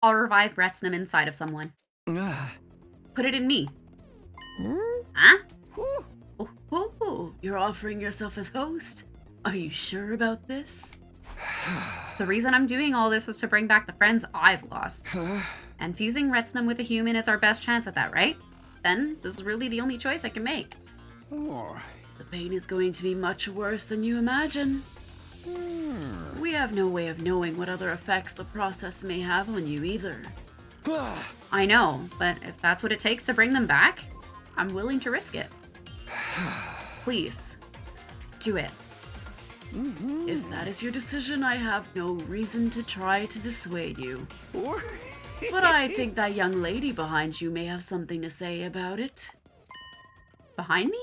I'll revive Retsnam inside of someone. Put it in me. Huh? Oh, you're offering yourself as host? Are you sure about this? The reason I'm doing all this is to bring back the friends I've lost. And fusing Retsnam with a human is our best chance at that, right? Then, this is really the only choice I can make. The pain is going to be much worse than you imagine. We have no way of knowing what other effects the process may have on you either. I know, but if that's what it takes to bring them back, I'm willing to risk it. Please, do it. If that is your decision, I have no reason to try to dissuade you. But I think that young lady behind you may have something to say about it. Behind me?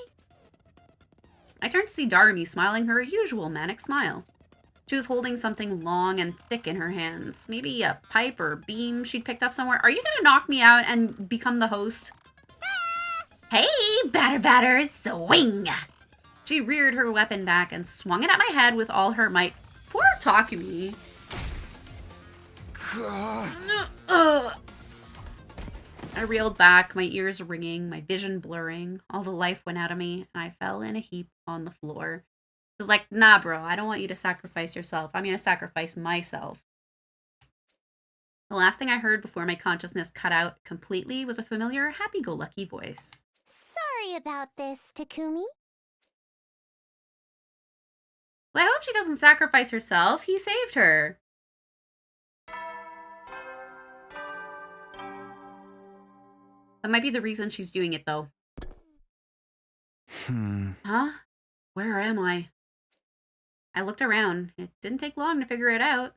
I turned to see Darmy smiling her usual manic smile. She was holding something long and thick in her hands. Maybe a pipe or beam she'd picked up somewhere. Are you gonna knock me out and become the host? Hey, batter, swing! She reared her weapon back and swung it at my head with all her might. Poor Takumi. I reeled back, my ears ringing, my vision blurring. All the life went out of me, and I fell in a heap on the floor. It was like, nah, bro, I don't want you to sacrifice yourself. I'm going to sacrifice myself. The last thing I heard before my consciousness cut out completely was a familiar, happy-go-lucky voice. Sorry about this, Takumi. Well, I hope she doesn't sacrifice herself. He saved her. That might be the reason she's doing it, though. Huh? Where am I? I looked around. It didn't take long to figure it out.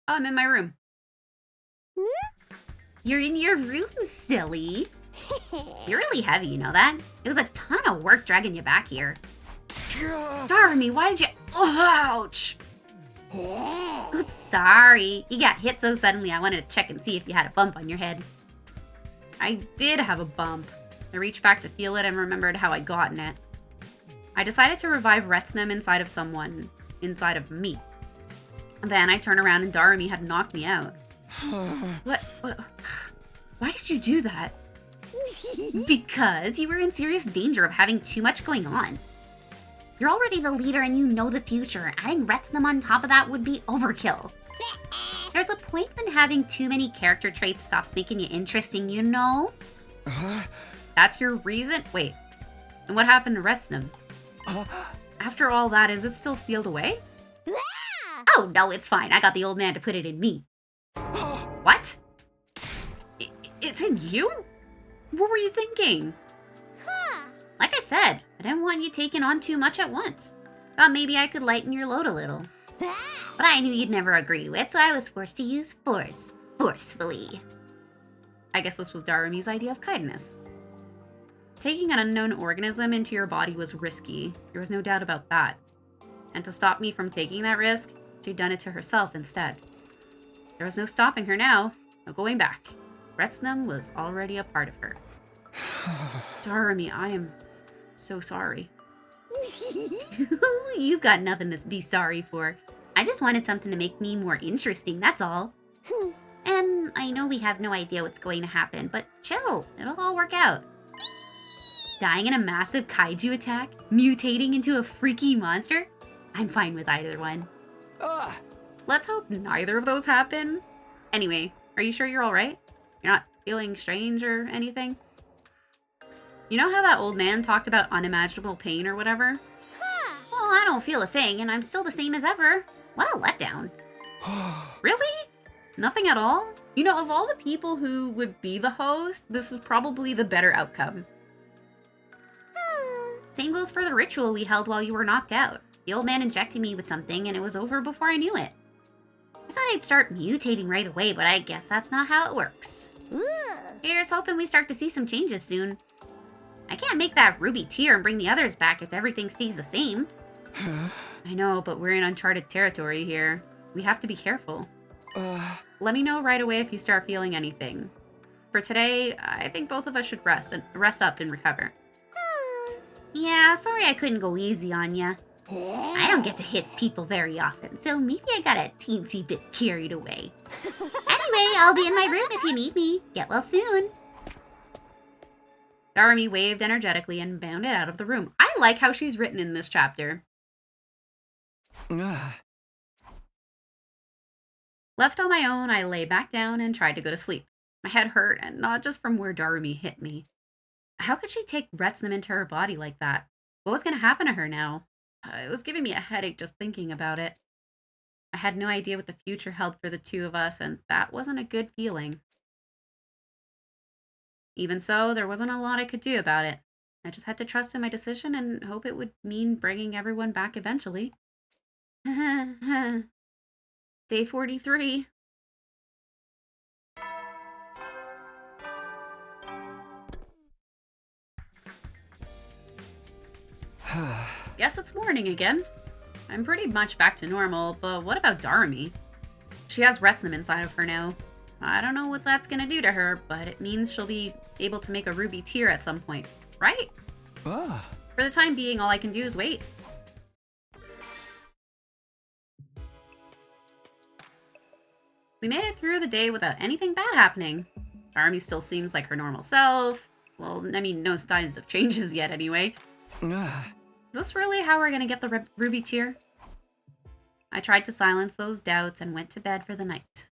Oh, I'm in my room. You're in your room, silly. You're really heavy, you know that? It was a ton of work dragging you back here. Darmy, why did you... Oh, ouch! Oops, sorry. You got hit so suddenly I wanted to check and see if you had a bump on your head. I did have a bump. I reached back to feel it and remembered how I'd gotten it. I decided to revive Retsnam inside of someone. Inside of me. Then I turned around and Darmy had knocked me out. What? Why did you do that? Because you were in serious danger of having too much going on. You're already the leader and you know the future. Adding Retsnam on top of that would be overkill. There's a point when having too many character traits stops making you interesting, you know? That's your reason? Wait. And what happened to Retsnam? After all that, is it still sealed away? Oh, no, it's fine. I got the old man to put it in me. What? It's in you? What were you thinking? Like I said, I didn't want you taking on too much at once. Thought maybe I could lighten your load a little. But I knew you'd never agree to it, so I was forced to use force. Forcefully. I guess this was Darumy's idea of kindness. Taking an unknown organism into your body was risky. There was no doubt about that. And to stop me from taking that risk, she'd done it to herself instead. There was no stopping her now. No going back. Retsnam was already a part of her. Darumy, I am so sorry. You've got nothing to be sorry for. I just wanted something to make me more interesting, that's all. And I know we have no idea what's going to happen, but chill, it'll all work out. Dying in a massive kaiju attack? Mutating into a freaky monster? I'm fine with either one. Let's hope neither of those happen. Anyway, are you sure you're alright? You're not feeling strange or anything? You know how that old man talked about unimaginable pain or whatever? Well, I don't feel a thing, and I'm still the same as ever. What a letdown. Really? Nothing at all? You know, of all the people who would be the host, this is probably the better outcome. Same goes for the ritual we held while you were knocked out. The old man injected me with something, and it was over before I knew it. I thought I'd start mutating right away, but I guess that's not how it works. Here's hoping we start to see some changes soon. I can't make that ruby tear and bring the others back if everything stays the same. I know, but we're in uncharted territory here. We have to be careful. Let me know right away if you start feeling anything. For today, I think both of us should rest up and recover. Yeah, sorry I couldn't go easy on ya. I don't get to hit people very often, so maybe I got a teensy bit carried away. Anyway, I'll be in my room if you need me. Get well soon. Darmy waved energetically and bounded out of the room. I like how she's written in this chapter. Left on my own, I lay back down and tried to go to sleep. My head hurt, and not just from where Darmy hit me. How could she take Retsnam into her body like that? What was going to happen to her now? It was giving me a headache just thinking about it. I had no idea what the future held for the two of us, and that wasn't a good feeling. Even so, there wasn't a lot I could do about it. I just had to trust in my decision and hope it would mean bringing everyone back eventually. Day 43. Guess it's morning again. I'm pretty much back to normal, but what about Darmy? She has Retsnam inside of her now. I don't know what that's gonna do to her, but it means she'll be able to make a ruby tear at some point, right? For the time being, all I can do is wait. We made it through the day without anything bad happening. Darmy still seems like her normal self. Well, I mean, no signs of changes yet anyway. Is this really how we're gonna get the ruby tear? I tried to silence those doubts and went to bed for the night.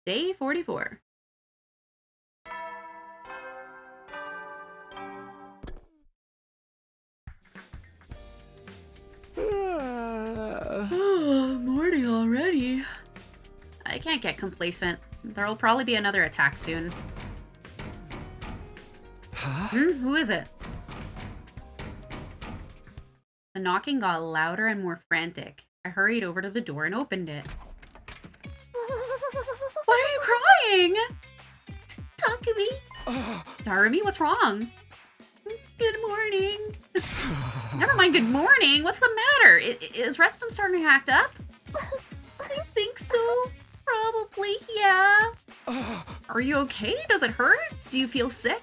Day 44. Morning already. I can't get complacent. There'll probably be another attack soon. Who is it? The knocking got louder and more frantic. I hurried over to the door and opened it. Why are you crying? Takumi? Darmy, what's wrong? Good morning. Never mind good morning. What's the matter? Is Retsnam starting to act up? I think so. Probably, yeah. Are you okay? Does it hurt? Do you feel sick?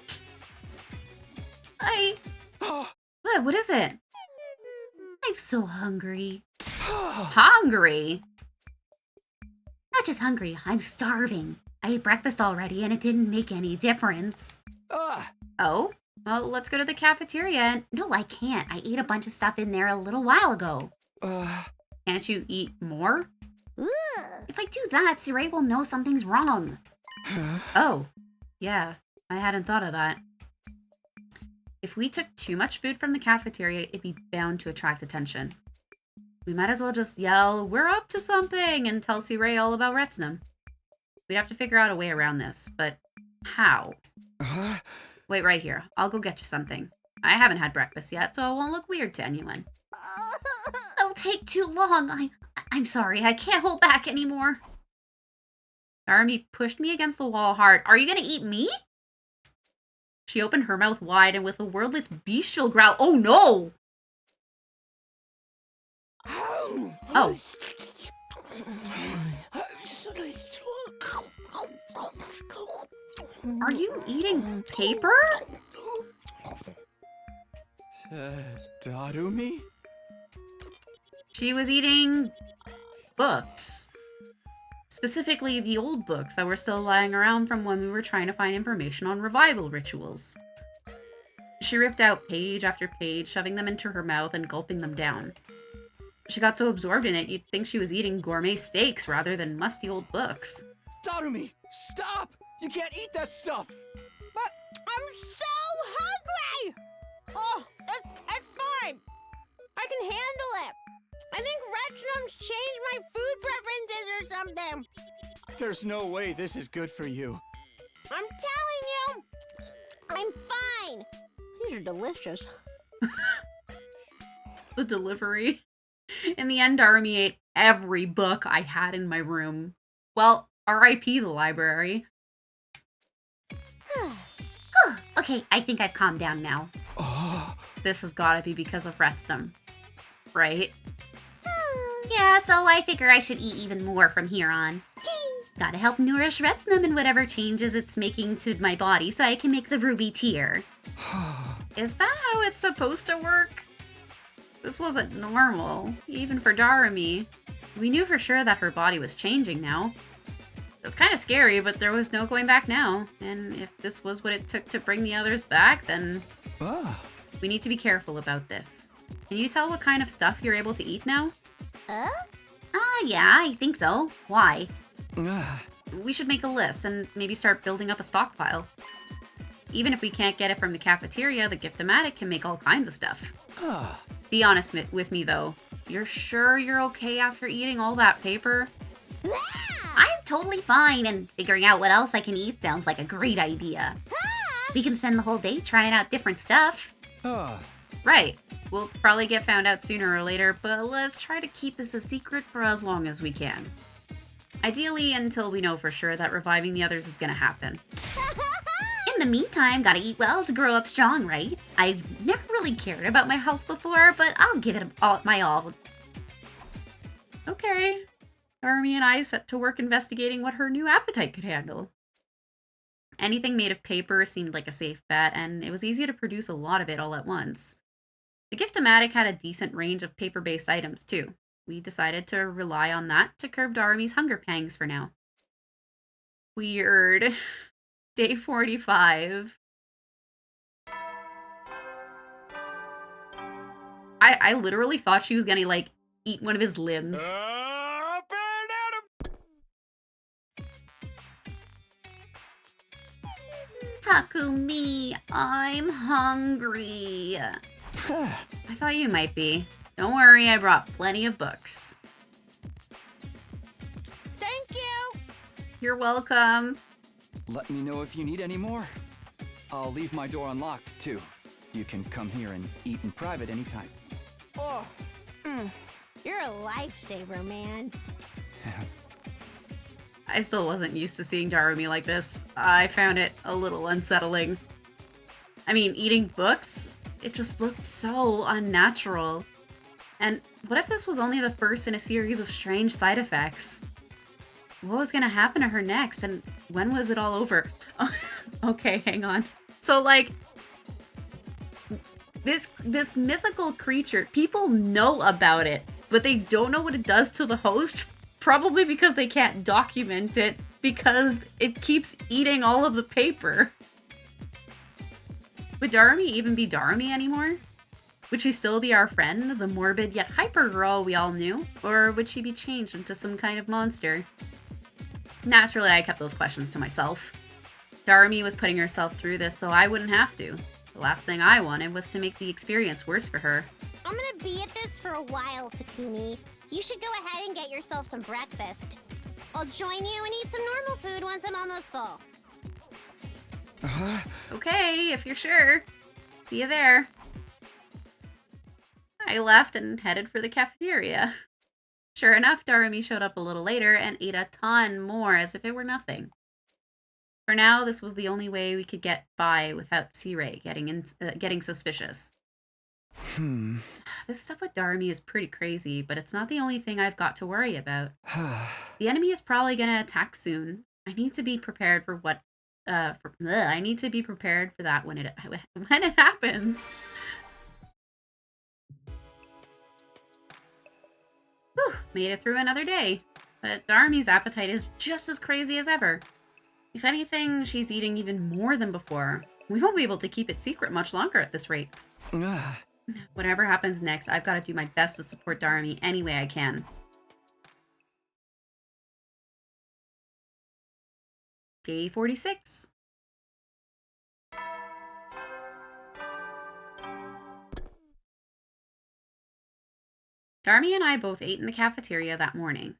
What is it? I'm so hungry. Hungry? Not just hungry, I'm starving. I ate breakfast already and it didn't make any difference. Oh? Well, let's go to the cafeteria. No, I can't. I ate a bunch of stuff in there a little while ago. Can't you eat more? If I do that, Siray will know something's wrong. Oh, yeah. I hadn't thought of that. If we took too much food from the cafeteria, it'd be bound to attract attention. We might as well just yell, "We're up to something," and tell Siray all about Retsnam. We'd have to figure out a way around this, but how? Wait right here. I'll go get you something. I haven't had breakfast yet, so it won't look weird to anyone. It'll take too long. I'm sorry. I can't hold back anymore. Darmy pushed me against the wall hard. Are you gonna eat me? She opened her mouth wide and with a wordless bestial growl. Oh no! Oh. Are you eating paper? Darumi? She was eating books. Specifically, the old books that were still lying around from when we were trying to find information on revival rituals. She ripped out page after page, shoving them into her mouth and gulping them down. She got so absorbed in it, you'd think she was eating gourmet steaks rather than musty old books. Darumi, stop! You can't eat that stuff! But I'm so hungry! Oh, it's fine. I can handle it. I think Retsnam's changed my food preferences or something. There's no way this is good for you. I'm telling you, I'm fine. These are delicious. The delivery. In the end, Darmy ate every book I had in my room. Well, R.I.P. the library. Okay, I think I've calmed down now. This has gotta be because of Retsnam, right? Yeah, so I figure I should eat even more from here on. Gotta help nourish Retsnam and whatever changes it's making to my body so I can make the ruby tear. Is that how it's supposed to work? This wasn't normal, even for Darumi. We knew for sure that her body was changing now. It was kind of scary, but there was no going back now. And if this was what it took to bring the others back, then we need to be careful about this. Can you tell what kind of stuff you're able to eat now? Yeah, I think so. Why? We should make a list and maybe start building up a stockpile. Even if we can't get it from the cafeteria, the Gift-O-Matic can make all kinds of stuff. Be honest with me, though. You're sure you're okay after eating all that paper? I'm totally fine, and figuring out what else I can eat sounds like a great idea. We can spend the whole day trying out different stuff. Right. We'll probably get found out sooner or later, but let's try to keep this a secret for as long as we can. Ideally, until we know for sure that reviving the others is gonna happen. In the meantime, gotta eat well to grow up strong, right? I've never really cared about my health before, but I'll give it my all. Okay. Darumi and I set to work investigating what her new appetite could handle. Anything made of paper seemed like a safe bet, and it was easy to produce a lot of it all at once. The Gift-O-Matic had a decent range of paper-based items, too. We decided to rely on that to curb Darumi's hunger pangs for now. Weird. Day 45. I literally thought she was gonna, like, eat one of his limbs. Takumi, I'm hungry. I thought you might be. Don't worry, I brought plenty of books. Thank you. You're welcome. Let me know if you need any more. I'll leave my door unlocked, too. You can come here and eat in private anytime. Oh, you're a lifesaver, man. I still wasn't used to seeing Darumi like this. I found it a little unsettling. I mean, eating books? It just looked so unnatural. And what if this was only the first in a series of strange side effects? What was gonna happen to her next, and when was it all over? Okay, hang on. So, like, this mythical creature, people know about it, but they don't know what it does to the host, probably because they can't document it, because it keeps eating all of the paper. Would Darumi even be Darumi anymore? Would she still be our friend, the morbid yet hyper girl we all knew? Or would she be changed into some kind of monster? Naturally, I kept those questions to myself. Darumi was putting herself through this so I wouldn't have to. The last thing I wanted was to make the experience worse for her. I'm gonna be at this for a while, Takumi. You should go ahead and get yourself some breakfast. I'll join you and eat some normal food once I'm almost full. Okay, if you're sure. See you there. I left and headed for the cafeteria. Sure enough, Darumi showed up a little later and ate a ton more as if it were nothing. For now, this was the only way we could get by without C-Ray getting suspicious. This stuff with Darumi is pretty crazy, but it's not the only thing I've got to worry about. The enemy is probably gonna attack soon. I need to be prepared for what. I need to be prepared for that when it happens. Whew, made it through another day. But Darumi's appetite is just as crazy as ever. If anything, she's eating even more than before. We won't be able to keep it secret much longer at this rate. Whatever happens next, I've got to do my best to support Darumi any way I can. Day 46. Darumi and I both ate in the cafeteria that morning.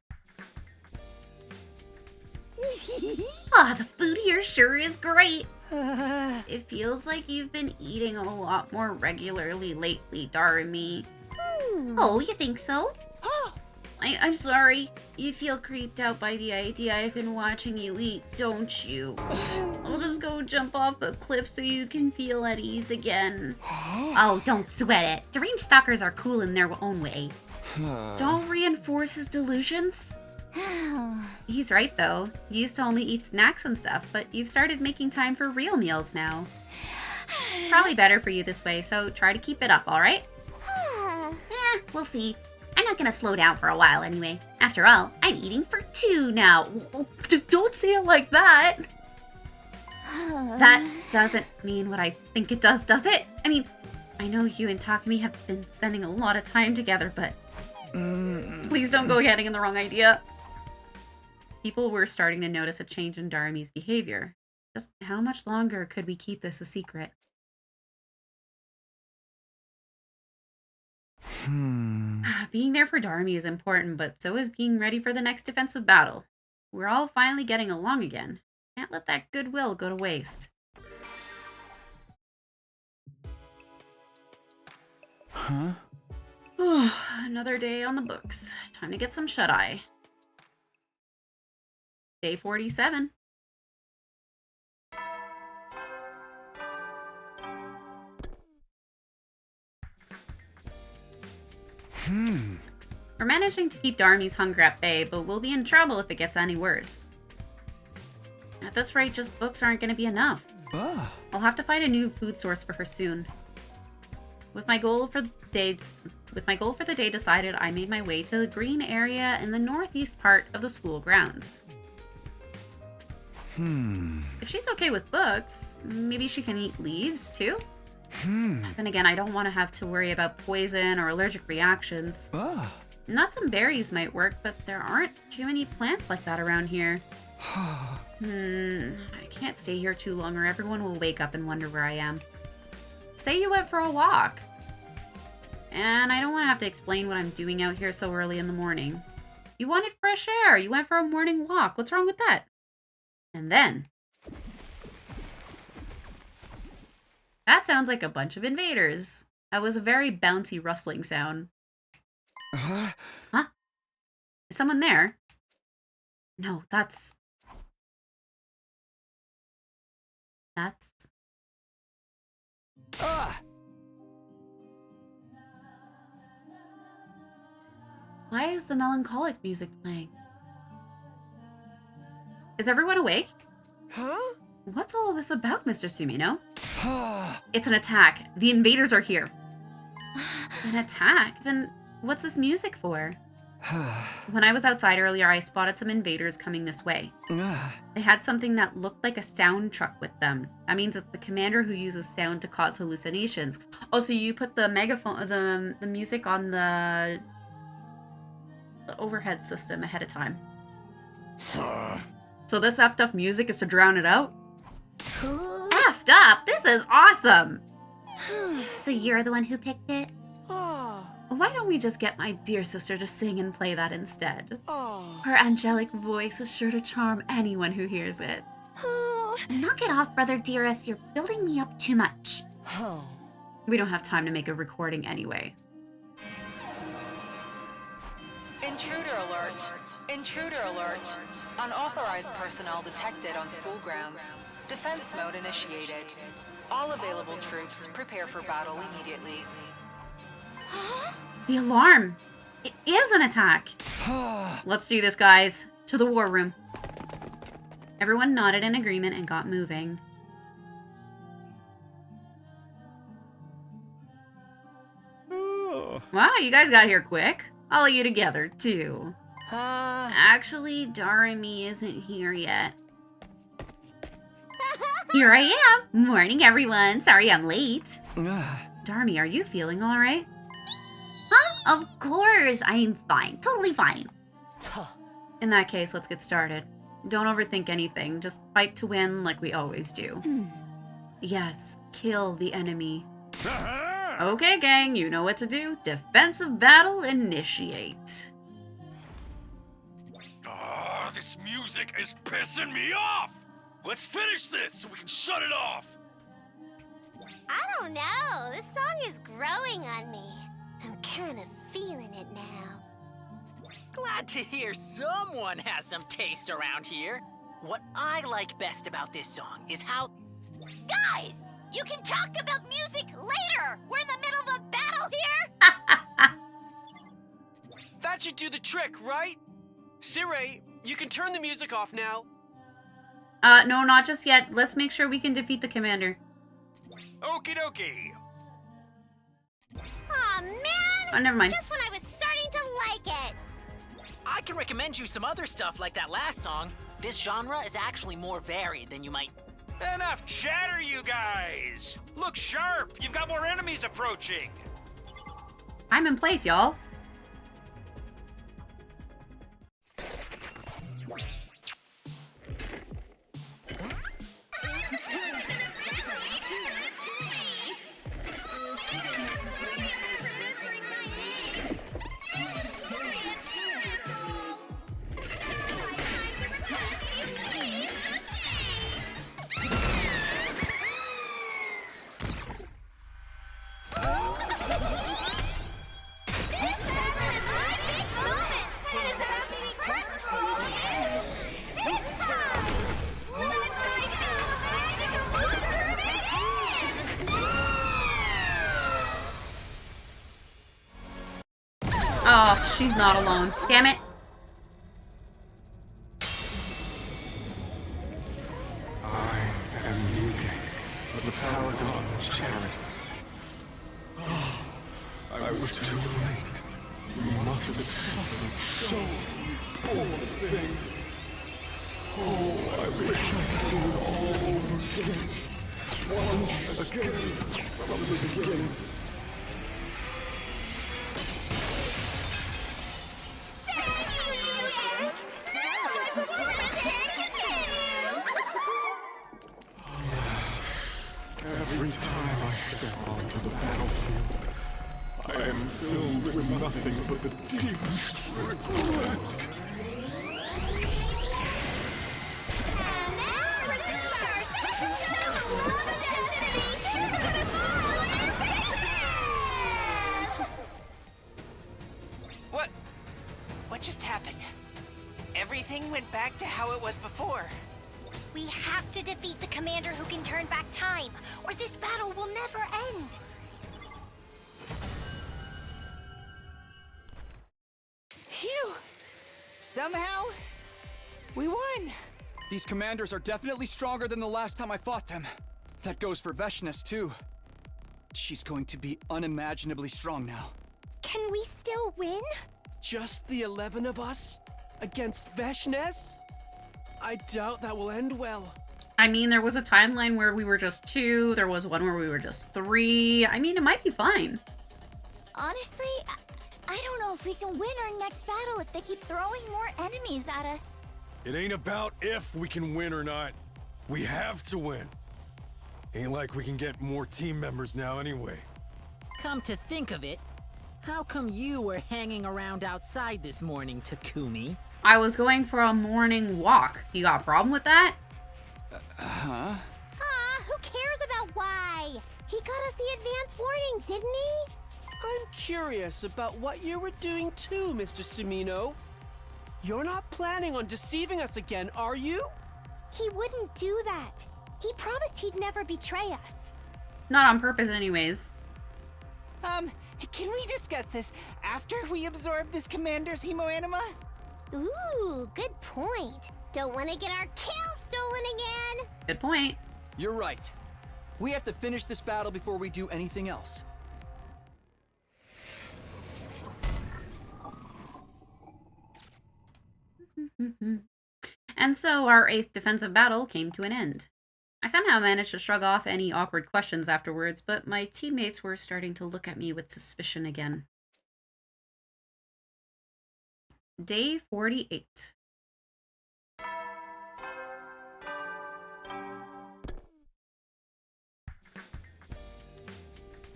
The food here sure is great. It feels like you've been eating a lot more regularly lately, Darumi. Oh, you think so? I'm sorry. You feel creeped out by the idea I've been watching you eat, don't you? I'll just go jump off a cliff so you can feel at ease again. Oh, don't sweat it. Deranged stalkers are cool in their own way. Don't reinforce his delusions. He's right, though. You used to only eat snacks and stuff, but you've started making time for real meals now. It's probably better for you this way, so try to keep it up, alright? We'll see. I'm not gonna slow down for a while anyway. After all, I'm eating for 2 now. Don't say it like that. That doesn't mean what I think it does it? I mean, I know you and Takumi have been spending a lot of time together, but please don't go getting in the wrong idea. People were starting to notice a change in Darumi's behavior. Just how much longer could we keep this a secret? Being there for Darumi is important, but so is being ready for the next defensive battle. We're all finally getting along again. Can't let that goodwill go to waste. Huh? Another day on the books. Time to get some shut-eye. Day 47. We're managing to keep Darumi's hunger at bay, but we'll be in trouble if it gets any worse. At this rate, just books aren't going to be enough. I'll have to find a new food source for her soon. With my goal for the day decided, I made my way to the green area in the northeast part of the school grounds. If she's okay with books, maybe she can eat leaves too? Then again, I don't want to have to worry about poison or allergic reactions. Nuts and berries might work, but there aren't too many plants like that around here. I can't stay here too long or everyone will wake up and wonder where I am. Say you went for a walk. And I don't want to have to explain what I'm doing out here so early in the morning. You wanted fresh air. You went for a morning walk. What's wrong with that? And then... that sounds like a bunch of invaders. That was a very bouncy rustling sound. Huh? Is someone there? No, that's... Why is the melancholic music playing? Is everyone awake? Huh? What's all of this about, Mr. Sumino? It's an attack. The invaders are here. An attack? Then what's this music for? When I was outside earlier, I spotted some invaders coming this way. They had something that looked like a sound truck with them. That means it's the commander who uses sound to cause hallucinations. Oh, so you put the megaphone, the music on the overhead system ahead of time. So this effed up music is to drown it out? Effed up? This is awesome! So you're the one who picked it? Why don't we just get my dear sister to sing and play that instead? Her angelic voice is sure to charm anyone who hears it. Knock it off, brother dearest. You're building me up too much. We don't have time to make a recording anyway. Intruder alert! Intruder alert! Unauthorized personnel detected on school grounds. Defense mode initiated. All available troops prepare for battle immediately. The alarm! It is an attack! Let's do this, guys. To the war room. Everyone nodded in agreement and got moving. Wow, you guys got here quick. All of you together, too. Actually, Darumi isn't here yet. Here I am! Morning, everyone. Sorry I'm late. Darumi, are you feeling alright? Huh? Of course! I'm fine. Totally fine. In that case, let's get started. Don't overthink anything. Just fight to win like we always do. Yes, kill the enemy. Okay, gang, you know what to do. Defensive battle initiate. This music is pissing me off! Let's finish this so we can shut it off! I don't know. This song is growing on me. I'm kind of feeling it now. Glad to hear someone has some taste around here. What I like best about this song is how... Guys, you can talk about music later. We're in the middle of a battle here. That should do the trick, right? Sirei, you can turn the music off now. No, not just yet. Let's make sure we can defeat the commander. Okie dokie. Aw, man! Oh, never mind. Just when I was starting to like it! I can recommend you some other stuff like that last song. This genre is actually more varied than you might. Enough chatter, you guys! Look sharp! You've got more enemies approaching! I'm in place, y'all. Oh, she's not alone. Damn it. I am Yugen of the Paragon of Charity. Oh, I was too late. You must have suffered so, poor thing. Oh, I wish I could do it all over again. Once again, from the beginning. Every time I step onto the battlefield, I am filled with nothing but the deepest regret. What just happened? Everything went back to how it was before. We have to defeat the commander who can turn back time, or this battle will never end. Phew! Somehow, we won! These commanders are definitely stronger than the last time I fought them. That goes for Veshness, too. She's going to be unimaginably strong now. Can we still win? Just the 11 of us? Against Veshness? I doubt that will end well. I mean, there was a timeline where we were just 2. There was one where we were just 3. I mean, it might be fine. Honestly, I don't know if we can win our next battle if they keep throwing more enemies at us. It ain't about if we can win or not. We have to win. Ain't like we can get more team members now anyway. Come to think of it, how come you were hanging around outside this morning, Takumi? I was going for a morning walk. You got a problem with that? Huh? Who cares about why? He got us the advance warning, didn't he? I'm curious about what you were doing too, Mr. Sumino. You're not planning on deceiving us again, are you? He wouldn't do that. He promised he'd never betray us. Not on purpose anyways. Can we discuss this after we absorb this commander's hemoanima? Ooh, good point. Don't want to get our kill stolen again. Good point. You're right. We have to finish this battle before we do anything else. And so our 8th defensive battle came to an end. I somehow managed to shrug off any awkward questions afterwards, but my teammates were starting to look at me with suspicion again. Day 48.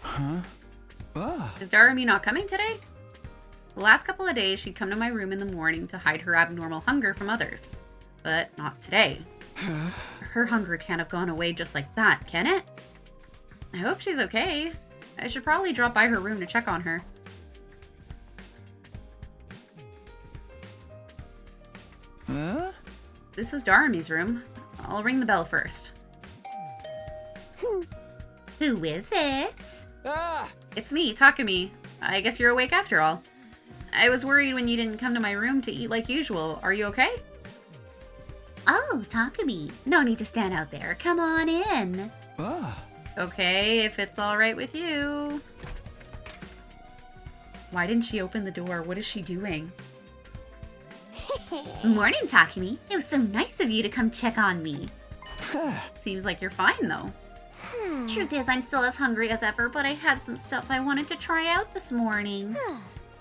Huh? Is Darumi not coming today? The last couple of days, she'd come to my room in the morning to hide her abnormal hunger from others. But not today. Her hunger can't have gone away just like that, can it? I hope she's okay. I should probably drop by her room to check on her. Huh? This is Darumi's room. I'll ring the bell first. Who is it? Ah! It's me, Takumi. I guess you're awake after all. I was worried when you didn't come to my room to eat like usual. Are you okay? Oh, Takumi. No need to stand out there. Come on in. Okay, if it's alright with you. Why didn't she open the door? What is she doing? Morning, Takumi. It was so nice of you to come check on me. Seems like you're fine, though. Truth is, I'm still as hungry as ever, but I had some stuff I wanted to try out this morning.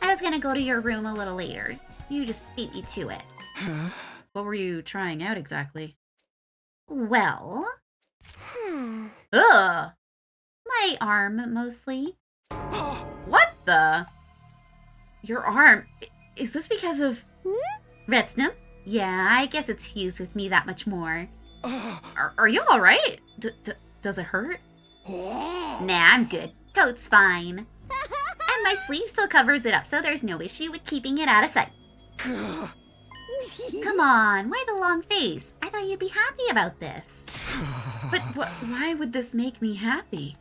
I was gonna go to your room a little later. You just beat me to it. What were you trying out exactly? Well... Ugh! My arm, mostly. What the? Your arm? Is this because of... Retsnum? Yeah, I guess it's fused with me that much more. Are you alright? Does it hurt? Nah, I'm good. Totes fine. And my sleeve still covers it up, so there's no issue with keeping it out of sight. Come on, why the long face? I thought you'd be happy about this. But why would this make me happy?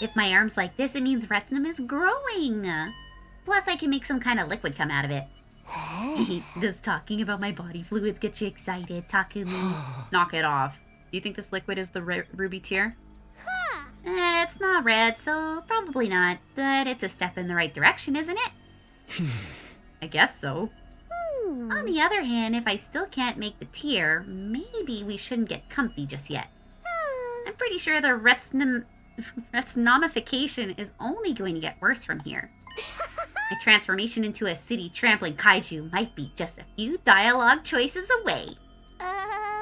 If my arm's like this, it means Retsnum is growing. Plus, I can make some kind of liquid come out of it. Does talking about my body fluids get you excited, Takumi? Knock it off. Do you think this liquid is the ruby tear? It's not red, so probably not. But it's a step in the right direction, isn't it? I guess so. On the other hand, if I still can't make the tear, maybe we shouldn't get comfy just yet. I'm pretty sure the Retsnomification is only going to get worse from here. My transformation into a city trampling kaiju might be just a few dialogue choices away.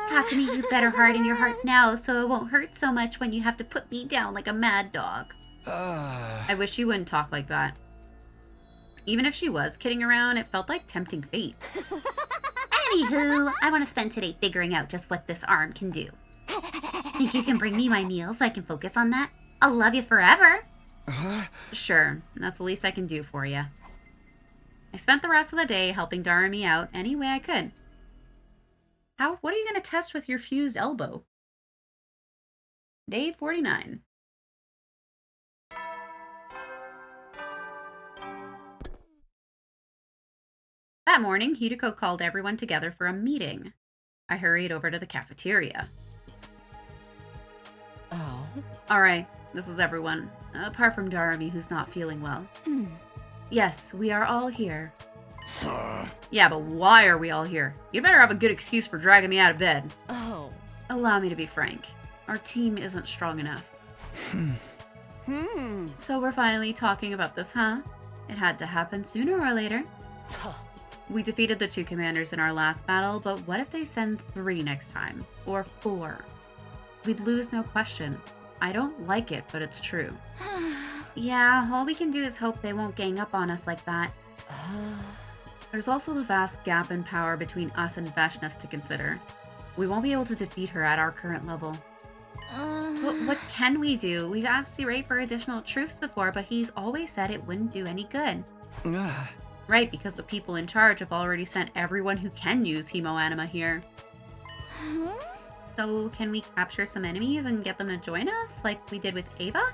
Takumi, you better harden your heart now so it won't hurt so much when you have to put me down like a mad dog. I wish you wouldn't talk like that. Even if she was kidding around, it felt like tempting fate. Anywho, I want to spend today figuring out just what this arm can do. Think you can bring me my meals so I can focus on that? I'll love you forever. Sure, that's the least I can do for you. I spent the rest of the day helping Darumi out any way I could. What are you going to test with your fused elbow? Day 49. That morning, Hideko called everyone together for a meeting. I hurried over to the cafeteria. Oh. Alright, this is everyone. Apart from Darumi, who's not feeling well. Yes, we are all here. Yeah, but why are we all here? You better have a good excuse for dragging me out of bed. Oh. Allow me to be frank. Our team isn't strong enough. So we're finally talking about this, huh? It had to happen sooner or later. We defeated the 2 commanders in our last battle, but what if they send 3 next time? Or 4? We'd lose, no question. I don't like it, but it's true. Yeah, all we can do is hope they won't gang up on us like that. There's also the vast gap in power between us and Vashnis to consider. We won't be able to defeat her at our current level. But what can we do? We've asked Siray for additional troops before, but he's always said it wouldn't do any good. Right, because the people in charge have already sent everyone who can use Hemoanima here. So can we capture some enemies and get them to join us, like we did with Ava?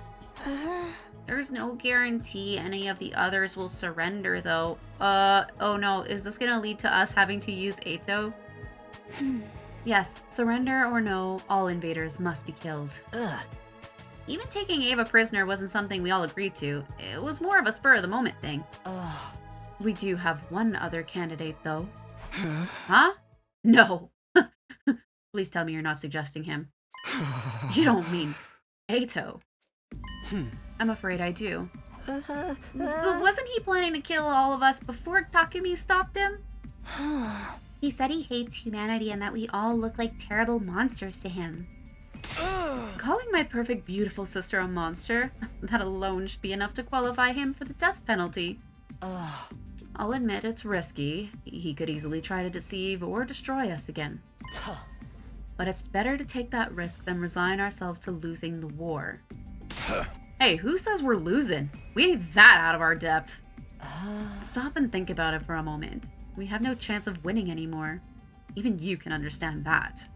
There's no guarantee any of the others will surrender, though. Oh no, is this gonna lead to us having to use Eito? Yes, surrender or no, all invaders must be killed. Even taking Ava prisoner wasn't something we all agreed to. It was more of a spur-of-the-moment thing. We do have one other candidate, though. Huh? No. Please tell me you're not suggesting him. You don't mean Eito. I'm afraid I do. But wasn't he planning to kill all of us before Takumi stopped him? He said he hates humanity and that we all look like terrible monsters to him. Calling my perfect, beautiful sister a monster, that alone should be enough to qualify him for the death penalty. I'll admit it's risky. He could easily try to deceive or destroy us again. But it's better to take that risk than resign ourselves to losing the war. Hey, who says we're losing? We ain't that out of our depth. Stop and think about it for a moment. We have no chance of winning anymore. Even you can understand that.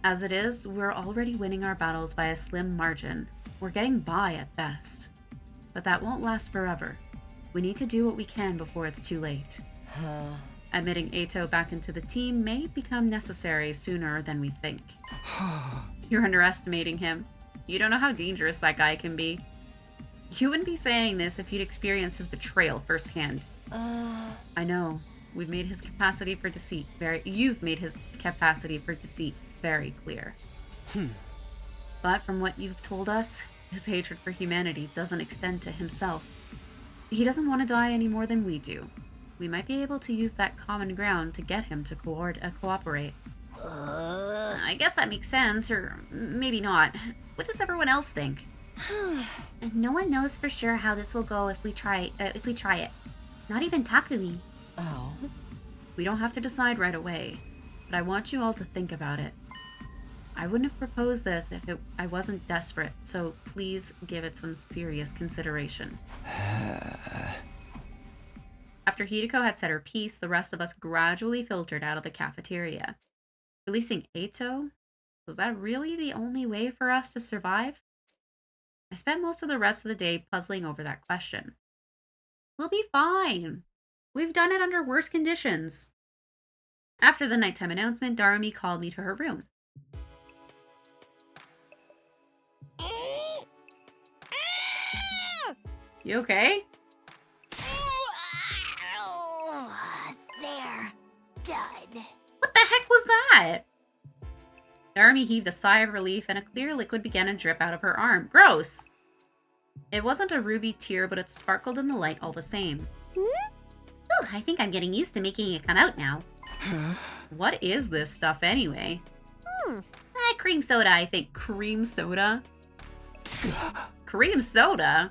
As it is, we're already winning our battles by a slim margin. We're getting by at best. But that won't last forever. We need to do what we can before it's too late. Admitting Ato back into the team may become necessary sooner than we think. You're underestimating him. You don't know how dangerous that guy can be. You wouldn't be saying this if you'd experienced his betrayal firsthand. I know. You've made his capacity for deceit very clear. But from what you've told us, his hatred for humanity doesn't extend to himself. He doesn't want to die any more than we do. We might be able to use that common ground to get him to cooperate. I guess that makes sense, or maybe not. What does everyone else think? And no one knows for sure how this will go if we try it. Not even Takumi. Oh. We don't have to decide right away, but I want you all to think about it. I wouldn't have proposed this if I wasn't desperate, so please give it some serious consideration. After Hideko had said her piece, the rest of us gradually filtered out of the cafeteria. Releasing Ato? Was that really the only way for us to survive? I spent most of the rest of the day puzzling over that question. We'll be fine. We've done it under worse conditions. After the nighttime announcement, Darumi called me to her room. You okay? There. Done. What the heck was that? Darumi heaved a sigh of relief and a clear liquid began to drip out of her arm. Gross! It wasn't a ruby tear, but it sparkled in the light all the same. Ooh, I think I'm getting used to making it come out now. What is this stuff anyway? Cream soda, I think. Cream soda? Cream soda?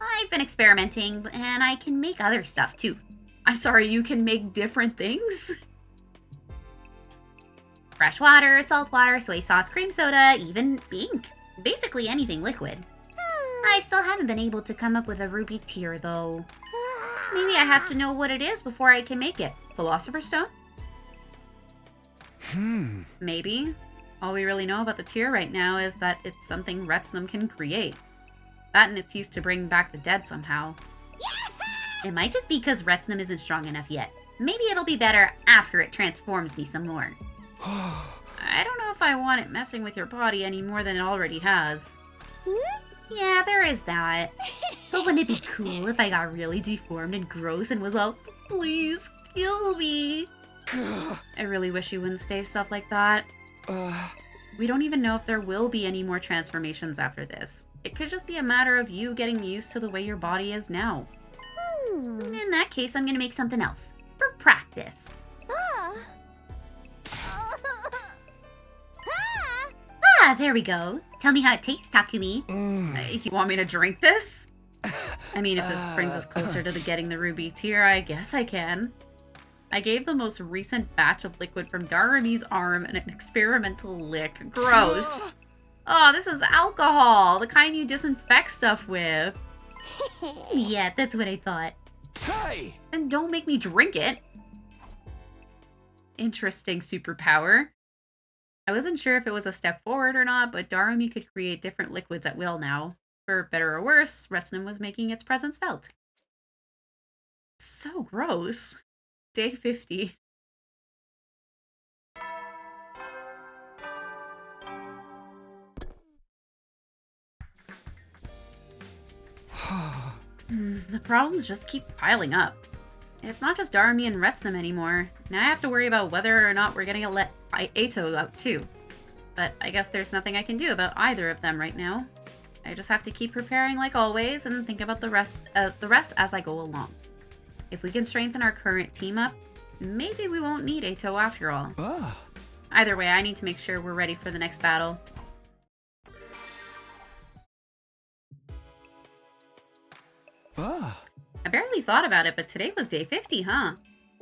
I've been experimenting, and I can make other stuff too. I'm sorry, you can make different things? Fresh water, salt water, soy sauce, cream soda, even ink. Basically anything liquid. I still haven't been able to come up with a ruby tear, though. Maybe I have to know what it is before I can make it. Philosopher's Stone? Maybe. All we really know about the tear right now is that it's something Retsnum can create. That and it's used to bring back the dead somehow. It might just be because Retsnum isn't strong enough yet. Maybe it'll be better after it transforms me some more. I don't know if I want it messing with your body any more than it already has. Yeah, there is that. But wouldn't it be cool if I got really deformed and gross and was all, please kill me? I really wish you wouldn't say stuff like that. We don't even know if there will be any more transformations after this. It could just be a matter of you getting used to the way your body is now. In that case, I'm gonna make something else. For practice. There we go. Tell me how it tastes, Takumi. You want me to drink this? I mean, if this brings us closer to getting the ruby tear, I guess I can. I gave the most recent batch of liquid from Darumi's arm an experimental lick. Gross. Oh, this is alcohol. The kind you disinfect stuff with. Yeah, that's what I thought. Hey! And don't make me drink it. Interesting superpower. I wasn't sure if it was a step forward or not, but Darumi could create different liquids at will now. For better or worse, Retsnum was making its presence felt. So gross. Day 50. The problems just keep piling up. It's not just Darumi and Retsnum anymore. Now I have to worry about whether or not we're gonna let Ato out too. But I guess there's nothing I can do about either of them right now. I just have to keep preparing like always and think about the rest as I go along. If we can strengthen our current team up, maybe we won't need Ato after all. Either way, I need to make sure we're ready for the next battle. I barely thought about it, but today was day 50, huh?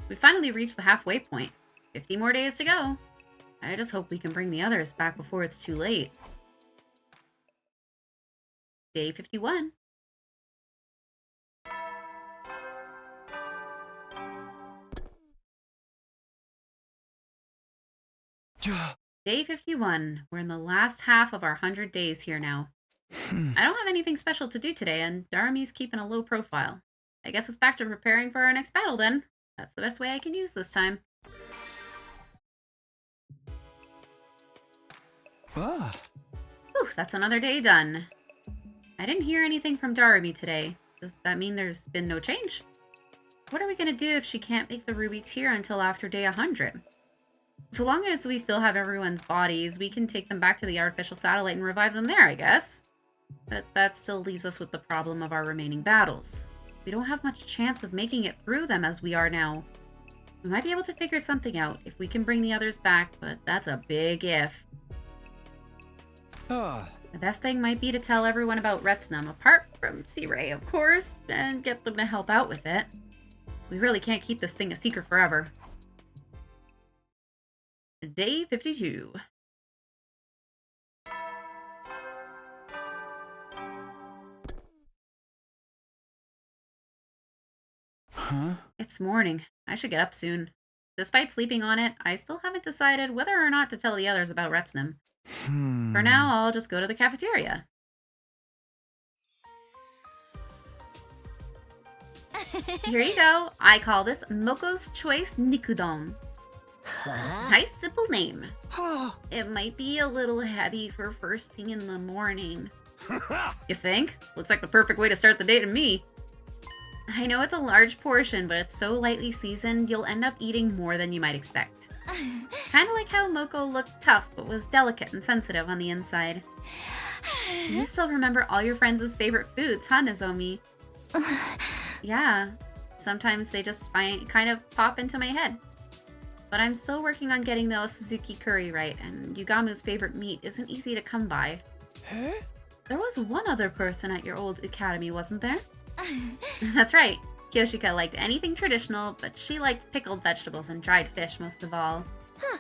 We finally reached the halfway point. 50 more days to go. I just hope we can bring the others back before it's too late. Day 51. Day 51. We're in the last half of our 100 days here now. I don't have anything special to do today, and Darumi's keeping a low profile. I guess it's back to preparing for our next battle then. That's the best way I can use this time. Ah. Whew, that's another day done. I didn't hear anything from Darumi today. Does that mean there's been no change? What are we gonna do if she can't make the ruby tier until after day 100? So long as we still have everyone's bodies, we can take them back to the artificial satellite and revive them there, I guess. But that still leaves us with the problem of our remaining battles. We don't have much chance of making it through them as we are now. We might be able to figure something out if we can bring the others back, but that's a big if. Ah. The best thing might be to tell everyone about Retsnum, apart from C-Ray, of course, and get them to help out with it. We really can't keep this thing a secret forever. Day 52. Huh? It's morning. I should get up soon. Despite sleeping on it, I still haven't decided whether or not to tell the others about Retsnum. For now, I'll just go to the cafeteria. Here you go. I call this Moko's Choice Nikudon. Nice simple name. It might be a little heavy for first thing in the morning. You think? Looks like the perfect way to start the day to me. I know it's a large portion, but it's so lightly seasoned, you'll end up eating more than you might expect. Kinda like how Moko looked tough, but was delicate and sensitive on the inside. You still remember all your friends' favorite foods, huh, Nozomi? Yeah, sometimes they just kind of pop into my head. But I'm still working on getting the Osuzuki curry right, and Yugamu's favorite meat isn't easy to come by. Huh? There was one other person at your old academy, wasn't there? That's right. Kyoshika liked anything traditional, but she liked pickled vegetables and dried fish most of all. Huh.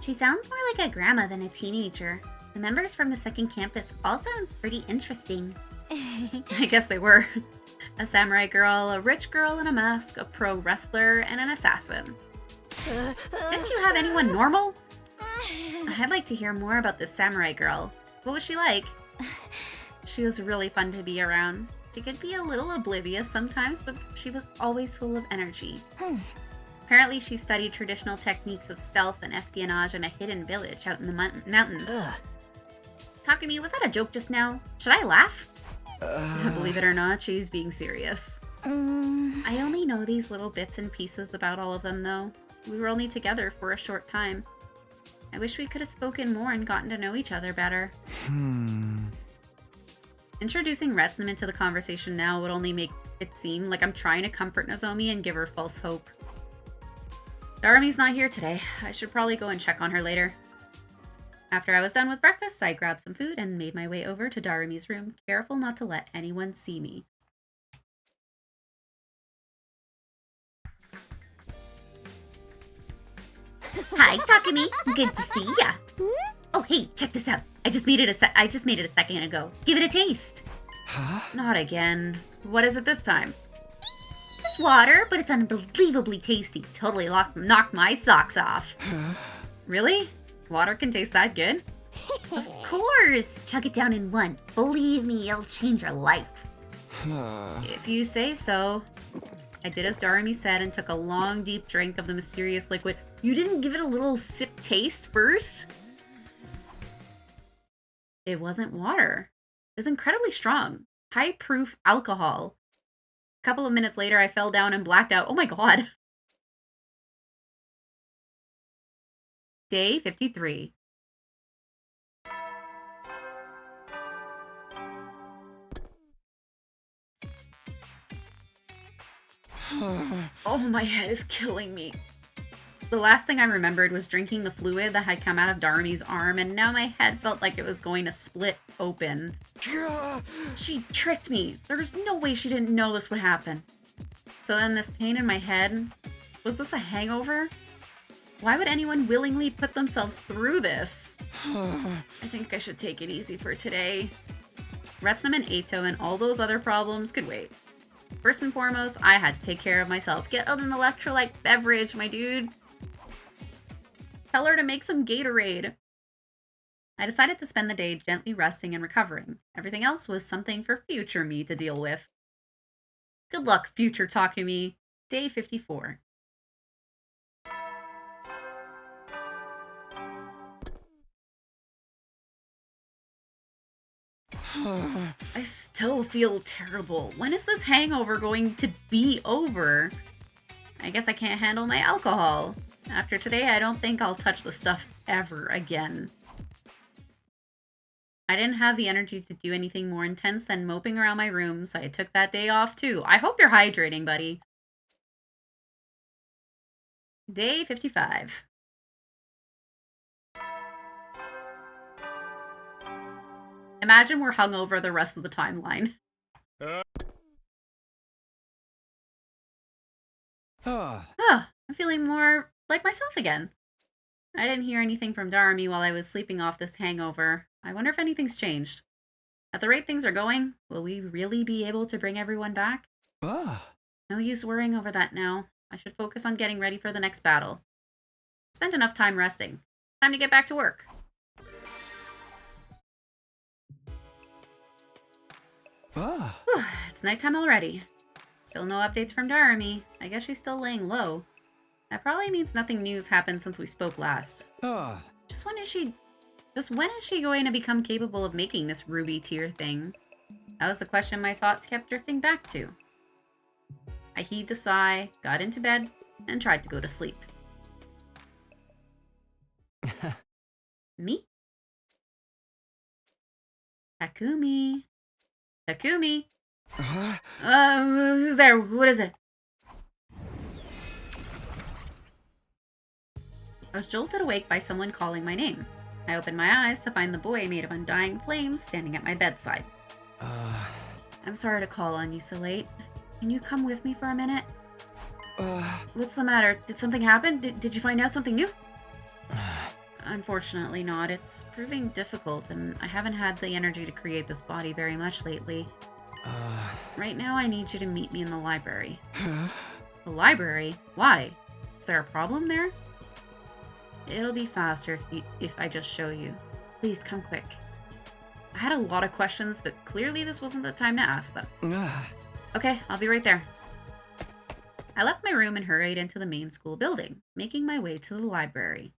She sounds more like a grandma than a teenager. The members from the second campus all sound pretty interesting. I guess they were. A samurai girl, a rich girl in a mask, a pro wrestler, and an assassin. Didn't you have anyone normal? I'd like to hear more about this samurai girl. What was she like? She was really fun to be around. She could be a little oblivious sometimes, but she was always full of energy. Apparently, she studied traditional techniques of stealth and espionage in a hidden village out in the mountains. Takumi, was that a joke just now? Should I laugh? Believe it or not, she's being serious. I only know these little bits and pieces about all of them, though. We were only together for a short time. I wish we could have spoken more and gotten to know each other better. Introducing Retsnum into the conversation now would only make it seem like I'm trying to comfort Nozomi and give her false hope. Darumi's not here today. I should probably go and check on her later. After I was done with breakfast, I grabbed some food and made my way over to Darumi's room, careful not to let anyone see me. Hi, Takumi. Good to see ya. Oh, hey, check this out. I just made it a second ago. Give it a taste. Huh? Not again. What is it this time? Just water, but it's unbelievably tasty. Totally knocked my socks off. Really? Water can taste that good? Of course! Chug it down in one. Believe me, it'll change your life. If you say so. I did as Darumi said and took a long, deep drink of the mysterious liquid. You didn't give it a little sip taste first? It wasn't water. It was incredibly strong. High-proof alcohol. A couple of minutes later, I fell down and blacked out. Oh my god. Day 53. Oh, my head is killing me. The last thing I remembered was drinking the fluid that had come out of Darumi's arm, and now my head felt like it was going to split open. She tricked me. There was no way she didn't know this would happen. So then this pain in my head, was this a hangover? Why would anyone willingly put themselves through this? I think I should take it easy for today. Retsnum and Eito and all those other problems could wait. First and foremost, I had to take care of myself. Get out an electrolyte beverage, my dude. Tell her to make some Gatorade. I decided to spend the day gently resting and recovering. Everything else was something for future me to deal with. Good luck, future Takumi. Day 54. I still feel terrible. When is this hangover going to be over? I guess I can't handle my alcohol. After today, I don't think I'll touch the stuff ever again. I didn't have the energy to do anything more intense than moping around my room, so I took that day off too. I hope you're hydrating, buddy. Day 55. Imagine we're hungover the rest of the timeline. I'm feeling more like myself again. I didn't hear anything from Darami while I was sleeping off this hangover. I wonder if anything's changed. At the rate things are going, will we really be able to bring everyone back? No use worrying over that now. I should focus on getting ready for the next battle. Spent enough time resting. Time to get back to work. It's nighttime already. Still no updates from Darami. I guess she's still laying low. That probably means nothing new's happened since we spoke last. Just when is she going to become capable of making this ruby tier thing? That was the question my thoughts kept drifting back to. I heaved a sigh, got into bed, and tried to go to sleep. Me? Takumi? Takumi? Who's there? What is it? I was jolted awake by someone calling my name. I opened my eyes to find the boy made of undying flames standing at my bedside. I'm sorry to call on you so late. Can you come with me for a minute? What's the matter? Did something happen? Did you find out something new? Unfortunately not. It's proving difficult, and I haven't had the energy to create this body very much lately. Right now, I need you to meet me in the library. The library? Why? Is there a problem there? It'll be faster if I just show you. Please, come quick. I had a lot of questions, but clearly this wasn't the time to ask them. Okay, I'll be right there. I left my room and hurried into the main school building, making my way to the library.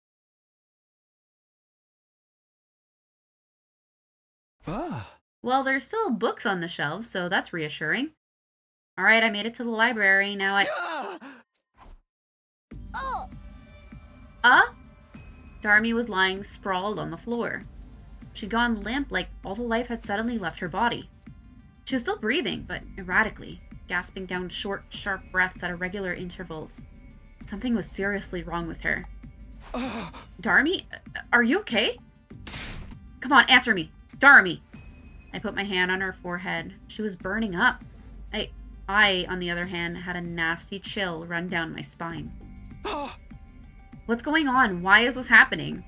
Well, there's still books on the shelves, so that's reassuring. Alright, I made it to the library. Now Darmi was lying sprawled on the floor. She'd gone limp, like all the life had suddenly left her body. She was still breathing, but erratically, gasping down short, sharp breaths at irregular intervals. Something was seriously wrong with her. Darmi, are you okay? Come on, answer me. Darmi! I put my hand on her forehead. She was burning up. I, on the other hand, had a nasty chill run down my spine. What's going on? Why is this happening?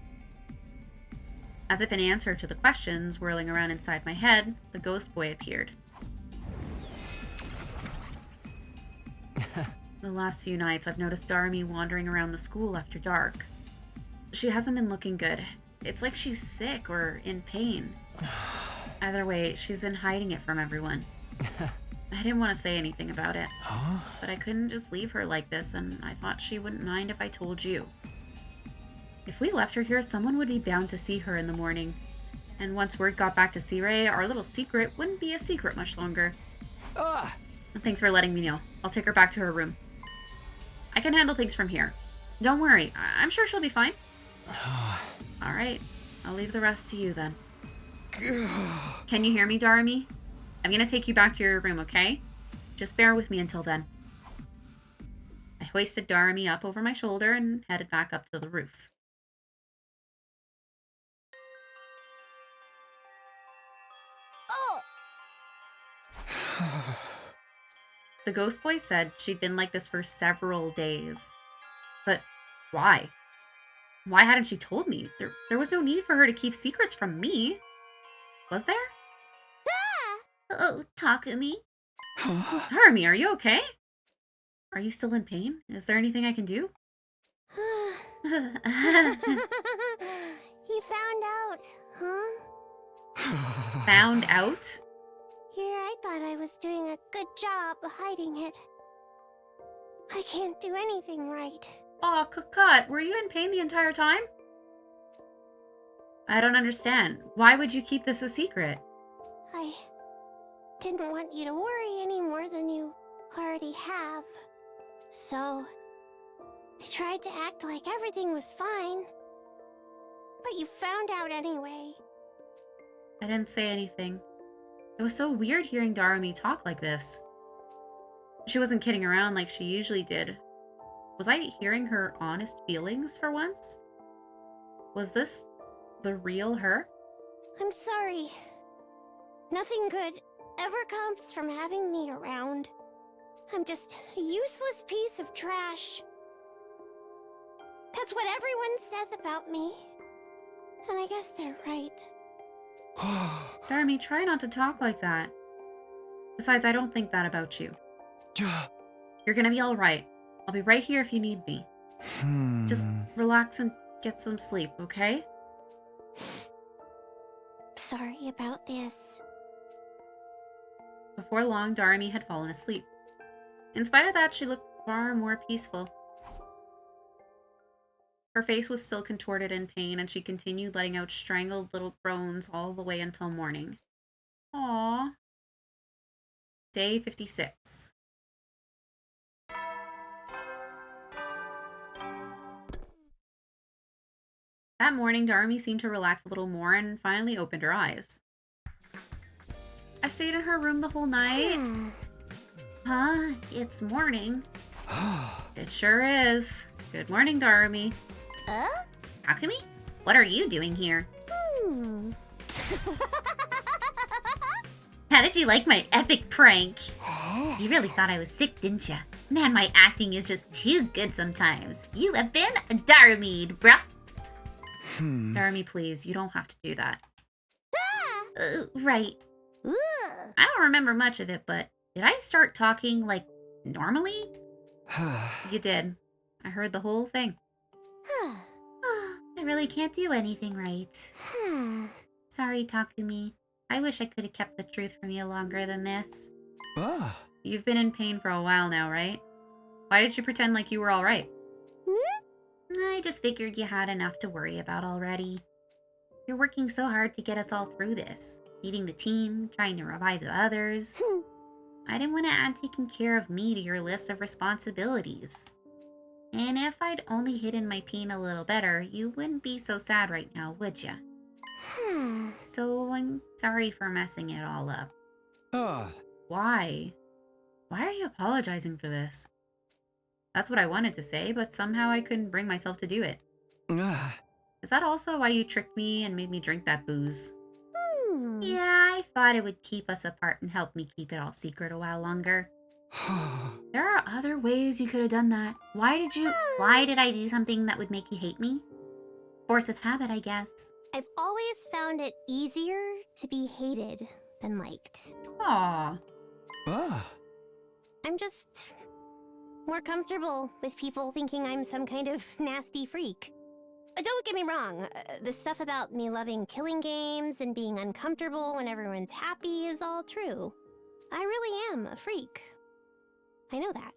As if in answer to the questions whirling around inside my head, the ghost boy appeared. The last few nights, I've noticed Darmi wandering around the school after dark. She hasn't been looking good. It's like she's sick or in pain. Either way, she's been hiding it from everyone. I didn't want to say anything about it, but I couldn't just leave her like this, and I thought she wouldn't mind if I told you. If we left her here, someone would be bound to see her in the morning. And once word got back to C-Ray, our little secret wouldn't be a secret much longer. Thanks for letting me know. I'll take her back to her room. I can handle things from here. Don't worry, I'm sure she'll be fine. Alright, I'll leave the rest to you then. Can you hear me, Darami? I'm gonna take you back to your room, okay? Just bear with me until then. I hoisted Darami up over my shoulder and headed back up to the roof. The ghost boy said she'd been like this for several days. But why? Why hadn't she told me? There was no need for her to keep secrets from me. Was there? Oh, Takumi. Darami, are you okay? Are you still in pain? Is there anything I can do? You found out, huh? Found out? Here, I thought I was doing a good job hiding it. I can't do anything right. Aw, Cocotte, were you in pain the entire time? I don't understand. Why would you keep this a secret? I didn't want you to worry any more than you already have. So, I tried to act like everything was fine. But you found out anyway. I didn't say anything. It was so weird hearing Darumi talk like this. She wasn't kidding around like she usually did. Was I hearing her honest feelings for once? Was this the real her? I'm sorry. Nothing good ever comes from having me around. I'm just a useless piece of trash. That's what everyone says about me. And I guess they're right. Darumi, try not to talk like that. Besides, I don't think that about you. You're gonna be alright. I'll be right here if you need me. Just relax and get some sleep, okay? Sorry about this. Before long, Darumi had fallen asleep. In spite of that, she looked far more peaceful. Her face was still contorted in pain, and she continued letting out strangled little groans all the way until morning. Aww. Day 56. That morning, Darumi seemed to relax a little more and finally opened her eyes. I stayed in her room the whole night. Huh? It's morning. It sure is. Good morning, Darumi. Takumi? What are you doing here? How did you like my epic prank? You really thought I was sick, didn't ya? Man, my acting is just too good sometimes. You have been Darumi, bruh. Darumi, please, you don't have to do that. Right. I don't remember much of it, but did I start talking, like, normally? You did. I heard the whole thing. I really can't do anything right. Sorry, Takumi. I wish I could have kept the truth from you longer than this. You've been in pain for a while now, right? Why did you pretend like you were alright? I just figured you had enough to worry about already. You're working so hard to get us all through this. Leading the team, trying to revive the others. I didn't want to add taking care of me to your list of responsibilities. And if I'd only hidden my pain a little better, you wouldn't be so sad right now, would ya? So I'm sorry for messing it all up. Why? Why are you apologizing for this? That's what I wanted to say, but somehow I couldn't bring myself to do it. Is that also why you tricked me and made me drink that booze? Yeah, I thought it would keep us apart and help me keep it all secret a while longer. There are other ways you could have done that. Why did I do something that would make you hate me? Force of habit, I guess. I've always found it easier to be hated than liked. Aww. I'm just more comfortable with people thinking I'm some kind of nasty freak. Don't get me wrong, the stuff about me loving killing games and being uncomfortable when everyone's happy is all true. I really am a freak. I know that.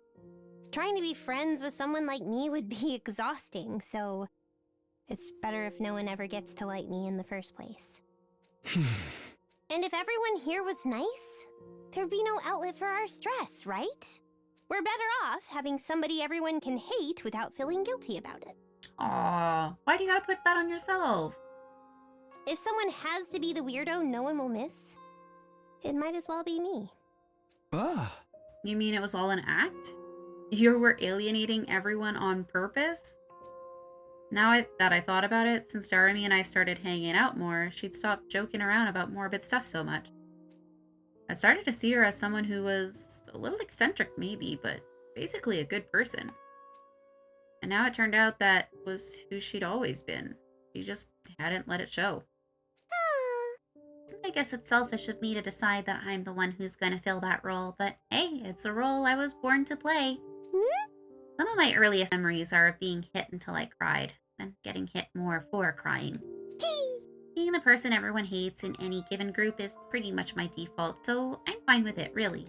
Trying to be friends with someone like me would be exhausting, so it's better if no one ever gets to like me in the first place. And if everyone here was nice, there'd be no outlet for our stress, right? We're better off having somebody everyone can hate without feeling guilty about it. Aww. Why do you gotta put that on yourself? If someone has to be the weirdo no one will miss, it might as well be me. You mean it was all an act? You were alienating everyone on purpose? Now that I thought about it, since Darumi and I started hanging out more, she'd stopped joking around about morbid stuff so much. I started to see her as someone who was a little eccentric maybe, but basically a good person. And now it turned out that was who she'd always been. She just hadn't let it show. I guess it's selfish of me to decide that I'm the one who's gonna fill that role, but hey, it's a role I was born to play. Some of my earliest memories are of being hit until I cried, then getting hit more for crying. Being the person everyone hates in any given group is pretty much my default, so I'm fine with it, really.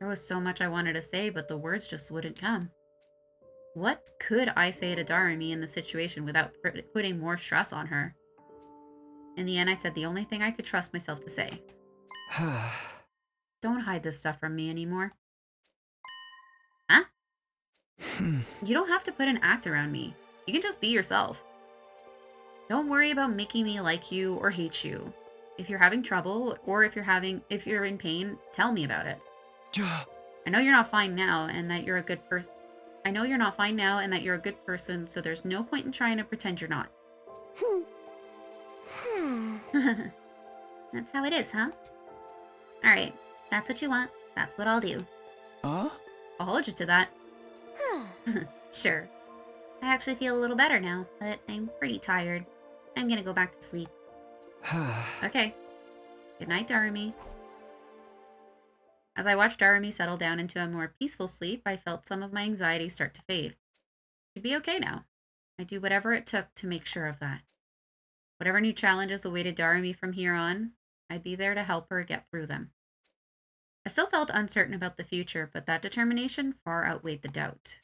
There was so much I wanted to say, but the words just wouldn't come. What could I say to Darumi in the situation without putting more stress on her? In the end, I said the only thing I could trust myself to say. Don't hide this stuff from me anymore. Huh? You don't have to put an act around me. You can just be yourself. Don't worry about making me like you or hate you. If you're having trouble or if you're in pain, tell me about it. I know you're not fine now and that you're a good person. I know you're not fine now and that you're a good person, so there's no point in trying to pretend you're not. That's how it is, huh? Alright, that's what you want. That's what I'll do. Huh? I'll hold you to that. Sure. I actually feel a little better now, but I'm pretty tired. I'm gonna go back to sleep. Okay. Good night, Darumi. As I watched Darumi settle down into a more peaceful sleep, I felt some of my anxiety start to fade. She'd be okay now. I'd do whatever it took to make sure of that. Whatever new challenges awaited Darumi from here on, I'd be there to help her get through them. I still felt uncertain about the future, but that determination far outweighed the doubt.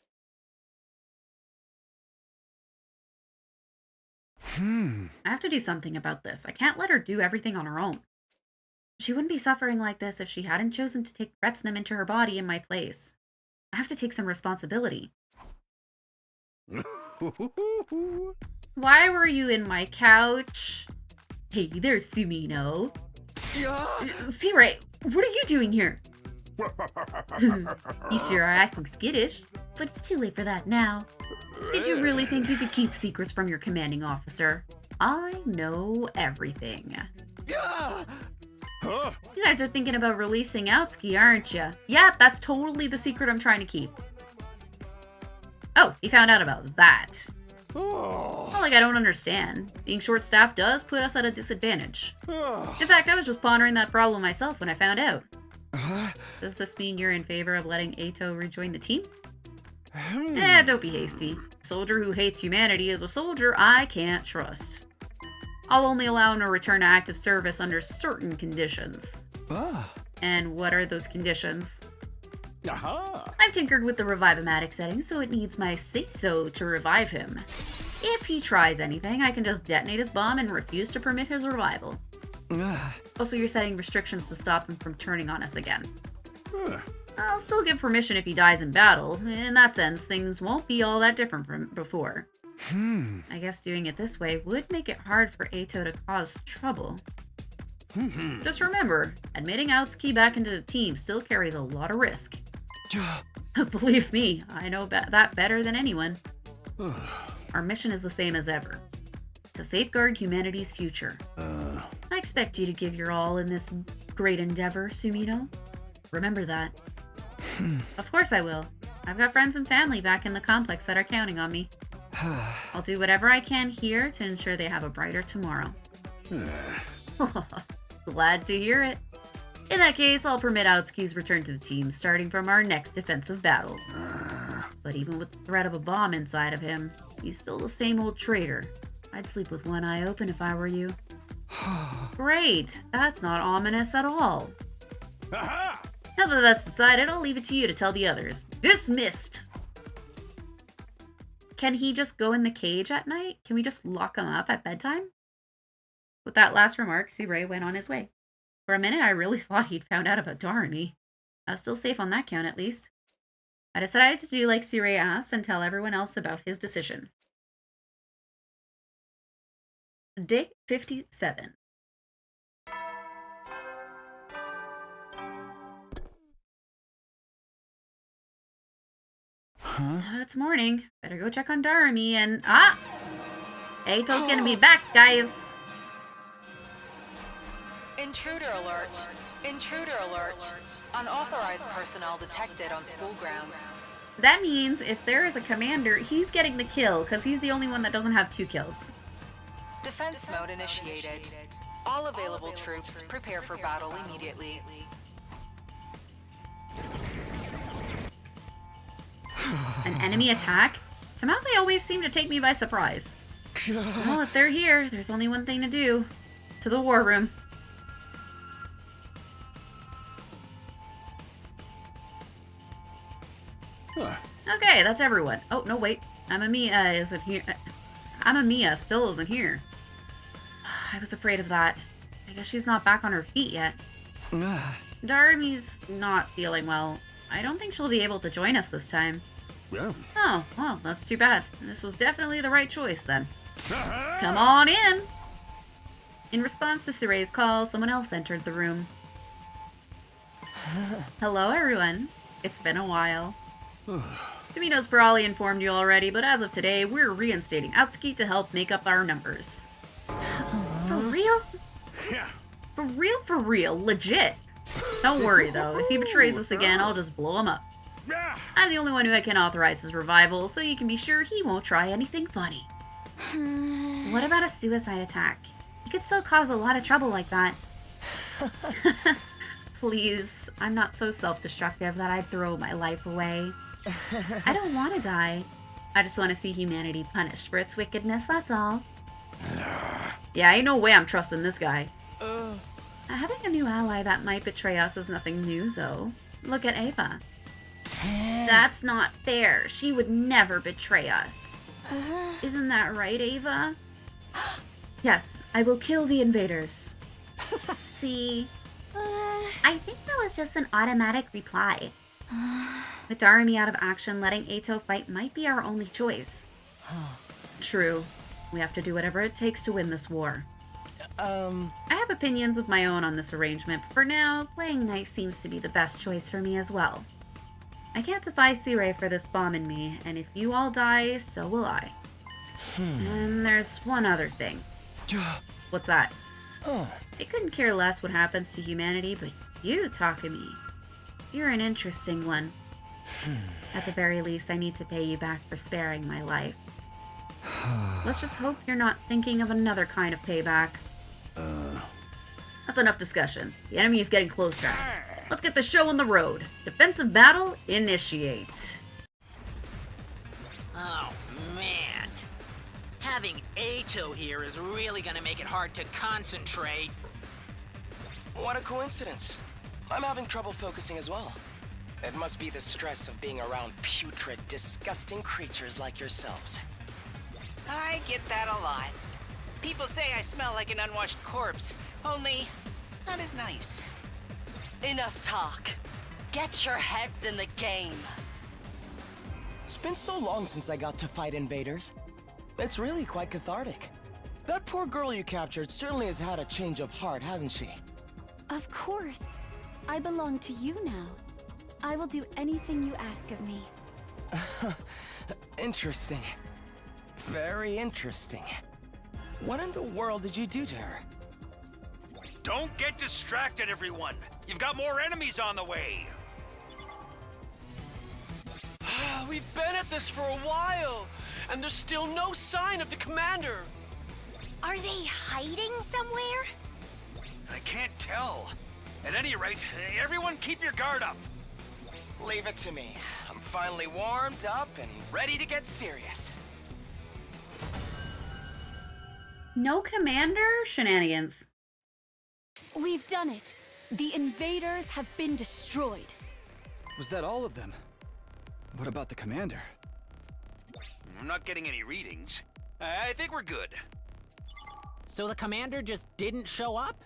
I have to do something about this. I can't let her do everything on her own. She wouldn't be suffering like this if she hadn't chosen to take Retsnum into her body in my place. I have to take some responsibility. Why were you in my couch? Hey, there's Sumino. Searay, what are you doing here? You sure are acting skittish, but it's too late for that now. Did you really think you could keep secrets from your commanding officer? I know everything. You guys are thinking about releasing Outski, aren't you? Yeah, that's totally the secret I'm trying to keep. Oh, he found out about that. Not like I don't understand. Being short-staffed does put us at a disadvantage. In fact, I was just pondering that problem myself when I found out. Does this mean you're in favor of letting Eito rejoin the team? Don't be hasty. A soldier who hates humanity is a soldier I can't trust. I'll only allow him to return to active service under certain conditions. And what are those conditions? I've tinkered with the Revive-O-Matic setting, so it needs my say-so to revive him. If he tries anything, I can just detonate his bomb and refuse to permit his revival. Also, you're setting restrictions to stop him from turning on us again. I'll still give permission if he dies in battle. In that sense, things won't be all that different from before. I guess doing it this way would make it hard for Eito to cause trouble. Just remember, admitting Outski back into the team still carries a lot of risk. Believe me, I know that better than anyone. Our mission is the same as ever. To safeguard humanity's future. I expect you to give your all in this great endeavor, Sumino. Remember that. Of course I will. I've got friends and family back in the complex that are counting on me. I'll do whatever I can here to ensure they have a brighter tomorrow. Glad to hear it. In that case, I'll permit Outski's return to the team, starting from our next defensive battle. But even with the threat of a bomb inside of him, he's still the same old traitor. I'd sleep with one eye open if I were you. Great! That's not ominous at all. Now that that's decided, I'll leave it to you to tell the others. Dismissed! Can he just go in the cage at night? Can we just lock him up at bedtime? With that last remark, Searay went on his way. For a minute, I really thought he'd found out about Darumi. I was still safe on that count, at least. I decided to do like Searay asked and tell everyone else about his decision. Day 57. It's morning. Better go check on Darumi and... Eito's gonna be back, guys! Intruder alert! Intruder alert! Unauthorized personnel detected on school grounds. That means if there is a commander, he's getting the kill, because he's the only one that doesn't have 2 kills. Defense mode initiated. All available troops prepare for battle immediately. An enemy attack? Somehow they always seem to take me by surprise. Well, if they're here, there's only one thing to do. To the war room. Okay, that's everyone. Oh, no, wait. Amamiya isn't here. Amamiya still isn't here. I was afraid of that. I guess she's not back on her feet yet. Darmi's not feeling well. I don't think she'll be able to join us this time. Yeah. Oh, well, that's too bad. This was definitely the right choice then. Come on in! In response to Suray's call, someone else entered the room. Hello, everyone. It's been a while. Tomino's probably informed you already, but as of today, we're reinstating Outski to help make up our numbers. For real? Yeah. For real, legit. Don't worry, though. If he betrays us again, I'll just blow him up. I'm the only one who can authorize his revival, so you can be sure he won't try anything funny. What about a suicide attack? He could still cause a lot of trouble like that. Please, I'm not so self-destructive that I'd throw my life away. I don't want to die. I just want to see humanity punished for its wickedness, that's all. Yeah, ain't no way I'm trusting this guy. Having a new ally that might betray us is nothing new, though. Look at Ava. That's not fair. She would never betray us. Isn't that right, Ava? Yes, I will kill the invaders. See? I think that was just an automatic reply. With Darumi out of action, letting Eito fight might be our only choice. True. We have to do whatever it takes to win this war. I have opinions of my own on this arrangement, but for now, playing nice seems to be the best choice for me as well. I can't defy Siray for this bomb in me, and if you all die, so will I. And there's one other thing. What's that? I couldn't care less what happens to humanity, but you, Takumi, you're an interesting one. At the very least, I need to pay you back for sparing my life. Let's just hope you're not thinking of another kind of payback. That's enough discussion. The enemy is getting closer. Let's get the show on the road. Defensive battle, initiate. Oh, man. Having Eito here is really gonna make it hard to concentrate. What a coincidence. I'm having trouble focusing as well. It must be the stress of being around putrid, disgusting creatures like yourselves. I get that a lot. People say I smell like an unwashed corpse, only not as nice. Enough talk. Get your heads in the game. It's been so long since I got to fight invaders. It's really quite cathartic. That poor girl you captured certainly has had a change of heart, hasn't she? Of course. I belong to you now. I will do anything you ask of me. Interesting. Very interesting. What in the world did you do to her? Don't get distracted, everyone. You've got more enemies on the way. We've been at this for a while, and there's still no sign of the commander. Are they hiding somewhere? I can't tell. At any rate, everyone keep your guard up. Leave it to me. I'm finally warmed up and ready to get serious. No commander? Shenanigans. We've done it. The invaders have been destroyed. Was that all of them? What about the commander? I'm not getting any readings. I think we're good. So the commander just didn't show up?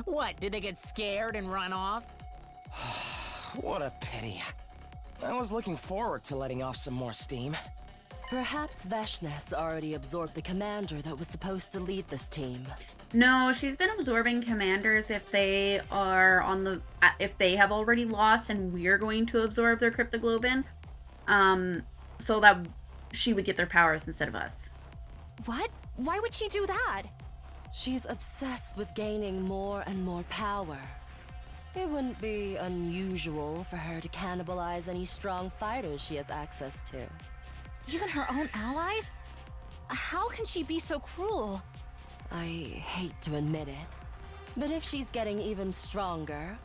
What, did they get scared and run off? What a pity. I was looking forward to letting off some more steam. Perhaps Veshnes already absorbed the commander that was supposed to lead this team. No, she's been absorbing commanders if they are on the if they have already lost and we're going to absorb their cryptoglobin, so that she would get their powers instead of us. What? Why would she do that? She's obsessed with gaining more and more power. It wouldn't be unusual for her to cannibalize any strong fighters she has access to. Even her own allies? How can she be so cruel? I hate to admit it, but if she's getting even stronger,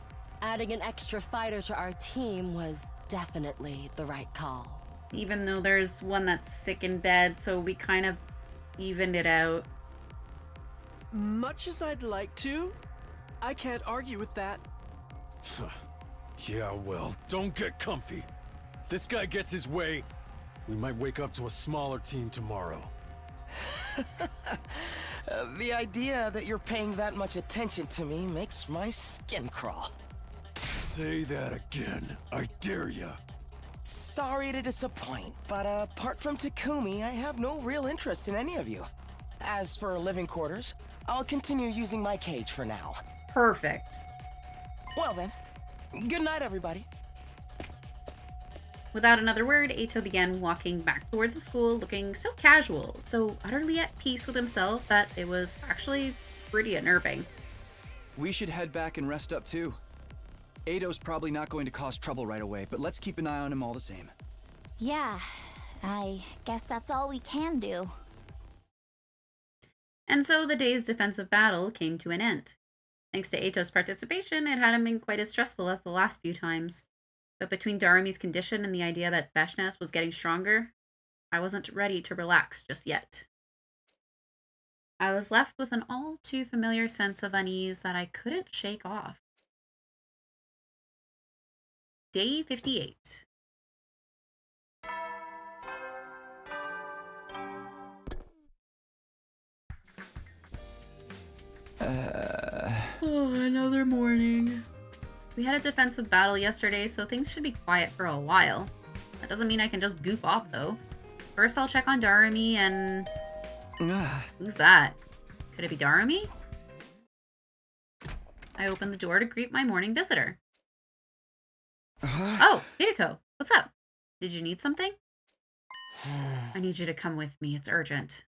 adding an extra fighter to our team was definitely the right call. Even though there's one that's sick in bed, so we kind of evened it out. Much as I'd like to, I can't argue with that. Yeah, well, don't get comfy. If this guy gets his way, we might wake up to a smaller team tomorrow. The idea that you're paying that much attention to me makes my skin crawl. Say that again. I dare ya. Sorry to disappoint, but apart from Takumi, I have no real interest in any of you. As for living quarters, I'll continue using my cage for now. Perfect. Well then, good night, everybody. Without another word, Eito began walking back towards the school, looking so casual, so utterly at peace with himself that it was actually pretty unnerving. We should head back and rest up too. Eito's probably not going to cause trouble right away, but let's keep an eye on him all the same. Yeah, I guess that's all we can do. And so the day's defensive battle came to an end. Thanks to Eito's participation, it hadn't been quite as stressful as the last few times. But between Darumi's condition and the idea that Veshnes was getting stronger, I wasn't ready to relax just yet. I was left with an all too familiar sense of unease that I couldn't shake off. Day 58. Oh, another morning. We had a defensive battle yesterday, so things should be quiet for a while. That doesn't mean I can just goof off, though. First, I'll check on Darumi and... Who's that? Could it be Darumi? I opened the door to greet my morning visitor. Oh, Hideko, what's up? Did you need something? I need you to come with me. It's urgent.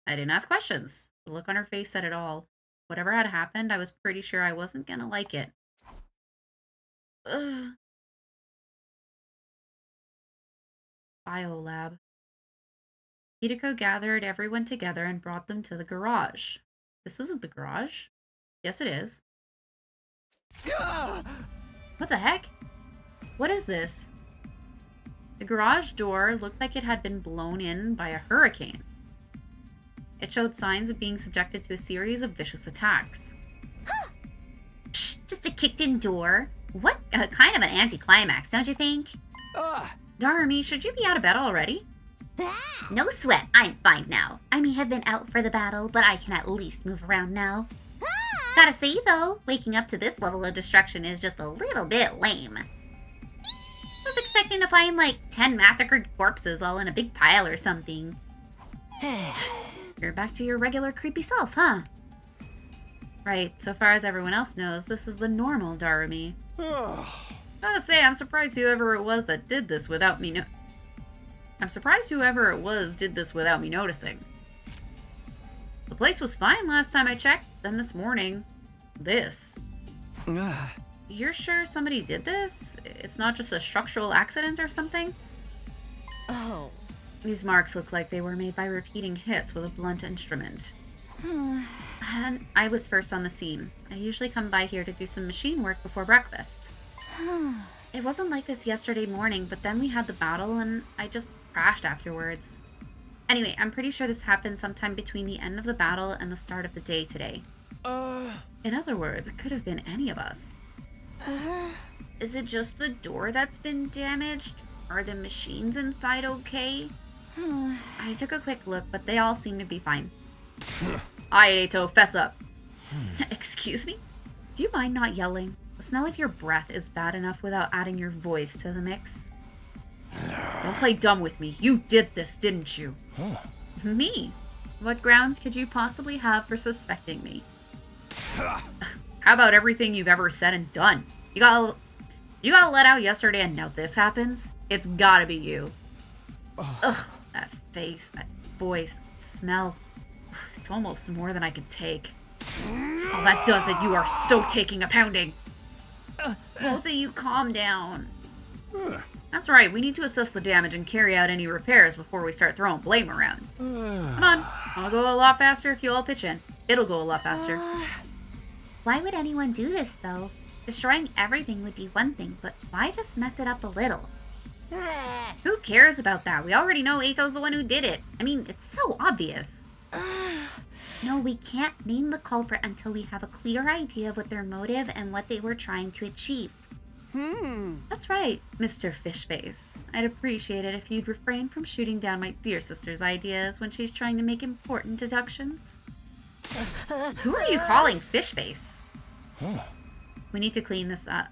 I didn't ask questions. The look on her face said it all. Whatever had happened, I was pretty sure I wasn't gonna like it. Ugh. Biolab. Hideko gathered everyone together and brought them to the garage. This isn't the garage. Yes, it is. What the heck? What is this? The garage door looked like it had been blown in by a hurricane. It showed signs of being subjected to a series of vicious attacks. Psh, just a kicked-in door. What kind of an anticlimax, don't you think? Darumi, should you be out of bed already? No sweat, I'm fine now. I may have been out for the battle, but I can at least move around now. Gotta say, though, waking up to this level of destruction is just a little bit lame. I was expecting to find like 10 massacred corpses all in a big pile or something. You're back to your regular creepy self, huh? Right, so far as everyone else knows, this is the normal Darumi. Gotta say, I'm surprised whoever it was that did this without me did this without me noticing. The place was fine last time I checked, then this morning, this. You're sure somebody did this? It's not just a structural accident or something? Oh. These marks look like they were made by repeating hits with a blunt instrument. And I was first on the scene. I usually come by here to do some machine work before breakfast. It wasn't like this yesterday morning, but then we had the battle and I just crashed afterwards. Anyway, I'm pretty sure this happened sometime between the end of the battle and the start of the day today. In other words, it could have been any of us. Is it just the door that's been damaged? Are the machines inside okay? I took a quick look, but they all seem to be fine. Alright, Eito, fess up. Excuse me? Do you mind not yelling? The smell of your breath is bad enough without adding your voice to the mix. Don't play dumb with me. You did this, didn't you? Me? What grounds could you possibly have for suspecting me? How about everything you've ever said and done? You got let out yesterday and now this happens? It's gotta be you. Ugh, that face, that voice, that smell. It's almost more than I can take. Oh, that does it. You are so taking a pounding. Both of you calm down. That's right, we need to assess the damage and carry out any repairs before we start throwing blame around. Come on, I'll go a lot faster if you all pitch in. It'll go a lot faster. Why would anyone do this, though? Destroying everything would be one thing, but why just mess it up a little? Who cares about that? We already know Eito's the one who did it. I mean, it's so obvious. No, we can't name the culprit until we have a clear idea of what their motive and what they were trying to achieve. That's right, Mr. Fishface. I'd appreciate it if you'd refrain from shooting down my dear sister's ideas when she's trying to make important deductions. Who are you calling Fishface? We need to clean this up.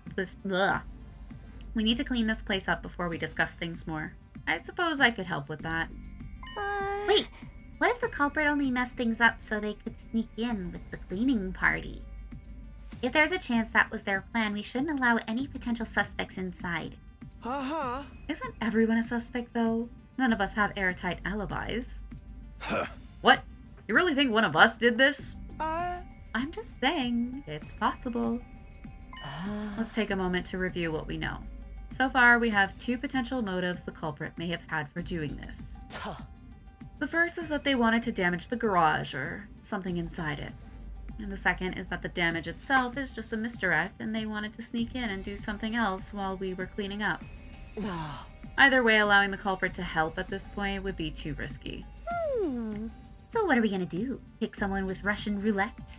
We need to clean this place up before we discuss things more. I suppose I could help with that. Wait, what if the culprit only messed things up so they could sneak in with the cleaning party? If there's a chance that was their plan, we shouldn't allow any potential suspects inside. Isn't everyone a suspect, though? None of us have airtight alibis. What? You really think one of us did this? I'm just saying, it's possible. Let's take a moment to review what we know. So far, we have 2 potential motives the culprit may have had for doing this. The first is that they wanted to damage the garage or something inside it. And the second is that the damage itself is just a misdirect and they wanted to sneak in and do something else while we were cleaning up. Either way, allowing the culprit to help at this point would be too risky. So what are we gonna do? Pick someone with Russian roulette?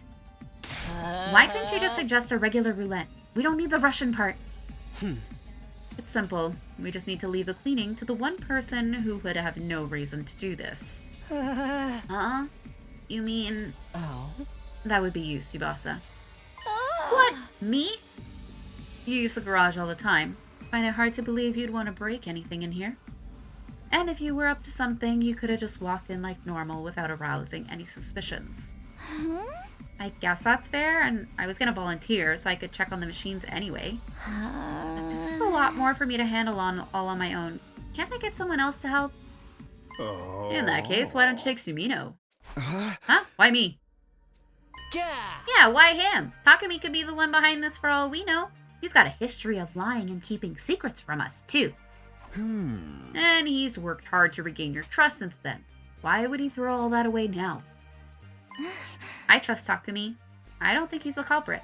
Why couldn't you just suggest a regular roulette? We don't need the Russian part. It's simple. We just need to leave the cleaning to the one person who would have no reason to do this. You mean... That would be you, Tsubasa. What? Me? You use the garage all the time. Find it hard to believe you'd want to break anything in here. And if you were up to something, you could have just walked in like normal without arousing any suspicions. I guess that's fair, and I was gonna volunteer so I could check on the machines anyway. But this is a lot more for me to handle all on my own. Can't I get someone else to help? In that case, why don't you take Sumino? Huh? Why me? Yeah, why him? Takumi could be the one behind this for all we know. He's got a history of lying and keeping secrets from us, too. And he's worked hard to regain your trust since then. Why would he throw all that away now? I trust Takumi. I don't think he's a culprit.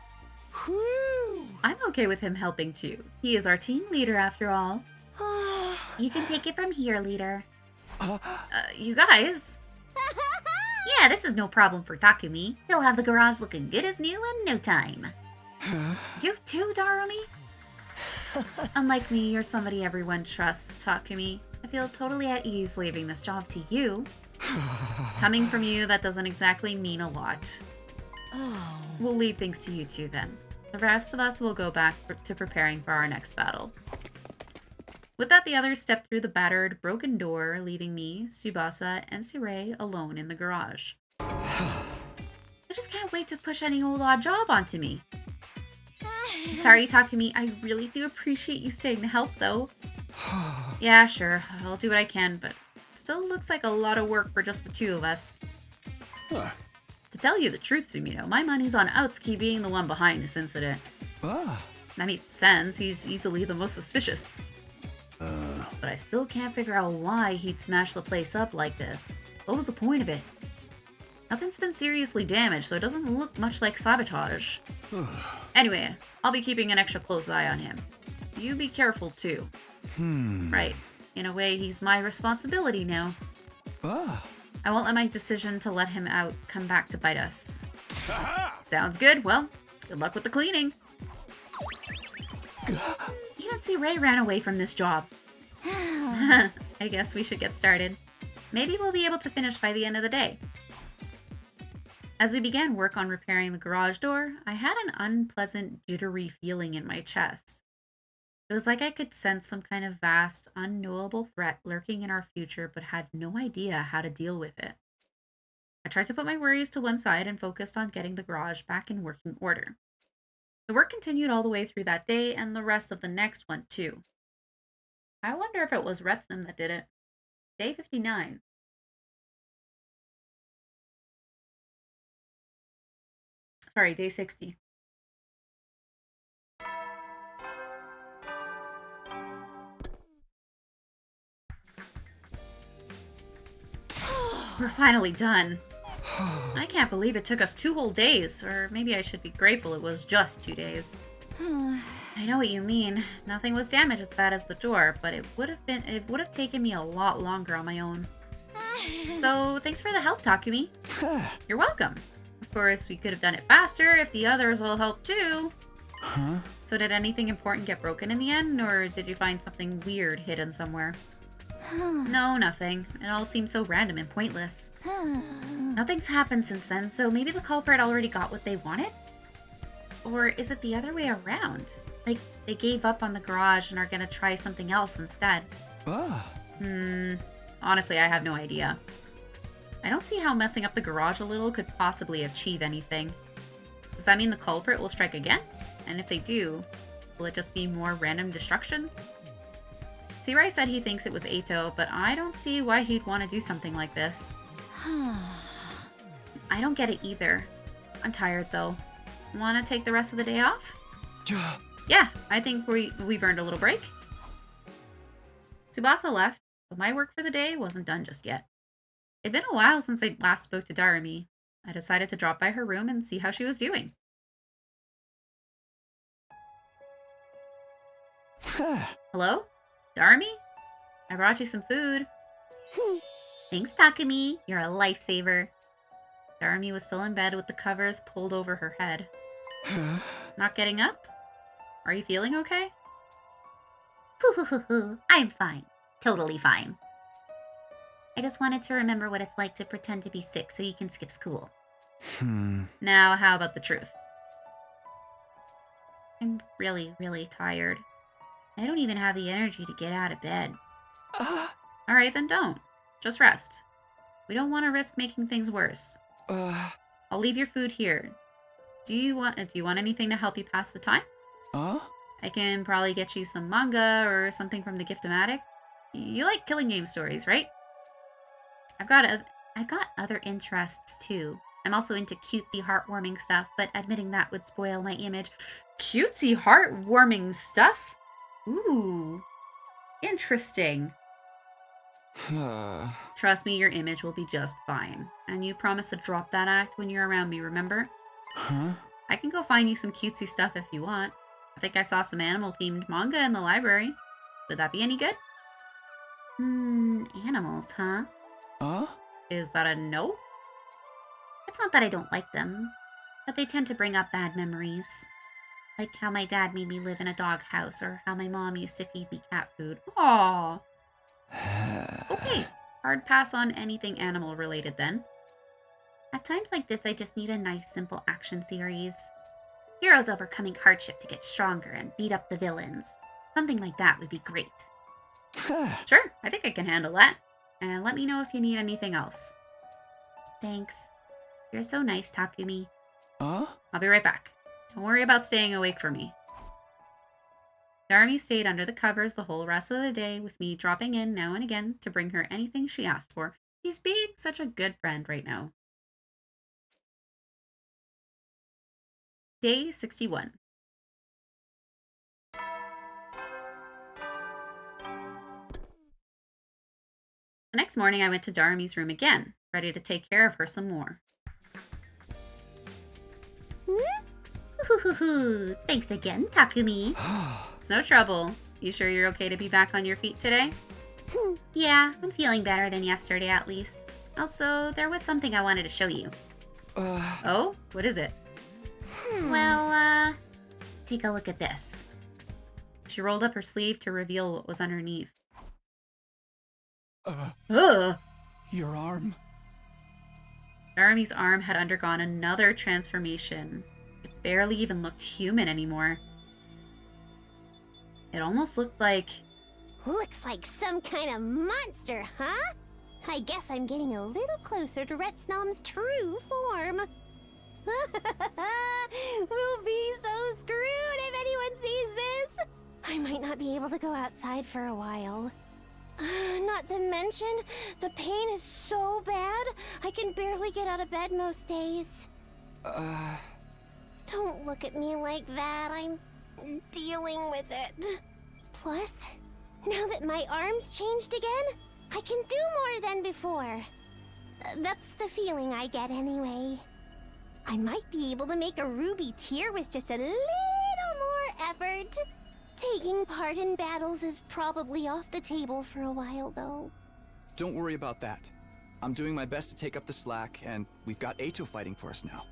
I'm okay with him helping, too. He is our team leader, after all. You can take it from here, leader. You guys... Yeah, this is no problem for Takumi. He'll have the garage looking good as new in no time. You too, Darumi? Unlike me, you're somebody everyone trusts, Takumi. I feel totally at ease leaving this job to you. Coming from you, that doesn't exactly mean a lot. We'll leave things to you two then. The rest of us will go back to preparing for our next battle. With that, the others stepped through the battered, broken door, leaving me, Tsubasa, and Sirei alone in the garage. I just can't wait to push any old odd job onto me. Sorry, Takumi, I really do appreciate you staying to help, though. Yeah, sure, I'll do what I can, but it still looks like a lot of work for just the 2 of us. To tell you the truth, Sumino, my money's on Outsuki being the one behind this incident. That makes sense, he's easily the most suspicious. But I still can't figure out why he'd smash the place up like this. What was the point of it? Nothing's been seriously damaged, so it doesn't look much like sabotage. Anyway, I'll be keeping an extra close eye on him. You be careful, too. Right. In a way, he's my responsibility now. I won't let my decision to let him out come back to bite us. Sounds good. Well, good luck with the cleaning. Even Ray ran away from this job. I guess we should get started. Maybe we'll be able to finish by the end of the day. As we began work on repairing the garage door, I had an unpleasant, jittery feeling in my chest. It was like I could sense some kind of vast, unknowable threat lurking in our future, but had no idea how to deal with it. I tried to put my worries to one side and focused on getting the garage back in working order. The work continued all the way through that day and the rest of the next one, too. I wonder if it was Retsnam that did it. Day 59. Sorry, day 60. We're finally done. I can't believe it took us 2 whole days, or maybe I should be grateful it was just 2 days. I know what you mean. Nothing was damaged as bad as the door, but it would have taken me a lot longer on my own. So, thanks for the help, Takumi. You're welcome. Of course, we could have done it faster if the others all helped too. Huh? So did anything important get broken in the end, or did you find something weird hidden somewhere? No, nothing. It all seems so random and pointless. Nothing's happened since then, so maybe the culprit already got what they wanted? Or is it the other way around? Like, they gave up on the garage and are gonna try something else instead. Honestly, I have no idea. I don't see how messing up the garage a little could possibly achieve anything. Does that mean the culprit will strike again? And if they do, will it just be more random destruction? Searai said he thinks it was Ato, but I don't see why he'd want to do something like this. I don't get it either. I'm tired though. Want to take the rest of the day off? Yeah, I think we've earned a little break. Tsubasa left, but my work for the day wasn't done just yet. It'd been a while since I last spoke to Darumi. I decided to drop by her room and see how she was doing. Hello? Darumi? I brought you some food. Thanks, Takumi. You're a lifesaver. Darumi was still in bed with the covers pulled over her head. Not getting up? Are you feeling okay? I'm fine. Totally fine. I just wanted to remember what it's like to pretend to be sick so you can skip school. Now, how about the truth? I'm really, really tired. I don't even have the energy to get out of bed. Alright, then don't. Just rest. We don't want to risk making things worse. I'll leave your food here. Do you want anything to help you pass the time? I can probably get you some manga or something from the Gift-O-Matic. You like Killing Game stories, right? I've got other interests too. I'm also into cutesy, heartwarming stuff, but admitting that would spoil my image. Cutesy, heartwarming stuff? Ooh, interesting. Trust me, your image will be just fine. And you promise to drop that act when you're around me, remember? I can go find you some cutesy stuff if you want. I think I saw some animal-themed manga in the library. Would that be any good? Animals, huh? Is that a no? It's not that I don't like them, but they tend to bring up bad memories. Like how my dad made me live in a doghouse, or how my mom used to feed me cat food. Aww. Okay, hard pass on anything animal-related then. At times like this, I just need a nice, simple action series. Heroes overcoming hardship to get stronger and beat up the villains. Something like that would be great. Sure, I think I can handle that. And let me know if you need anything else. Thanks. You're so nice, Takumi. I'll be right back. Don't worry about staying awake for me. Darumi stayed under the covers the whole rest of the day, with me dropping in now and again to bring her anything she asked for. He's being such a good friend right now. Day 61. The next morning I went to Darumi's room again, ready to take care of her some more. Thanks again, Takumi. It's no trouble. You sure you're okay to be back on your feet today? Yeah, I'm feeling better than yesterday at least. Also, there was something I wanted to show you. Oh? What is it? Well, take a look at this. She rolled up her sleeve to reveal what was underneath. Your arm. Darumi's arm had undergone another transformation. It barely even looked human anymore. It almost looked like... Looks like some kind of monster, huh? I guess I'm getting a little closer to Retsnom's true form. We'll be so screwed if anyone sees this. I might not be able to go outside for a while. Not to mention, the pain is so bad, I can barely get out of bed most days. Don't look at me like that. I'm dealing with it. Plus, now that my arm's changed again, I can do more than before. That's the feeling I get anyway. I might be able to make a ruby tear with just a little more effort. Taking part in battles is probably off the table for a while, though. Don't worry about that. I'm doing my best to take up the slack, and we've got Ato fighting for us now.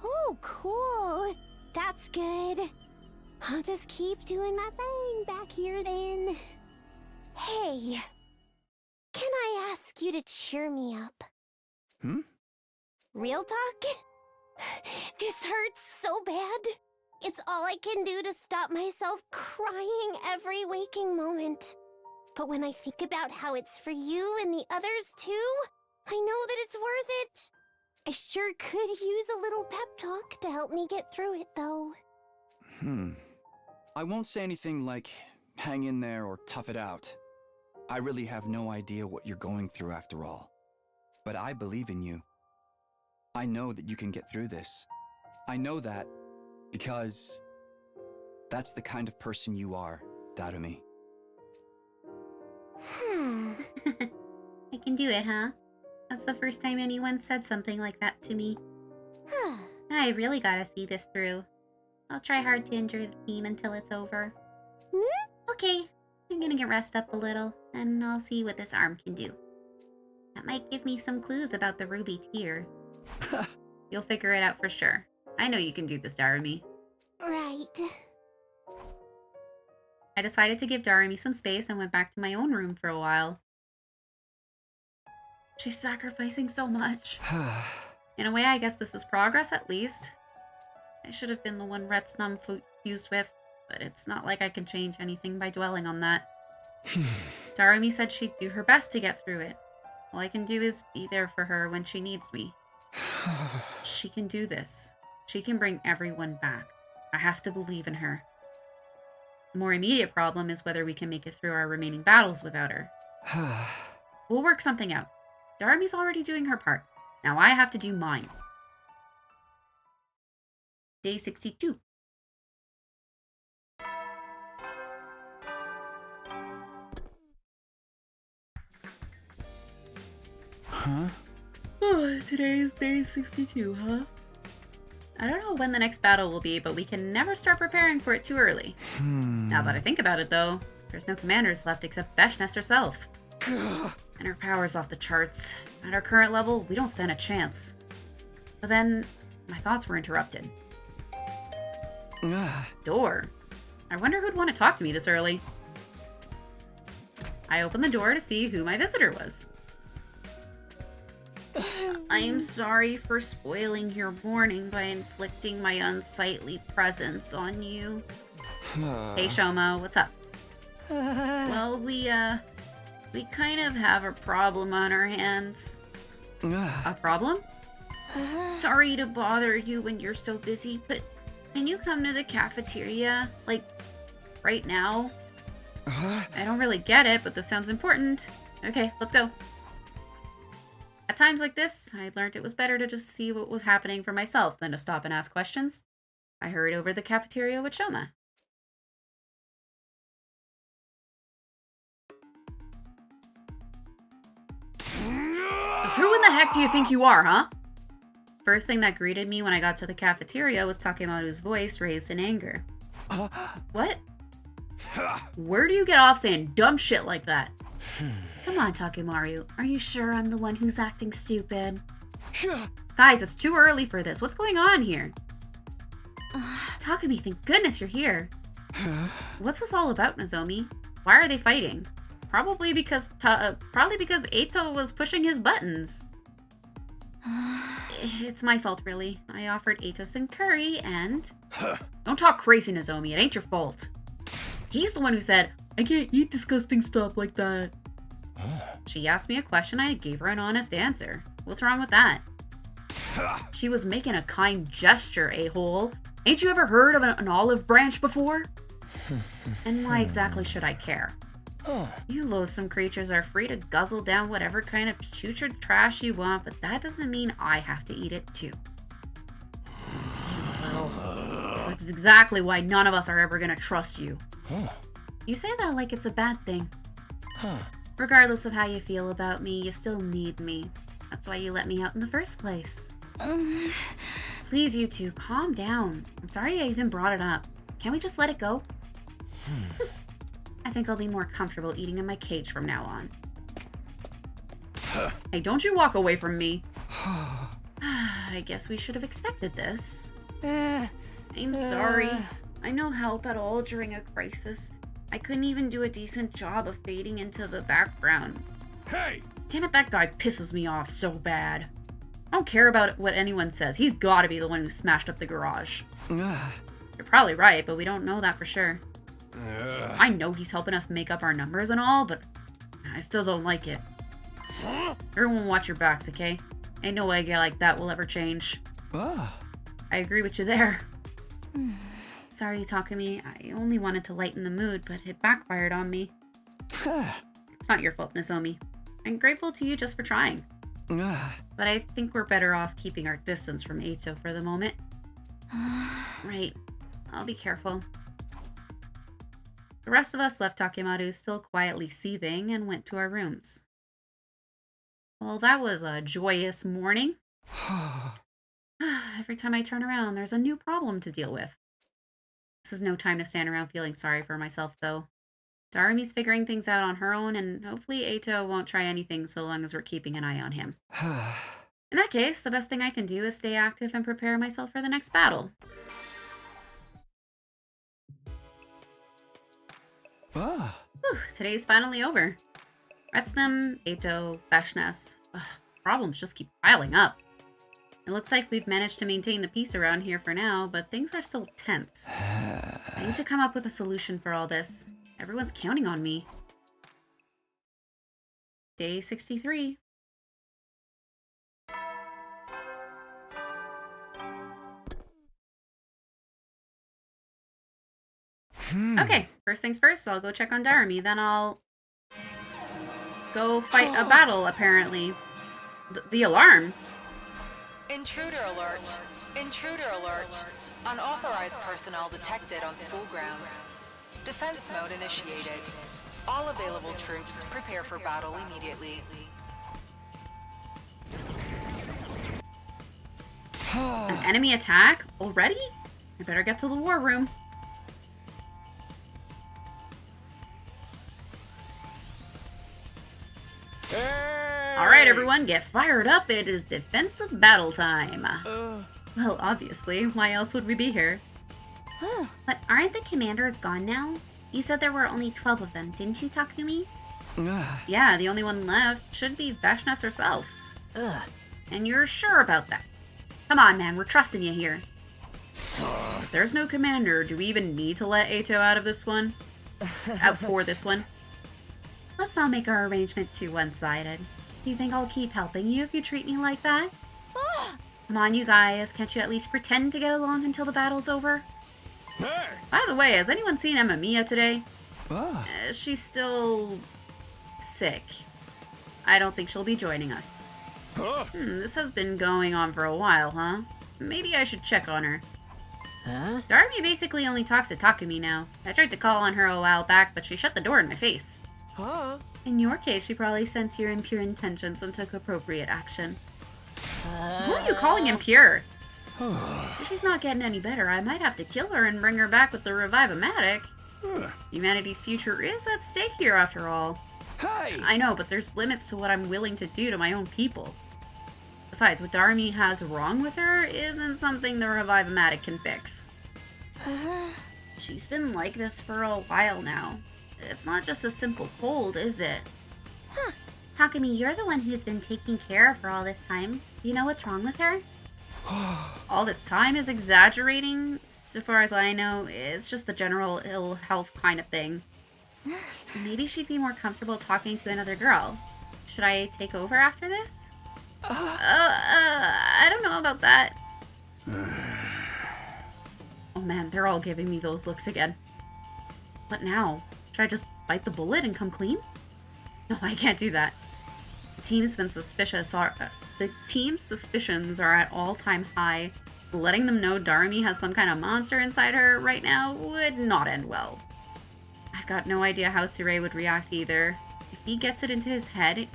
Oh, cool. That's good. I'll just keep doing my thing back here then. Hey, can I ask you to cheer me up? Real talk? This hurts so bad. It's all I can do to stop myself crying every waking moment. But when I think about how it's for you and the others too, I know that it's worth it. I sure could use a little pep talk to help me get through it, though. I won't say anything like, hang in there or tough it out. I really have no idea what you're going through after all. But I believe in you. I know that you can get through this. I know that because that's the kind of person you are, Darumi. I can do it, huh? That's the first time anyone said something like that to me. I really gotta see this through. I'll try hard to endure the pain until it's over. Okay, I'm gonna get rest up a little, and I'll see what this arm can do. That might give me some clues about the ruby tear. You'll figure it out for sure. I know you can do this, Darumi. Right. I decided to give Darumi some space and went back to my own room for a while. She's sacrificing so much. In a way, I guess this is progress, at least. I should have been the one Retsnum fused with, but it's not like I can change anything by dwelling on that. Darumi said she'd do her best to get through it. All I can do is be there for her when she needs me. She can do this. She can bring everyone back. I have to believe in her. The more immediate problem is whether we can make it through our remaining battles without her. We'll work something out. Darumi's already doing her part. Now I have to do mine. Day 62. Huh? Oh, today is day 62, huh? I don't know when the next battle will be, but we can never start preparing for it too early. Now that I think about it, though, there's no commanders left except Veshness herself. And her power's off the charts. At our current level, we don't stand a chance. But then, my thoughts were interrupted. Door. I wonder who'd want to talk to me this early. I opened the door to see who my visitor was. I'm sorry for spoiling your morning by inflicting my unsightly presence on you. Hey, Shoma, what's up? Well, we kind of have a problem on our hands. A problem? Sorry to bother you when you're so busy, but can you come to the cafeteria, like, right now? I don't really get it, but this sounds important. Okay, let's go. At times like this, I learned it was better to just see what was happening for myself than to stop and ask questions. I hurried over to the cafeteria with Shoma. Who in the heck do you think you are, huh? First thing that greeted me when I got to the cafeteria was Takemaru's voice raised in anger. What? Where do you get off saying dumb shit like that? Come on, Takemaru. Are you sure I'm the one who's acting stupid? Guys, it's too early for this. What's going on here? Takumi, thank goodness you're here. What's this all about, Nozomi? Why are they fighting? Probably because Eito was pushing his buttons. It's my fault, really. I offered Eito some curry and... Don't talk crazy, Nozomi. It ain't your fault. He's the one who said, I can't eat disgusting stuff like that. She asked me a question, I gave her an honest answer. What's wrong with that? She was making a kind gesture, a-hole. Ain't you ever heard of an olive branch before? And why exactly should I care? You loathsome creatures are free to guzzle down whatever kind of putrid trash you want, but that doesn't mean I have to eat it too. This is exactly why none of us are ever gonna trust you. You say that like it's a bad thing. Regardless of how you feel about me, you still need me. That's why you let me out in the first place. Please, you two, calm down. I'm sorry I even brought it up. Can't we just let it go? I think I'll be more comfortable eating in my cage from now on. Hey, don't you walk away from me. I guess we should have expected this. I'm sorry. I'm no help at all during a crisis. I couldn't even do a decent job of fading into the background. Hey! Damn it, that guy pisses me off so bad. I don't care about what anyone says. He's gotta be the one who smashed up the garage. You're probably right, but we don't know that for sure. I know he's helping us make up our numbers and all, but I still don't like it. Everyone watch your backs, okay? Ain't no way a guy like that will ever change. I agree with you there. Sorry, Takumi. I only wanted to lighten the mood, but it backfired on me. It's not your fault, Nozomi. I'm grateful to you just for trying. But I think we're better off keeping our distance from Eito for the moment. Right. I'll be careful. The rest of us left Takemaru still quietly seething and went to our rooms. Well, that was a joyous morning. Every time I turn around, there's a new problem to deal with. This is no time to stand around feeling sorry for myself, though. Darumi's figuring things out on her own, and hopefully Eito won't try anything so long as we're keeping an eye on him. In that case, the best thing I can do is stay active and prepare myself for the next battle. Whew, today's finally over. Retsnam, Eito, Vashnas. Problems just keep piling up. It looks like we've managed to maintain the peace around here for now, but things are still tense. I need to come up with a solution for all this. Everyone's counting on me. Day 63. Okay, first things first, I'll go check on Darumi, then I'll go fight a battle, apparently. The alarm? Intruder alert. Intruder alert. Unauthorized personnel detected on school grounds. Defense mode initiated. All available troops prepare for battle immediately. An enemy attack? Already? I better get to the war room. Alright everyone, get fired up. It is defensive battle time. Well, obviously. Why else would we be here? But aren't the commanders gone now? You said there were only 12 of them, didn't you, Takumi? Yeah, the only one left should be Vashnas herself. And you're sure about that? Come on, man, we're trusting you here. If there's no commander, do we even need to let Eito out of this one? Out for this one? Let's not make our arrangement too one-sided. Do you think I'll keep helping you if you treat me like that? Come on, you guys. Can't you at least pretend to get along until the battle's over? Hey! By the way, has anyone seen Amamiya today? She's still sick. I don't think she'll be joining us. This has been going on for a while, huh? Maybe I should check on her. Darumi basically only talks to Takumi now. I tried to call on her a while back, but she shut the door in my face. In your case, she probably sensed your impure intentions and took appropriate action. Who are you calling impure? If she's not getting any better, I might have to kill her and bring her back with the Revive-O-Matic. Humanity's future is at stake here, after all. Hey! I know, but there's limits to what I'm willing to do to my own people. Besides, what Darumi has wrong with her isn't something the Revive-O-Matic can fix. She's been like this for a while now. It's not just a simple cold, is it? Takumi, you're the one who's been taking care of her all this time. You know what's wrong with her? All this time is exaggerating. So far as I know, it's just the general ill health kind of thing. Maybe she'd be more comfortable talking to another girl. Should I take over after this? I don't know about that. Oh man, they're all giving me those looks again. What now? Should I just bite the bullet and come clean? No, I can't do that. The team's suspicions are at all-time high. Letting them know Darumi has some kind of monster inside her right now would not end well. I've got no idea how Sirei would react either. If he gets it into his head,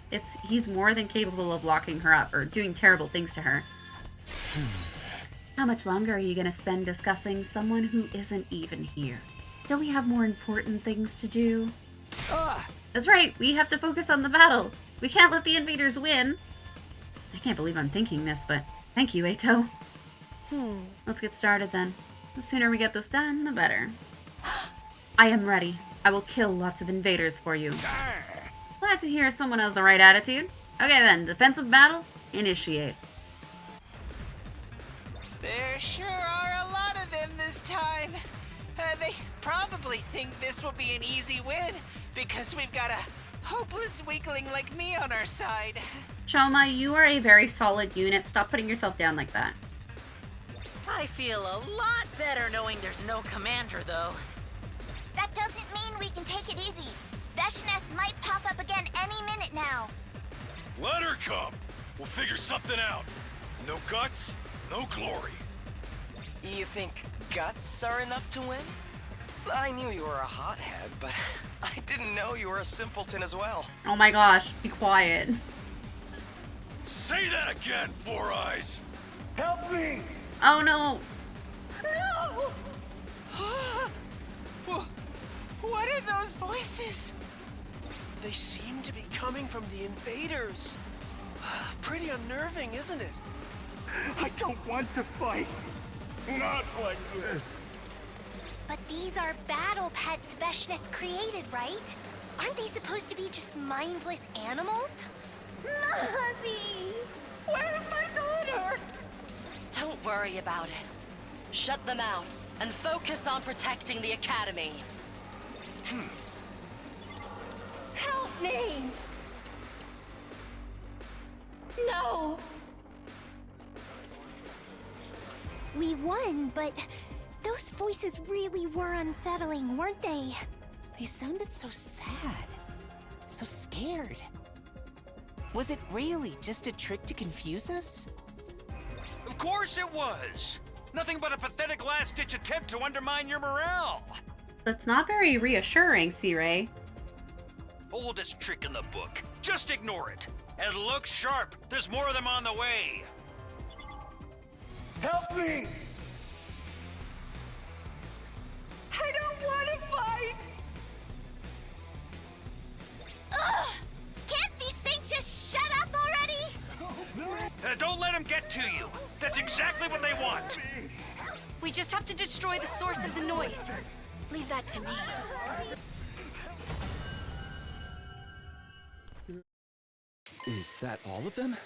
he's more than capable of locking her up or doing terrible things to her. How much longer are you going to spend discussing someone who isn't even here? Don't we have more important things to do? That's right, we have to focus on the battle. We can't let the invaders win. I can't believe I'm thinking this, but thank you, Eito. Let's get started then. The sooner we get this done, the better. I am ready. I will kill lots of invaders for you. Glad to hear someone has the right attitude. Okay then, defensive battle, initiate. There sure are a lot of them this time. They probably think this will be an easy win because we've got a hopeless weakling like me on our side. Shoma, you are a very solid unit. Stop putting yourself down like that. I feel a lot better knowing there's no commander, though. That doesn't mean we can take it easy. Veshness might pop up again any minute now. Let her come. We'll figure something out. No guts, no glory. You think guts are enough to win? I knew you were a hothead, but I didn't know you were a simpleton as well. Oh my gosh, be quiet. Say that again, Four Eyes. Help me! Oh no! No! What are those voices? They seem to be coming from the invaders. Pretty unnerving, isn't it? I don't want to fight. Not like this. But these are battle pets Veshness created, right? Aren't they supposed to be just mindless animals? Mommy! Where's my daughter? Don't worry about it. Shut them out and focus on protecting the academy. Help me! No! We won, but those voices really were unsettling, weren't they? They sounded so sad. So scared. Was it really just a trick to confuse us? Of course it was. Nothing but a pathetic last-ditch attempt to undermine your morale. That's not very reassuring, C-Ray. Oldest trick in the book. Just ignore it. And look sharp. There's more of them on the way. Help me! I don't want to fight! Ugh! Can't these things just shut up already? Don't let them get to you. That's exactly what they want. We just have to destroy the source of the noise. Leave that to me. Is that all of them?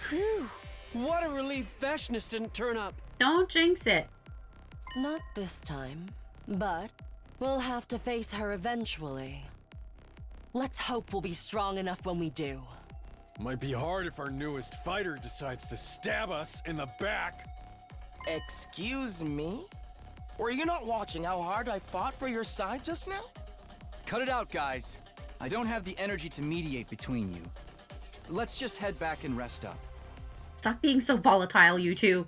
Phew! What a relief Veshness didn't turn up. Don't jinx it. Not this time, but we'll have to face her eventually. Let's hope we'll be strong enough when we do. Might be hard if our newest fighter decides to stab us in the back. Excuse me? Were you not watching how hard I fought for your side just now? Cut it out, guys. I don't have the energy to mediate between you. Let's just head back and rest up. Stop being so volatile, you two.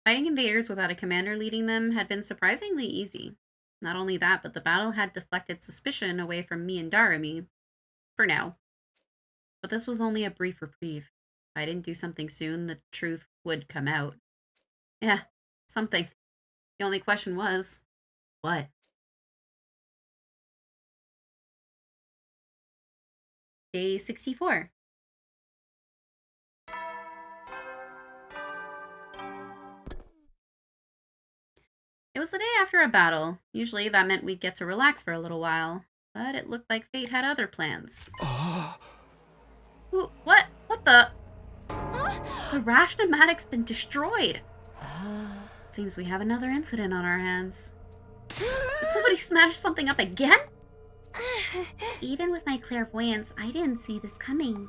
Fighting invaders without a commander leading them had been surprisingly easy. Not only that, but the battle had deflected suspicion away from me and Darami. For now. But this was only a brief reprieve. If I didn't do something soon, the truth would come out. Yeah, something. The only question was, what? Day 64. It was the day after a battle. Usually that meant we'd get to relax for a little while. But it looked like fate had other plans. What? What the? The rash pneumatic's been destroyed. Seems we have another incident on our hands. Somebody smashed something up again? Even with my clairvoyance, I didn't see this coming.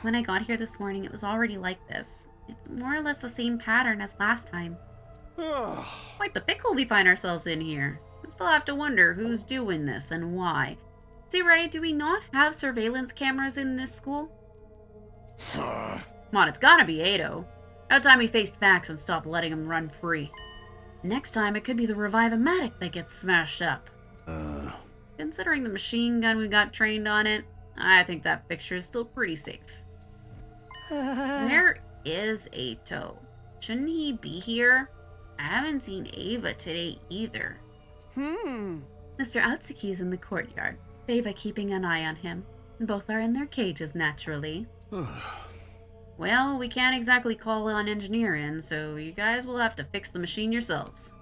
When I got here this morning, it was already like this. It's more or less the same pattern as last time. Quite the pickle we find ourselves in here. I still have to wonder who's doing this and why. See, Ray, do we not have surveillance cameras in this school? Come on, it's gotta be Ado. About time we faced facts and stopped letting him run free. Next time, it could be the Revive-O-Matic that gets smashed up. Considering the machine gun we got trained on it, I think that fixture is still pretty safe. Where is Ato? Shouldn't he be here? I haven't seen Ava today either. Mr. Atsuki's in the courtyard. Ava keeping an eye on him. Both are in their cages, naturally. Well, we can't exactly call on engineer in, so you guys will have to fix the machine yourselves.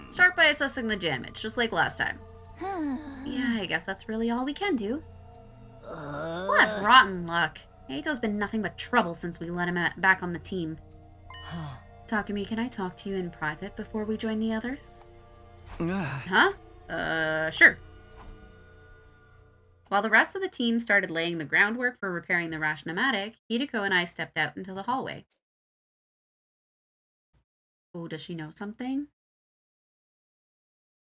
Start by assessing the damage, just like last time. Yeah, I guess that's really all we can do. What rotten luck. Eito's been nothing but trouble since we let him back on the team. Takumi, can I talk to you in private before we join the others? Huh? Sure. While the rest of the team started laying the groundwork for repairing the rash-pneumatic, Hideko and I stepped out into the hallway. Oh, does she know something?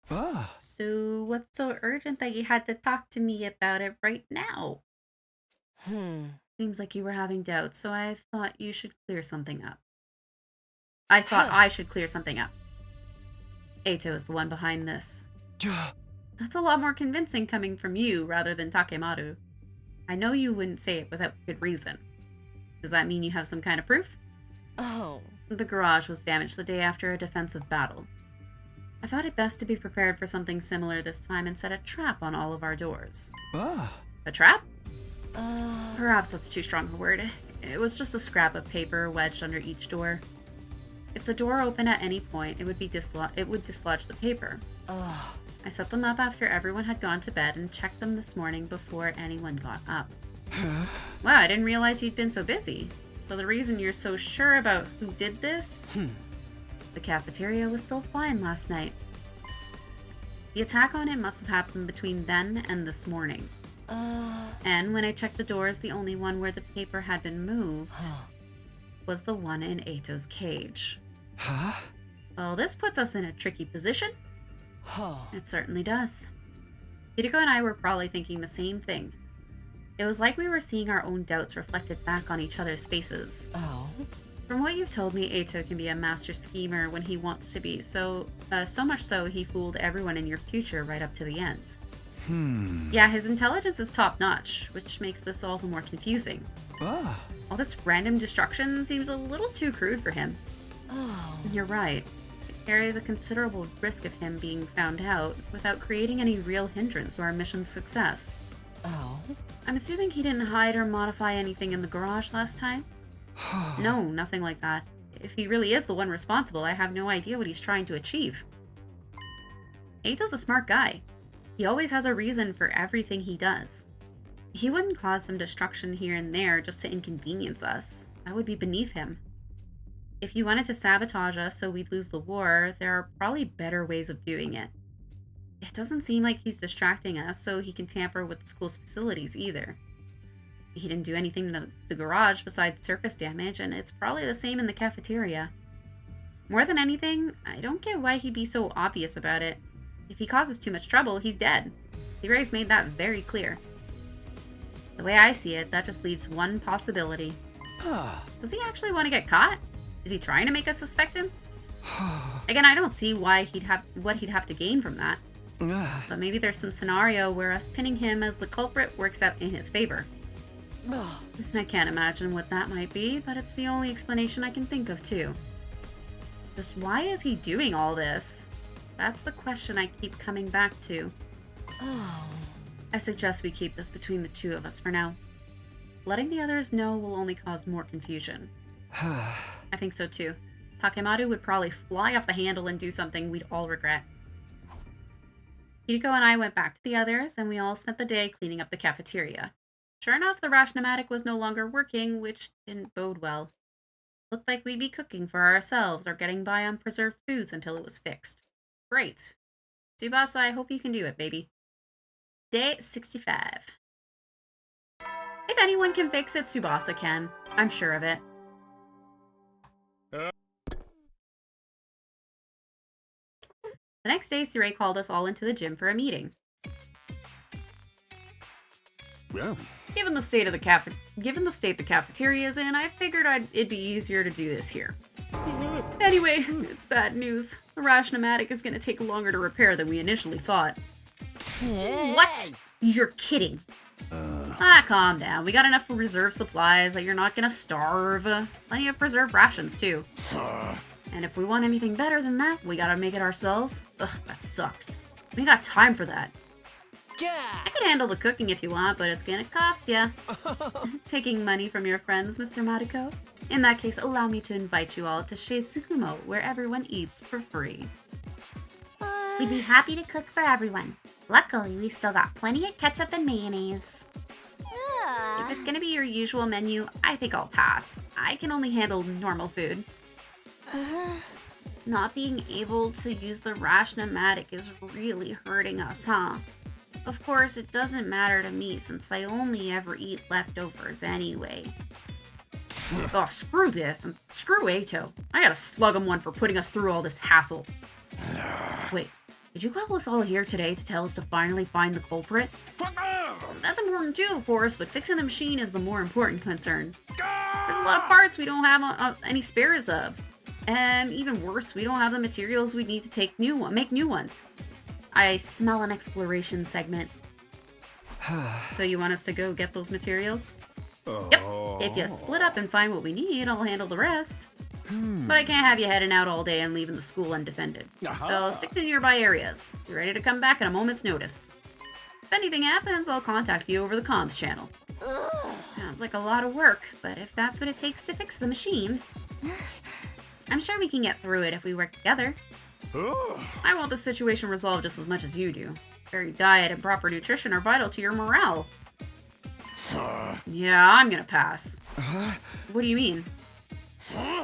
So, what's so urgent that you had to talk to me about it right now? Seems like you were having doubts, so I thought you should clear something up. I thought I should clear something up. Eito is the one behind this. That's a lot more convincing coming from you rather than Takemaru. I know you wouldn't say it without good reason. Does that mean you have some kind of proof? Oh. The garage was damaged the day after a defensive battle. I thought it best to be prepared for something similar this time and set a trap on all of our doors. A trap? Perhaps that's too strong a word. It was just a scrap of paper wedged under each door. If the door opened at any point, it would dislodge the paper. I set them up after everyone had gone to bed and checked them this morning before anyone got up. Wow, I didn't realize you'd been so busy. So the reason you're so sure about who did this? The cafeteria was still fine last night. The attack on it must have happened between then and this morning. And when I checked the doors, the only one where the paper had been moved was the one in Eito's cage. Well, this puts us in a tricky position. It certainly does. Hideko and I were probably thinking the same thing. It was like we were seeing our own doubts reflected back on each other's faces. From what you've told me, Eito can be a master schemer when he wants to be, so much so he fooled everyone in your future right up to the end. Yeah, his intelligence is top-notch, which makes this all the more confusing. All this random destruction seems a little too crude for him. You're right. It carries a considerable risk of him being found out without creating any real hindrance to our mission's success. I'm assuming he didn't hide or modify anything in the garage last time? No, nothing like that. If he really is the one responsible, I have no idea what he's trying to achieve. Eito's a smart guy. He always has a reason for everything he does. He wouldn't cause some destruction here and there just to inconvenience us. That would be beneath him. If he wanted to sabotage us so we'd lose the war, there are probably better ways of doing it. It doesn't seem like he's distracting us so he can tamper with the school's facilities either. He didn't do anything to the garage besides surface damage, and it's probably the same in the cafeteria. More than anything, I don't get why he'd be so obvious about it. If he causes too much trouble, he's dead. Zirai's made that very clear. The way I see it, that just leaves one possibility. Does he actually want to get caught? Is he trying to make us suspect him? Again, I don't see what he'd have to gain from that. But maybe there's some scenario where us pinning him as the culprit works out in his favor. I can't imagine what that might be, but it's the only explanation I can think of too. Just why is he doing all this? That's the question I keep coming back to. I suggest we keep this between the two of us for now. Letting the others know will only cause more confusion. I think so too. Takemaru would probably fly off the handle and do something we'd all regret. Hideko and I went back to the others, and we all spent the day cleaning up the cafeteria. Sure enough, the rash-pneumatic was no longer working, which didn't bode well. Looked like we'd be cooking for ourselves or getting by on preserved foods until it was fixed. Great. Tsubasa, I hope you can do it, baby. Day 65. If anyone can fix it, Tsubasa can. I'm sure of it. The next day, Sirai called us all into the gym for a meeting. Well, Given the state the cafeteria is in, I figured it'd be easier to do this here. Anyway, it's bad news. The rash-pneumatic is going to take longer to repair than we initially thought. What? You're kidding. Calm down. We got enough reserve supplies that you're not going to starve. Plenty of preserved rations, too. And if we want anything better than that, we gotta make it ourselves. Ugh, that sucks. We ain't got time for that. Yeah! I could handle the cooking if you want, but it's gonna cost ya. Taking money from your friends, Mr. Madoka? In that case, allow me to invite you all to Shizukumo, where everyone eats for free. We'd be happy to cook for everyone. Luckily, we still got plenty of ketchup and mayonnaise. If it's gonna be your usual menu, I think I'll pass. I can only handle normal food. Not being able to use the Rash-O-Matic is really hurting us, huh? Of course, it doesn't matter to me since I only ever eat leftovers anyway. Oh, screw this, and screw Ato. I gotta slug him one for putting us through all this hassle. Wait, did you call us all here today to tell us to finally find the culprit? That's important too, of course, but fixing the machine is the more important concern. There's a lot of parts we don't have any spares of. And even worse, we don't have the materials we need to make new ones. I smell an exploration segment. So you want us to go get those materials? Yep. If you split up and find what we need, I'll handle the rest. But I can't have you heading out all day and leaving the school undefended. So stick to nearby areas. You're ready to come back at a moment's notice. If anything happens, I'll contact you over the comms channel. Sounds like a lot of work, but if that's what it takes to fix the machine, I'm sure we can get through it if we work together. I want the situation resolved just as much as you do. Varied diet and proper nutrition are vital to your morale. Yeah, I'm gonna pass. What do you mean?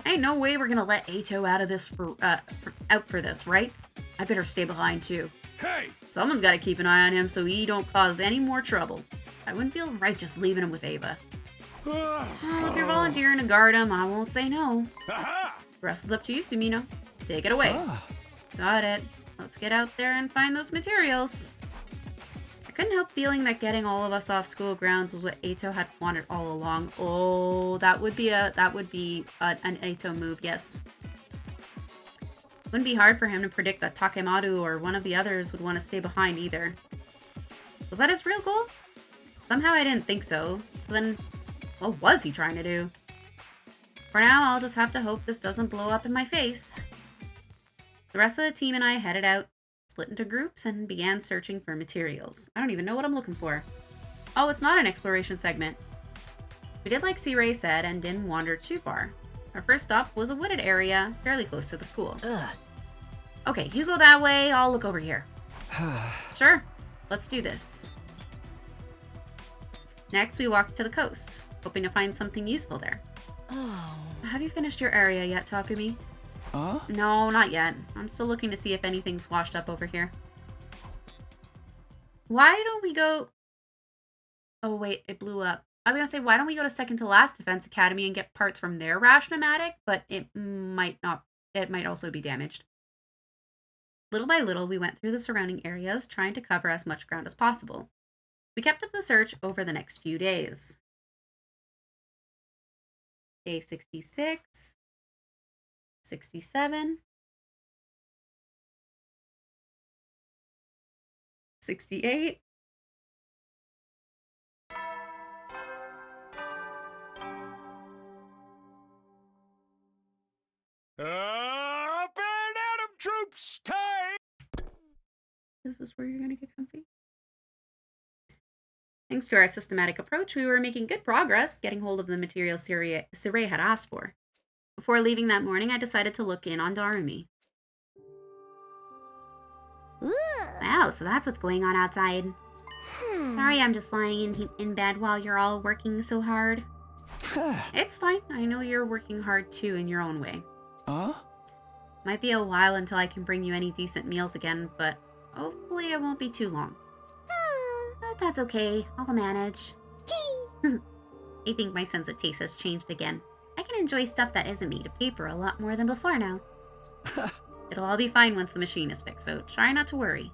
Ain't no way we're gonna let Ato out of this out for this, right? I better stay behind too. Hey! Someone's gotta keep an eye on him so he don't cause any more trouble. I wouldn't feel right just leaving him with Ava. If you're volunteering to guard him, I won't say no. The rest is up to you, Sumino. Take it away. Got it. Let's get out there and find those materials. I couldn't help feeling that getting all of us off school grounds was what Ato had wanted all along. Oh, that would be an Ato move, yes. Wouldn't be hard for him to predict that Takemaru or one of the others would want to stay behind either. Was that his real goal? Somehow I didn't think so. So then, what was he trying to do? For now, I'll just have to hope this doesn't blow up in my face. The rest of the team and I headed out, split into groups, and began searching for materials. I don't even know what I'm looking for. Oh, it's not an exploration segment. We did like C-Ray said and didn't wander too far. Our first stop was a wooded area, fairly close to the school. Okay, you go that way, I'll look over here. Sure, let's do this. Next, we walked to the coast, hoping to find something useful there. Have you finished your area yet, Takumi? No, not yet. I'm still looking to see if anything's washed up over here. Why don't we go... Oh, wait, it blew up. I was gonna say, why don't we go to second to last Defense Academy and get parts from their Rash-O-Matic, but it might not. It might also be damaged. Little by little, we went through the surrounding areas, trying to cover as much ground as possible. We kept up the search over the next few days. Day 66, 67, 68. Up and Adam troops, time! Is this where you're going to get comfy? Thanks to our systematic approach, we were making good progress getting hold of the materials Siray had asked for. Before leaving that morning, I decided to look in on Darumi. Wow, so that's what's going on outside. Sorry, I'm just lying in bed while you're all working so hard. It's fine. I know you're working hard too in your own way. Might be a while until I can bring you any decent meals again, but hopefully it won't be too long. But that's okay. I'll manage. I think my sense of taste has changed again. I can enjoy stuff that isn't made of paper a lot more than before now. It'll all be fine once the machine is fixed, so try not to worry.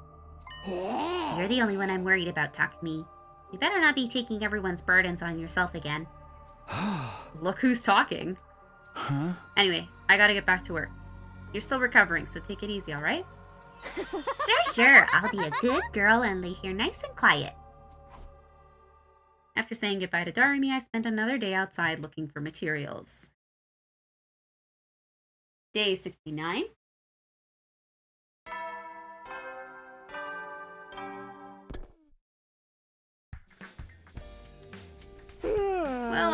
You're the only one I'm worried about, Takumi. You better not be taking everyone's burdens on yourself again. Look who's talking. Anyway, I gotta get back to work. You're still recovering, so take it easy, alright? Sure. I'll be a good girl and lay here nice and quiet. After saying goodbye to Darumi, I spent another day outside looking for materials. Day 69.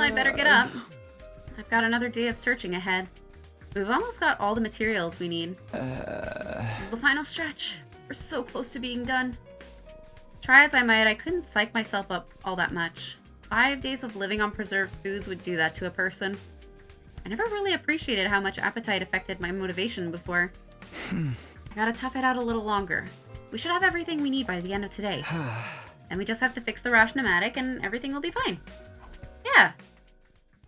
I'd better get up. I've got another day of searching ahead. We've almost got all the materials we need. This is the final stretch. We're so close to being done. Try as I might, I couldn't psych myself up all that much. 5 days of living on preserved foods would do that to a person. I never really appreciated how much appetite affected my motivation before. I gotta tough it out a little longer. We should have everything we need by the end of today. And we just have to fix the Rash-O-Matic and everything will be fine. Yeah.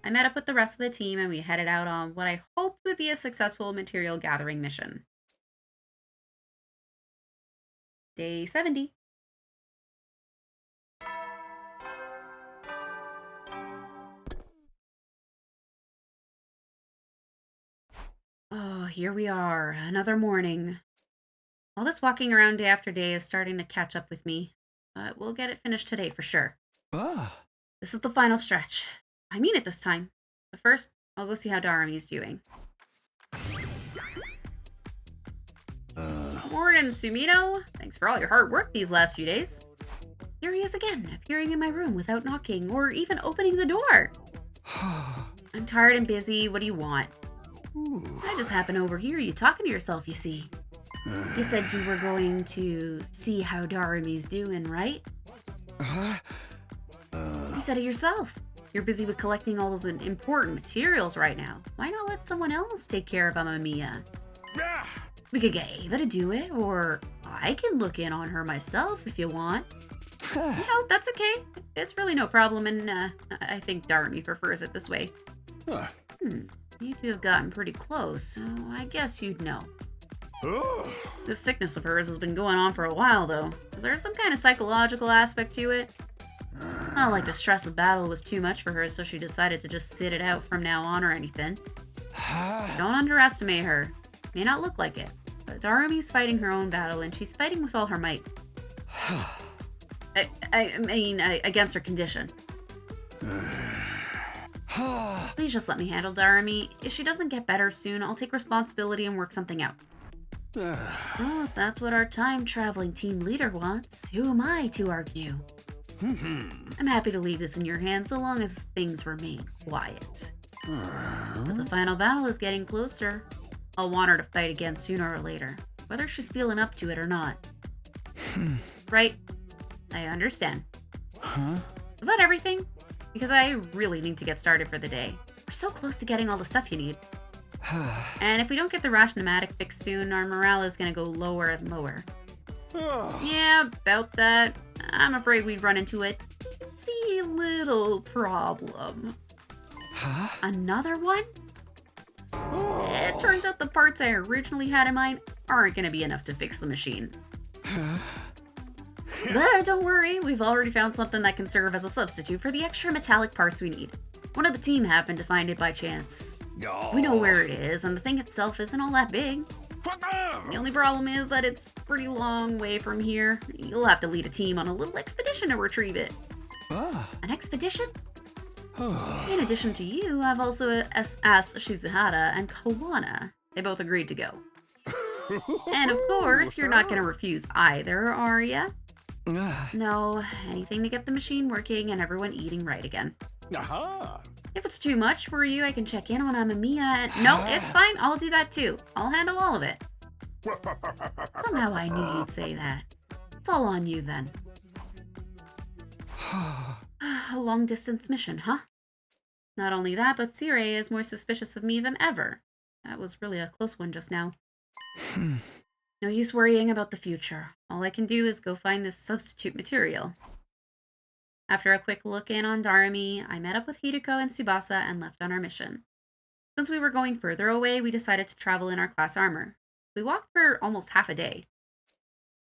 I met up with the rest of the team and we headed out on what I hoped would be a successful material gathering mission. Day 70. Oh, here we are. Another morning. All this walking around day after day is starting to catch up with me. But we'll get it finished today for sure. This is the final stretch. I mean it this time. But first, I'll go see how Darami's doing. Morning, Sumino. Thanks for all your hard work these last few days. Here he is again, appearing in my room without knocking or even opening the door. I'm tired and busy. What do you want? I just happened to overhear you talking to yourself, you see. You said you were going to see how Darami's doing, right? You said it yourself. You're busy with collecting all those important materials right now. Why not let someone else take care of Amamiya? We could get Ava to do it, or I can look in on her myself if you want. No, that's okay. It's really no problem, and I think Darami prefers it this way. You two have gotten pretty close, so I guess you'd know. This sickness of hers has been going on for a while, though. There's some kind of psychological aspect to it. Not like the stress of battle was too much for her, so she decided to just sit it out from now on or anything. Don't underestimate her. May not look like it, but Darami's fighting her own battle, and she's fighting with all her might. I mean, against her condition. Please just let me handle Darami. If she doesn't get better soon, I'll take responsibility and work something out. Well, if that's what our time-traveling team leader wants, who am I to argue? I'm happy to leave this in your hands so long as things remain quiet. But the final battle is getting closer. I'll want her to fight again sooner or later, whether she's feeling up to it or not. Right? I understand. Was that everything? Because I really need to get started for the day. We're so close to getting all the stuff you need. And if we don't get the Rash-O-Matic fixed soon, our morale is going to go lower and lower. Yeah, about that. I'm afraid we'd run into a teensy little problem. Another one? It turns out the parts I originally had in mind aren't going to be enough to fix the machine. But don't worry, we've already found something that can serve as a substitute for the extra metallic parts we need. One of the team happened to find it by chance. We know where it is, and the thing itself isn't all that big. The only problem is that it's a pretty long way from here. You'll have to lead a team on a little expedition to retrieve it. An expedition? In addition to you, I've also asked Shizuhara and Kawana. They both agreed to go. And of course, you're not going to refuse either, are ya? No, anything to get the machine working and everyone eating right again. If it's too much for you, I can check in on Amamiya and... No, it's fine. I'll do that too. I'll handle all of it. Somehow I knew you'd say that. It's all on you then. A long-distance mission, huh? Not only that, but Sire is more suspicious of me than ever. That was really a close one just now. No use worrying about the future. All I can do is go find this substitute material. After a quick look in on Darami, I met up with Hideko and Tsubasa and left on our mission. Since we were going further away, we decided to travel in our class armor. We walked for almost half a day.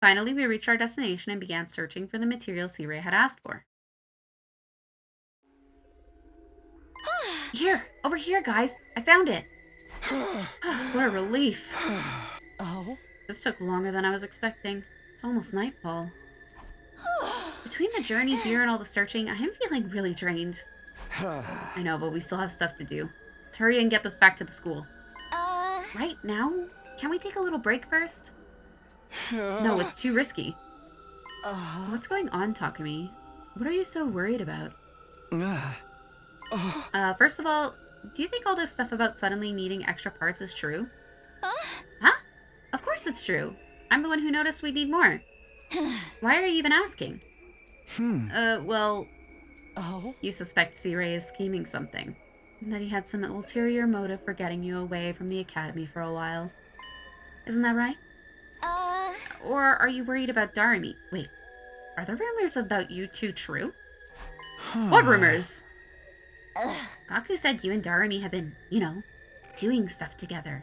Finally, we reached our destination and began searching for the material Sire had asked for. Here! Over here, guys! I found it! What a relief. Oh? This took longer than I was expecting. It's almost nightfall. Between the journey here and all the searching, I am feeling really drained. I know, but we still have stuff to do. Let's hurry and get this back to the school. Right now? Can we take a little break first? No, it's too risky. What's going on, Takumi? What are you so worried about? First of all, do you think all this stuff about suddenly needing extra parts is true? Huh? Of course it's true. I'm the one who noticed we need more. Why are you even asking? Well... Oh? You suspect C-Ray is scheming something. That he had some ulterior motive for getting you away from the academy for a while. Isn't that right? Or are you worried about Darumi? Wait, are the rumors about you two true? What rumors? Gaku said you and Darumi have been, you know, doing stuff together.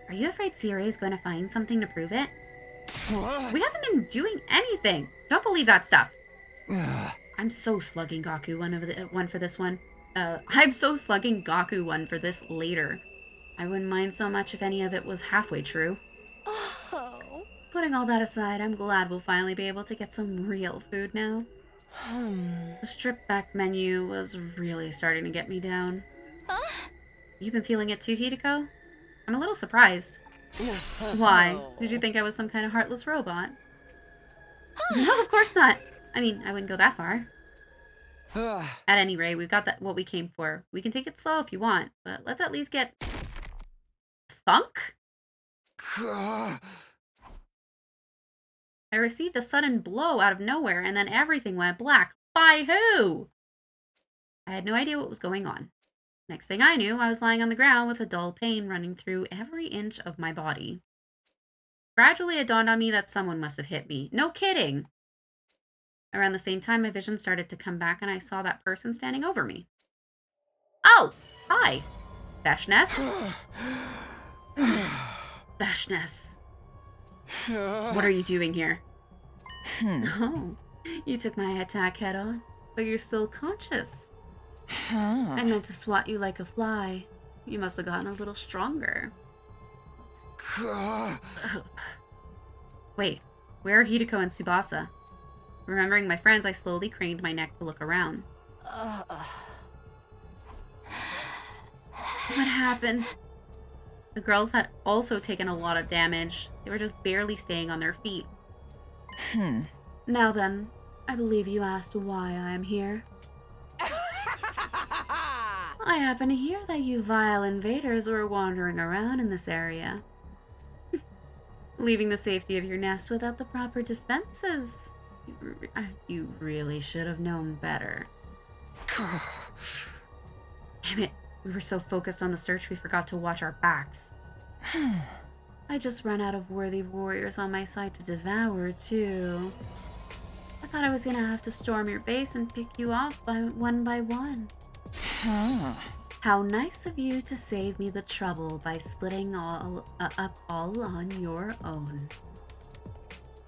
Are you afraid C-Ray is going to find something to prove it? We haven't been doing anything. Don't believe that stuff. I'm so slugging Gaku one for this one. I'm so slugging Gaku one for this later. I wouldn't mind so much if any of it was halfway true. Oh. Putting all that aside, I'm glad we'll finally be able to get some real food now. The stripped back menu was really starting to get me down. You've been feeling it too, Hideko? I'm a little surprised. Why? Did you think I was some kind of heartless robot? No, of course not. I mean, I wouldn't go that far. At any rate, we've got what we came for. We can take it slow if you want, but let's at least get... Thunk? I received a sudden blow out of nowhere, and then everything went black. By who? I had no idea what was going on. Next thing I knew, I was lying on the ground with a dull pain running through every inch of my body. Gradually, it dawned on me that someone must have hit me. No kidding! Around the same time, my vision started to come back, and I saw that person standing over me. Oh! Hi! Veshness? Veshness. What are you doing here? Oh, you took my attack head on, but you're still conscious. I meant to swat you like a fly. You must have gotten a little stronger. Wait, where are Hideko and Tsubasa? Remembering my friends, I slowly craned my neck to look around. What happened? The girls had also taken a lot of damage. They were just barely staying on their feet. Now then, I believe you asked why I am here. I happen to hear that you vile invaders were wandering around in this area. Leaving the safety of your nest without the proper defenses. You really should have known better. Damn it. We were so focused on the search we forgot to watch our backs. I just ran out of worthy warriors on my side to devour, too. I thought I was gonna have to storm your base and pick you off one by one. How nice of you to save me the trouble by splitting up all on your own.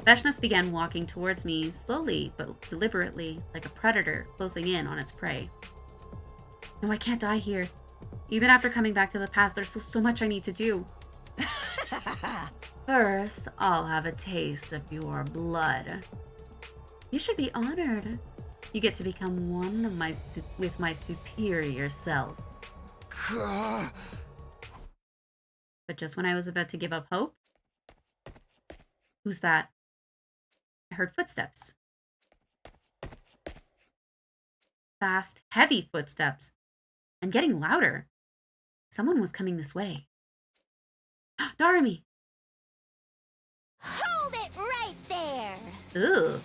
Veshness began walking towards me, slowly but deliberately, like a predator closing in on its prey. No, I can't die here. Even after coming back to the past, there's still so much I need to do. First, I'll have a taste of your blood. You should be honored. You get to become one of with my superior self. But just when I was about to give up hope... Who's that? I heard footsteps. Fast, heavy footsteps. And getting louder. Someone was coming this way. Darumi! Hold it right there! Ugh.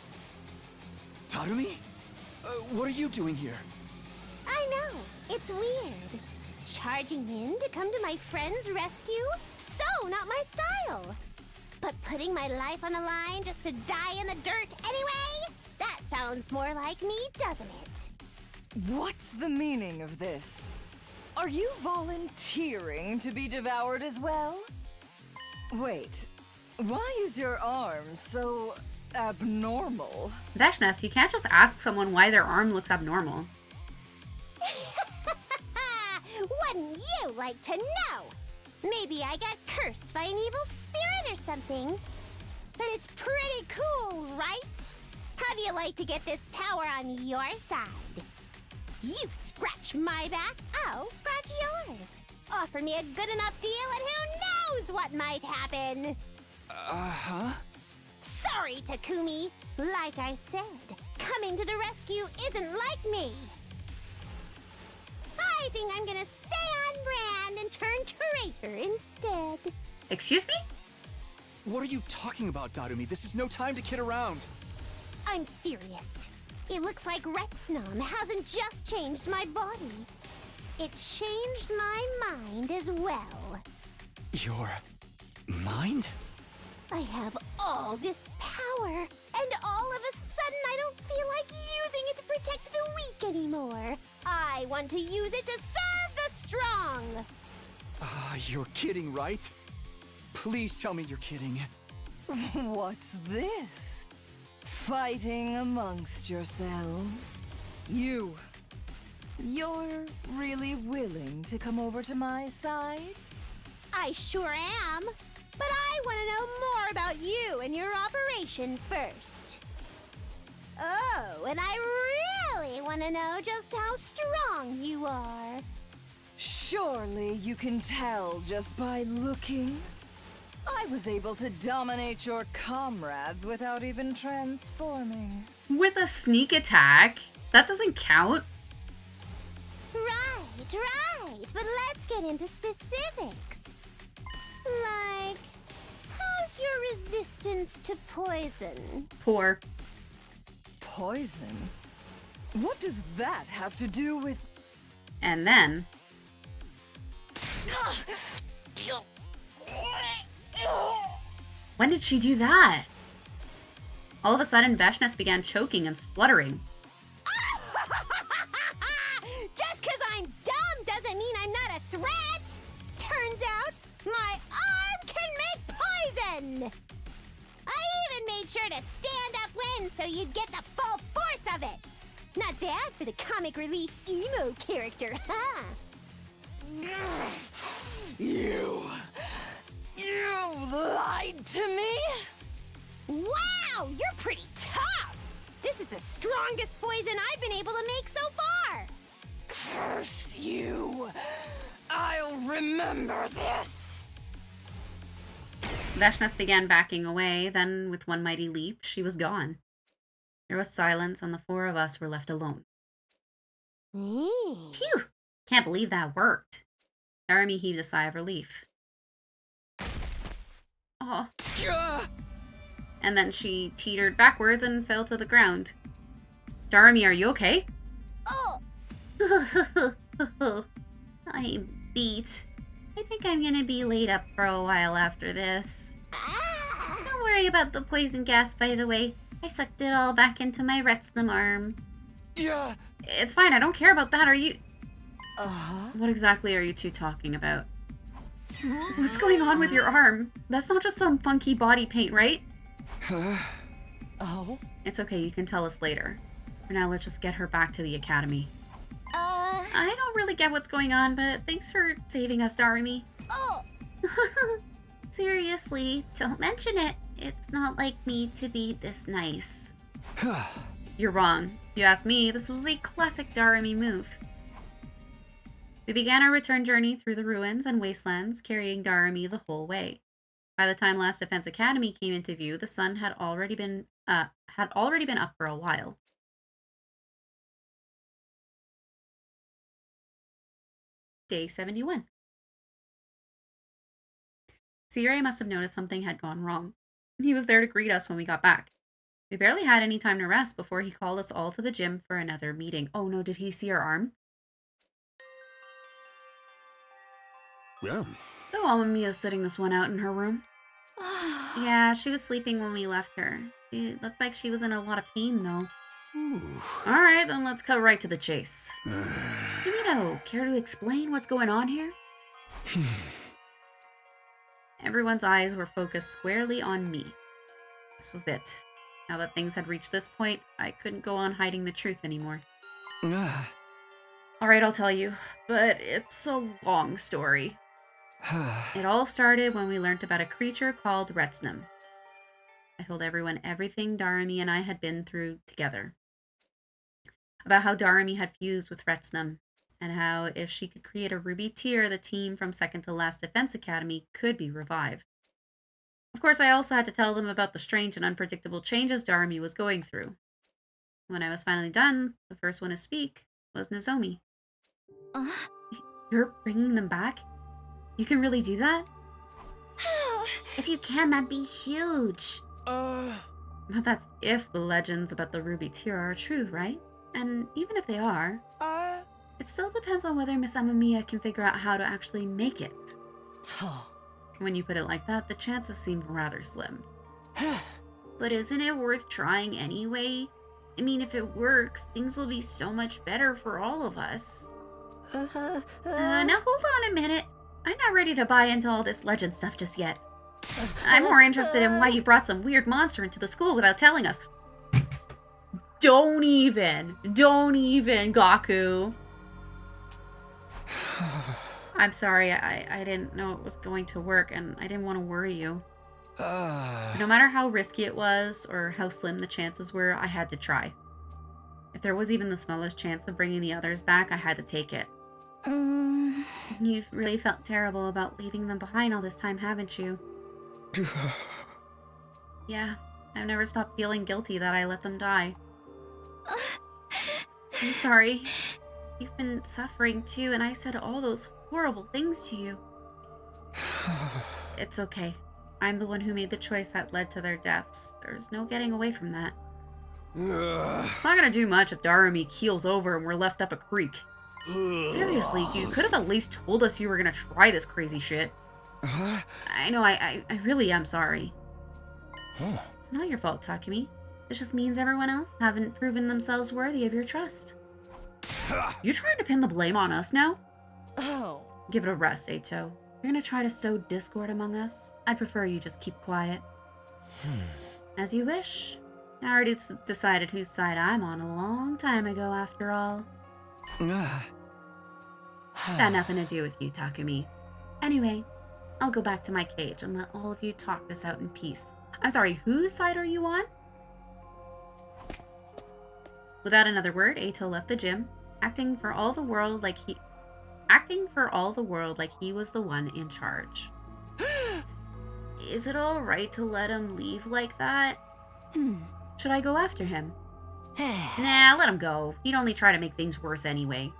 Tarumi? What are you doing here? I know, it's weird. Charging in to come to my friend's rescue? So not my style. But putting my life on the line just to die in the dirt anyway? That sounds more like me, doesn't it? What's the meaning of this? Are you volunteering to be devoured as well? Wait, why is your arm so abnormal? Veshness, you can't just ask someone why their arm looks abnormal. Wouldn't you like to know? Maybe I got cursed by an evil spirit or something. But it's pretty cool, right? How do you like to get this power on your side? You scratch my back, I'll scratch yours. Offer me a good enough deal and who knows what might happen. Sorry, Takumi. Like I said, coming to the rescue isn't like me. I think I'm gonna stay on brand and turn traitor instead. Excuse me? What are you talking about, Darumi? This is no time to kid around. I'm serious. It looks like Retsnam hasn't just changed my body. It changed my mind as well. Your mind? I have all this power, and all of a sudden I don't feel like using it to protect the weak anymore. I want to use it to serve the strong. You're kidding, right? Please tell me you're kidding. What's this? Fighting amongst yourselves? You're really willing to come over to my side? I sure am. But I want to know more about you and your operation first. Oh, and I really want to know just how strong you are. Surely you can tell just by looking. I was able to dominate your comrades without even transforming. With a sneak attack? That doesn't count. Right. But let's get into specifics. Like, how's your resistance to poison? Poor. Poison? What does that have to do with... And then... When did she do that? All of a sudden, Veshness began choking and spluttering. Just because I'm dumb doesn't mean I'm not a threat! Turns out, my arm can make poison! I even made sure to stand upwind so you'd get the full force of it! Not bad for the comic relief emo character, huh? You lied to me? Wow, you're pretty tough! This is the strongest poison I've been able to make so far! Curse you! I'll remember this! Veshness began backing away, then with one mighty leap, she was gone. There was silence, and the four of us were left alone. Phew! Can't believe that worked. Darumi heaved a sigh of relief. Oh. And then she teetered backwards and fell to the ground. Darumi, are you okay? Oh! I'm beat. I think I'm gonna be laid up for a while after this. Don't worry about the poison gas, by the way. I sucked it all back into my Retsnam arm. Yeah. It's fine, I don't care about that. Are you... Uh-huh. What exactly are you two talking about? What's going on with your arm? That's not just some funky body paint, right? Oh? It's okay, you can tell us later. For now, let's just get her back to the academy. I don't really get what's going on, but thanks for saving us, Darumi. Oh! Seriously, don't mention it. It's not like me to be this nice. You're wrong. If you ask me, this was a classic Darumi move. We began our return journey through the ruins and wastelands, carrying Darumi the whole way. By the time Last Defense Academy came into view, the sun had already been up for a while. Day 71. Seirei must have noticed something had gone wrong. He was there to greet us when we got back. We barely had any time to rest before he called us all to the gym for another meeting. Oh no, did he see our arm? Yeah. Oh, Amamiya's sitting this one out in her room. Yeah, she was sleeping when we left her. She looked like she was in a lot of pain, though. Alright, then let's cut right to the chase. Sumino, care to explain what's going on here? Everyone's eyes were focused squarely on me. This was it. Now that things had reached this point, I couldn't go on hiding the truth anymore. Alright, I'll tell you, but it's a long story. It all started when we learned about a creature called Retsnam. I told everyone everything Darumi and I had been through together. About how Darumi had fused with Retsnam, and how if she could create a ruby tier, the team from Second to Last Defense Academy could be revived. Of course, I also had to tell them about the strange and unpredictable changes Darumi was going through. When I was finally done, the first one to speak was Nozomi. You're bringing them back? You can really do that? If you can, that'd be huge. But that's if the legends about the ruby tiara are true, right? And even if they are, it still depends on whether Miss Amamiya can figure out how to actually make it. When you put it like that, the chances seem rather slim. But isn't it worth trying anyway? I mean, if it works, things will be so much better for all of us. Now hold on a minute. I'm not ready to buy into all this legend stuff just yet. I'm more interested in why you brought some weird monster into the school without telling us. Don't even, Gaku. I'm sorry, I didn't know it was going to work, and I didn't want to worry you. No matter how risky it was, or how slim the chances were, I had to try. If there was even the smallest chance of bringing the others back, I had to take it. You've really felt terrible about leaving them behind all this time, haven't you? Yeah, I've never stopped feeling guilty that I let them die. I'm sorry. You've been suffering too, and I said all those horrible things to you. It's okay. I'm the one who made the choice that led to their deaths. There's no getting away from that. It's not gonna do much if Darumi keels over and we're left up a creek. Seriously, you could have at least told us you were gonna try this crazy shit. I know, I really am sorry. It's not your fault, Takumi. It just means everyone else haven't proven themselves worthy of your trust. You trying to pin the blame on us now? Oh. Give it a rest, Eito. You're gonna try to sow discord among us? I'd prefer you just keep quiet. As you wish. I already decided whose side I'm on a long time ago, after all. Got nothing to do with you, Takumi. Anyway, I'll go back to my cage and let all of you talk this out in peace. I'm sorry, whose side are you on? Without another word, Eito left the gym, acting for all the world like he was the one in charge. Is it all right to let him leave like that? Should I go after him? Nah, let him go. He'd only try to make things worse anyway.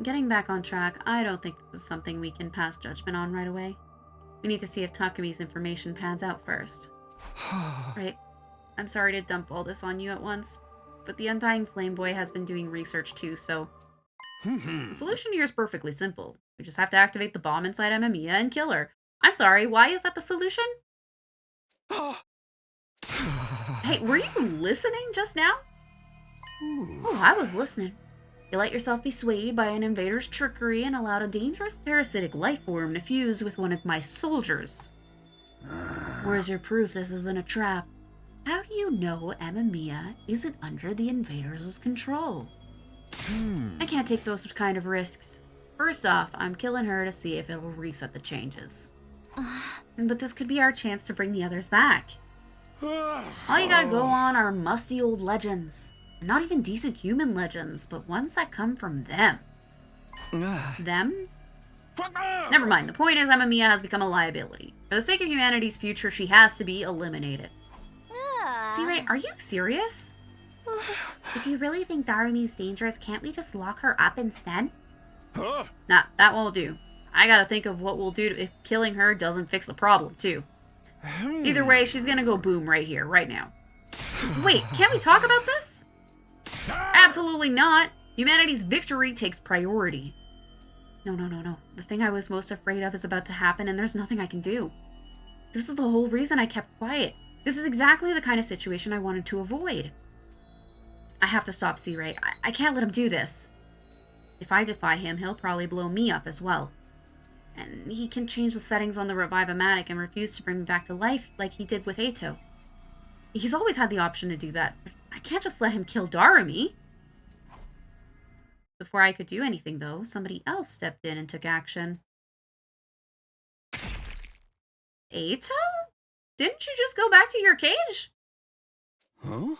Getting back on track, I don't think this is something we can pass judgment on right away. We need to see if Takumi's information pans out first. Right. I'm sorry to dump all this on you at once, but the Undying Flame Boy has been doing research too, so... The solution here is perfectly simple. We just have to activate the bomb inside Amamiya and kill her. I'm sorry, why is that the solution? Hey, were you listening just now? Oh, I was listening. You let yourself be swayed by an invader's trickery and allowed a dangerous parasitic life form to fuse with one of my soldiers. Where's your proof this isn't a trap? How do you know Amamiya isn't under the invaders' control? I can't take those kind of risks. First off, I'm killing her to see if it'll reset the changes. But this could be our chance to bring the others back. All you gotta go on are musty old legends. Not even decent human legends, but ones that come from them. Them? Never mind, the point is Amamiya has become a liability. For the sake of humanity's future, she has to be eliminated. C-Ray, are you serious? If you really think Darumi's dangerous, can't we just lock her up instead? Nah, that won't do. I gotta think of what we'll do if killing her doesn't fix the problem, too. Either way, she's gonna go boom right here, right now. Wait, can't we talk about this? Absolutely not. Humanity's victory takes priority. No. The thing I was most afraid of is about to happen, and there's nothing I can do. This is the whole reason I kept quiet. This is exactly the kind of situation I wanted to avoid. I have to stop C-Ray. I can't let him do this. If I defy him, he'll probably blow me up as well. And he can change the settings on the Revive-O-Matic and refuse to bring me back to life like he did with Eito. He's always had the option to do that. I can't just let him kill Darumi. Before I could do anything, though, somebody else stepped in and took action. Eito? Didn't you just go back to your cage? Huh?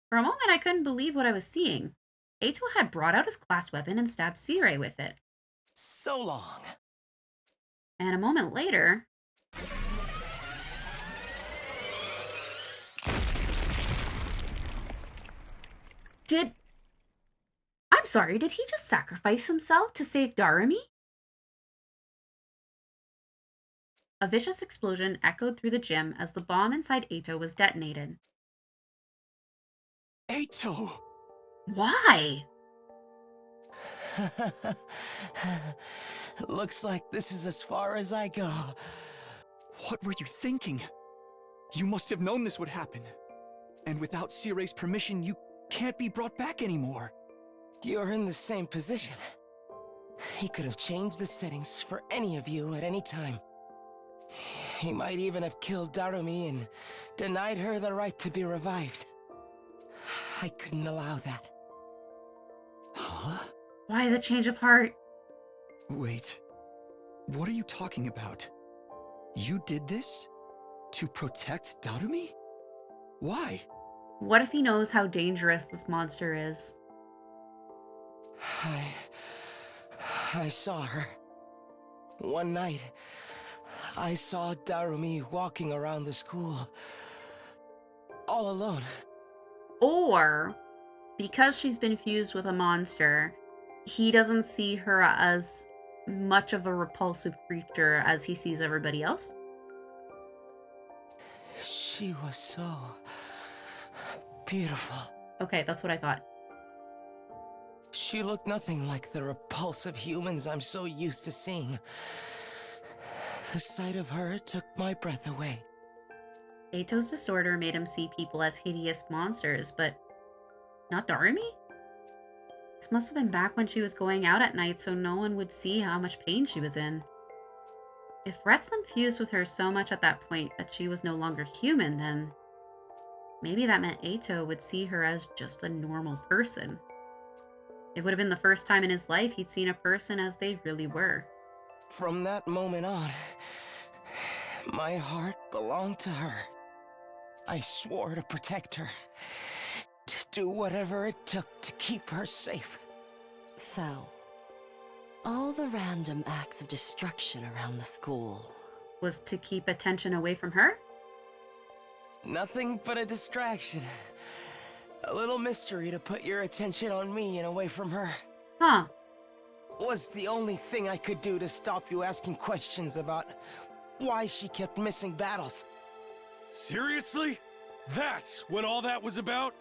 For a moment, I couldn't believe what I was seeing. Eito had brought out his class weapon and stabbed C-Ray with it. So long. And a moment later... Did... I I'm sorry, did he just sacrifice himself to save Darumi? A vicious explosion echoed through the gym as the bomb inside Eito was detonated. Eito! Why? Looks like this is as far as I go. What were you thinking? You must have known this would happen. And without Sirei's permission, you can't be brought back anymore. You're in the same position. He could have changed the settings for any of you at any time. He might even have killed Darumi and denied her the right to be revived. I couldn't allow that. Huh? Why the change of heart? Wait, what are you talking about? You did this? To protect Darumi? Why? What if he knows how dangerous this monster is? I saw her. One night, I saw Darumi walking around the school. All alone. Or, because she's been fused with a monster, he doesn't see her as much of a repulsive creature as he sees everybody else? She was so beautiful. Okay, that's what I thought. She looked nothing like the repulsive humans I'm so used to seeing. The sight of her took my breath away. Eito's disorder made him see people as hideous monsters, but not Darumi? This must have been back when she was going out at night so no one would see how much pain she was in. If Retzlam fused with her so much at that point that she was no longer human, then maybe that meant Eito would see her as just a normal person. It would have been the first time in his life he'd seen a person as they really were. From that moment on, my heart belonged to her. I swore to protect her, to do whatever it took to keep her safe. So, all the random acts of destruction around the school was to keep attention away from her? Nothing but a distraction. A little mystery to put your attention on me and away from her. Huh. Was the only thing I could do to stop you asking questions about why she kept missing battles. Seriously? That's what all that was about?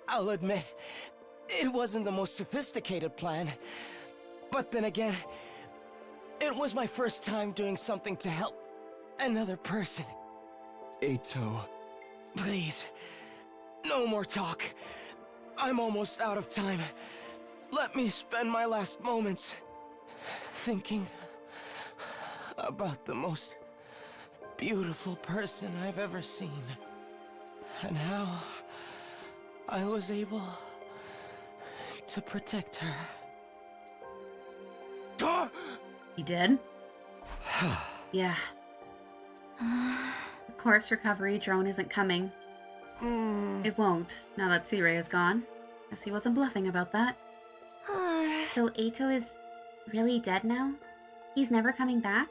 I'll admit, it wasn't the most sophisticated plan. But then again, it was my first time doing something to help another person. Eito. Please, no more talk. I'm almost out of time. Let me spend my last moments thinking about the most beautiful person I've ever seen. And how I was able to protect her. You did? Yeah. The corpse recovery drone isn't coming. It won't, now that Sirei is gone. Guess he wasn't bluffing about that. So Eito is really dead now? He's never coming back?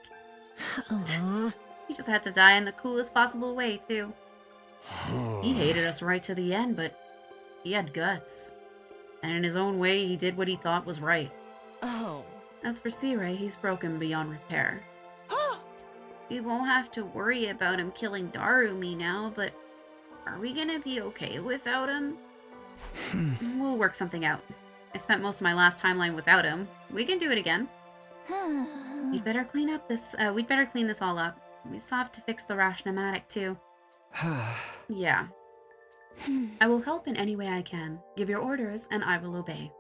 He just had to die in the coolest possible way, too. He hated us right to the end, but he had guts. And in his own way, he did what he thought was right. Oh. As for Sirei, he's broken beyond repair. We won't have to worry about him killing Darumi now, but are we gonna be okay without him? We'll work something out. I spent most of my last timeline without him. We can do it again. We'd better clean this all up. We still have to fix the Rashnomatic too. Yeah. I will help in any way I can. Give your orders and I will obey.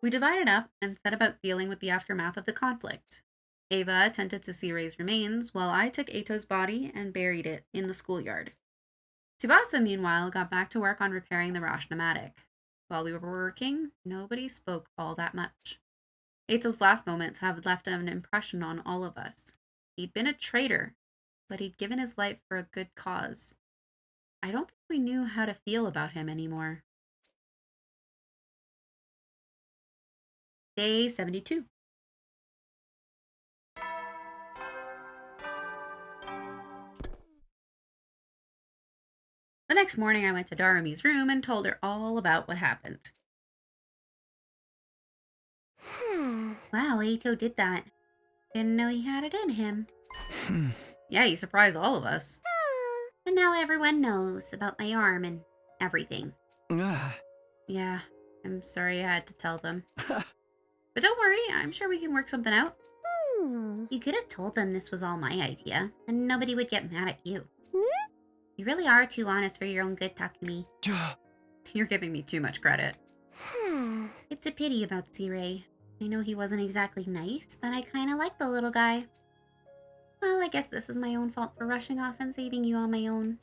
We divided up and set about dealing with the aftermath of the conflict. Ava attended to Sirei's remains, while I took Eito's body and buried it in the schoolyard. Tsubasa, meanwhile, got back to work on repairing the Rashnomatic. While we were working, nobody spoke all that much. Eito's last moments have left an impression on all of us. He'd been a traitor, but he'd given his life for a good cause. I don't think we knew how to feel about him anymore. Day 72. The next morning, I went to Darumi's room and told her all about what happened. Wow, Ito did that. Didn't know he had it in him. Yeah, he surprised all of us. And now everyone knows about my arm and everything. Yeah, I'm sorry I had to tell them. But don't worry, I'm sure we can work something out. You could have told them this was all my idea, and nobody would get mad at you. You really are too honest for your own good, Takumi. You're giving me too much credit. It's a pity about Sirei. I know he wasn't exactly nice, but I kinda like the little guy. Well, I guess this is my own fault for rushing off and saving you on my own.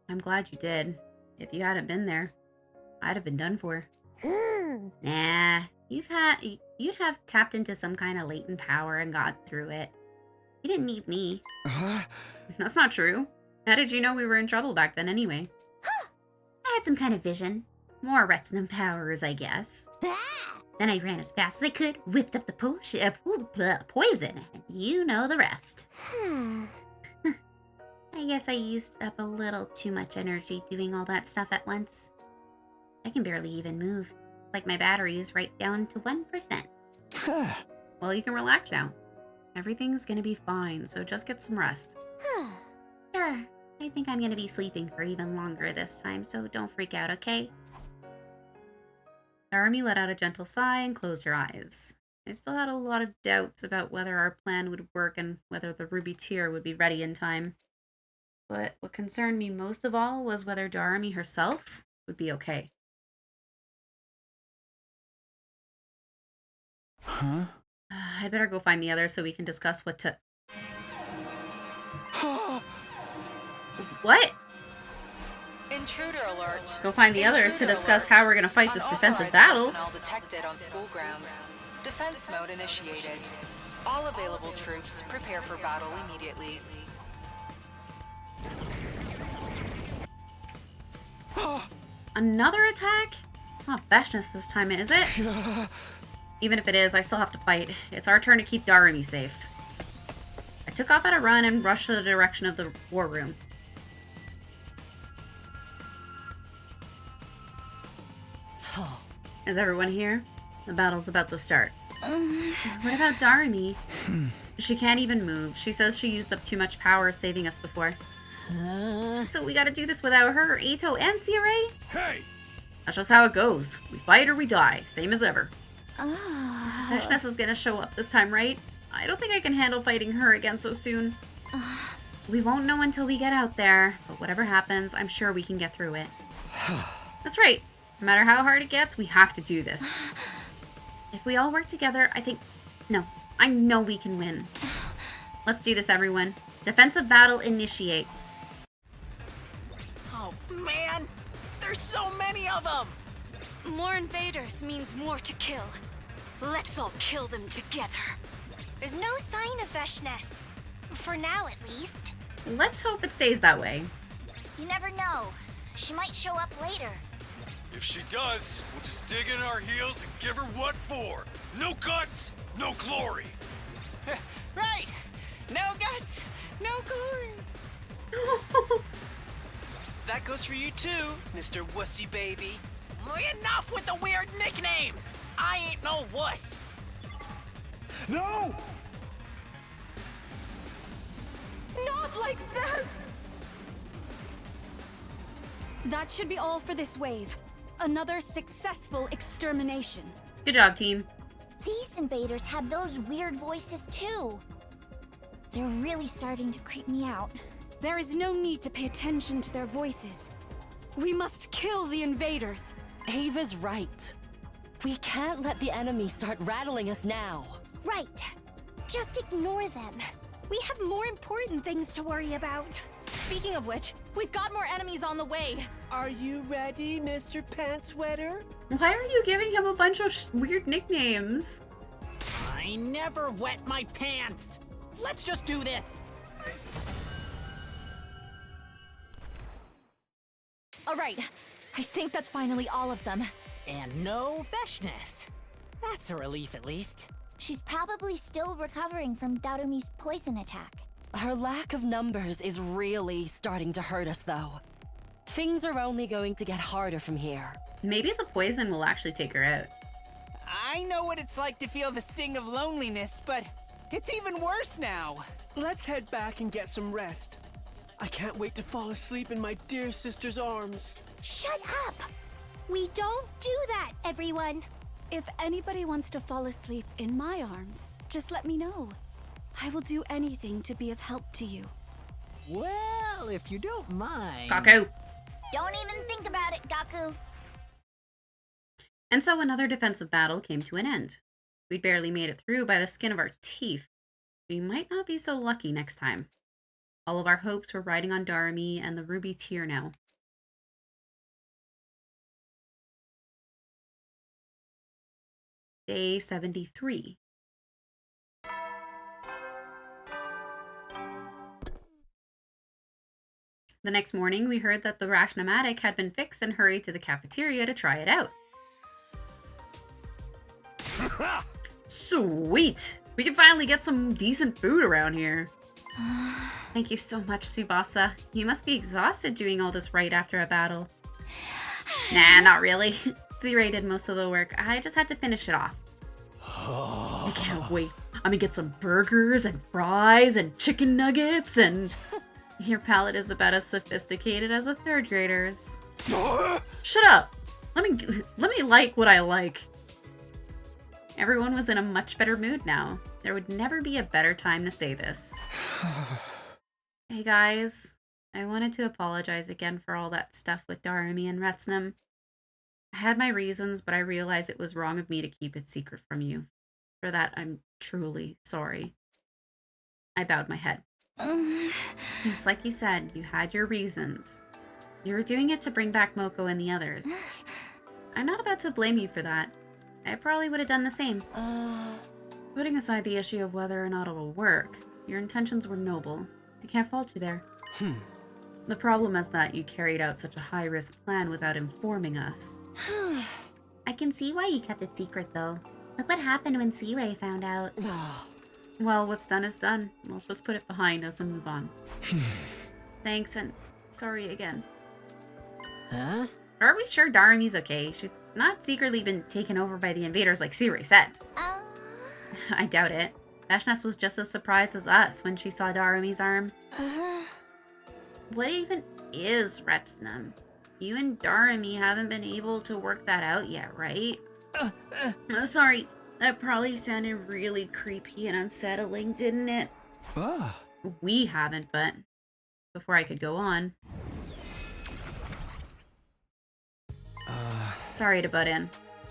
I'm glad you did. If you hadn't been there, I'd have been done for. Nah, you'd have tapped into some kind of latent power and got through it. You didn't need me. That's not true. How did you know we were in trouble back then anyway? I had some kind of vision. More retinum powers, I guess. Then I ran as fast as I could, whipped up the poison, and you know the rest. I guess I used up a little too much energy doing all that stuff at once. I can barely even move. Like my battery is right down to 1%. Well, you can relax now. Everything's gonna be fine, so just get some rest. Sure. I think I'm gonna be sleeping for even longer this time, so don't freak out, okay? Darumi let out a gentle sigh and closed her eyes. I still had a lot of doubts about whether our plan would work and whether the ruby tear would be ready in time. But what concerned me most of all was whether Darumi herself would be okay. Huh? I'd better go find the others so we can discuss what to... What? Intruder alert. Go find the others to discuss how we're gonna fight this defensive battle. Personnel detected on school grounds. Defense mode initiated. All available troops prepare for battle immediately. Another attack? It's not Veshness this time, is it? Even if it is, I still have to fight. It's our turn to keep Darumi safe. I took off at a run and rushed to the direction of the war room. Is everyone here? The battle's about to start. What about Darumi? She can't even move. She says she used up too much power saving us before. So we gotta do this without her, Ito, and Sirei? Hey! That's just how it goes. We fight or we die, same as ever. Veshness is gonna show up this time, right? I don't think I can handle fighting her again so soon. We won't know until we get out there, but whatever happens, I'm sure we can get through it. That's right. No matter how hard it gets, we have to do this. If we all work together, I know we can win. Let's do this, everyone. Defensive battle initiate. Oh, man! There's so many of them! More invaders means more to kill. Let's all kill them together. There's no sign of Veshness. For now, at least. Let's hope it stays that way. You never know. She might show up later. If she does, we'll just dig in our heels and give her what for. No guts, no glory. Right! No guts, no glory. That goes for you too, Mr. Wussy Baby. Enough with the weird nicknames! I ain't no wuss. No! Not like this! That should be all for this wave. Another successful extermination. Good job, team. These invaders had those weird voices too. They're really starting to creep me out. There is no need to pay attention to their voices. We must kill the invaders. Ava's right. We can't let the enemy start rattling us now. Right. Just ignore them. We have more important things to worry about. Speaking of which, we've got more enemies on the way. Are you ready, Mr. Pantsweater? Why are you giving him a bunch of weird nicknames? I never wet my pants. Let's just do this. All right, I think that's finally all of them. And no Veshness. That's a relief, at least. She's probably still recovering from Darumi's poison attack. Her lack of numbers is really starting to hurt us, though. Things are only going to get harder from here. Maybe the poison will actually take her out. I know what it's like to feel the sting of loneliness, but it's even worse now. Let's head back and get some rest. I can't wait to fall asleep in my dear sister's arms. Shut up! We don't do that, everyone. If anybody wants to fall asleep in my arms, just let me know. I will do anything to be of help to you. Well, if you don't mind. Gaku. Don't even think about it, Gaku. And so another defensive battle came to an end. We'd barely made it through by the skin of our teeth. We might not be so lucky next time. All of our hopes were riding on Darami and the Ruby Tear now. Day 73. The next morning, we heard that the Rashnomatic had been fixed and hurried to the cafeteria to try it out. Sweet! We can finally get some decent food around here. Thank you so much, Tsubasa. You must be exhausted doing all this right after a battle. Nah, not really. Z-Ray did most of the work. I just had to finish it off. I can't wait. I'm gonna get some burgers and fries and chicken nuggets and... Your palate is about as sophisticated as a third grader's. Shut up! Let me like what I like. Everyone was in a much better mood now. There would never be a better time to say this. Hey guys, I wanted to apologize again for all that stuff with Darami and Retsnam. I had my reasons, but I realized it was wrong of me to keep it secret from you. For that, I'm truly sorry. I bowed my head. It's like you said, you had your reasons. You were doing it to bring back Moko and the others. I'm not about to blame you for that. I probably would have done the same. Putting aside the issue of whether or not it'll work, your intentions were noble. I can't fault you there. The problem is that you carried out such a high-risk plan without informing us. I can see why you kept it secret, though. Look what happened when C-Ray found out. Well, what's done is done. Let's just put it behind us and move on. Thanks, and sorry again. Huh? Are we sure Darami's okay? She's not secretly been taken over by the invaders like C-Ray said. I doubt it. Vashnes was just as surprised as us when she saw Darami's arm. What even is Retsnam? You and Darami haven't been able to work that out yet, right? Sorry, that probably sounded really creepy and unsettling, didn't it? We haven't, but before I could go on. Sorry to butt in.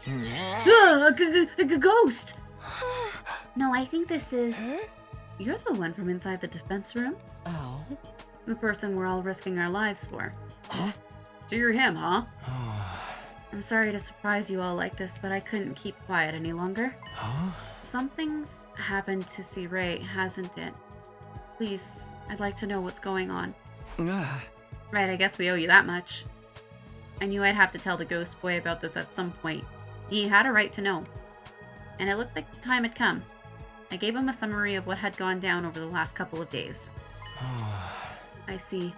A ghost! No, I think this is... You're the one from inside the defense room? Oh? The person we're all risking our lives for. So you're him, huh? I'm sorry to surprise you all like this, but I couldn't keep quiet any longer. Something's happened to C-Ray, hasn't it? Please, I'd like to know what's going on. Right, I guess we owe you that much. I knew I'd have to tell the ghost boy about this at some point. He had a right to know. And it looked like the time had come. I gave him a summary of what had gone down over the last couple of days. I see.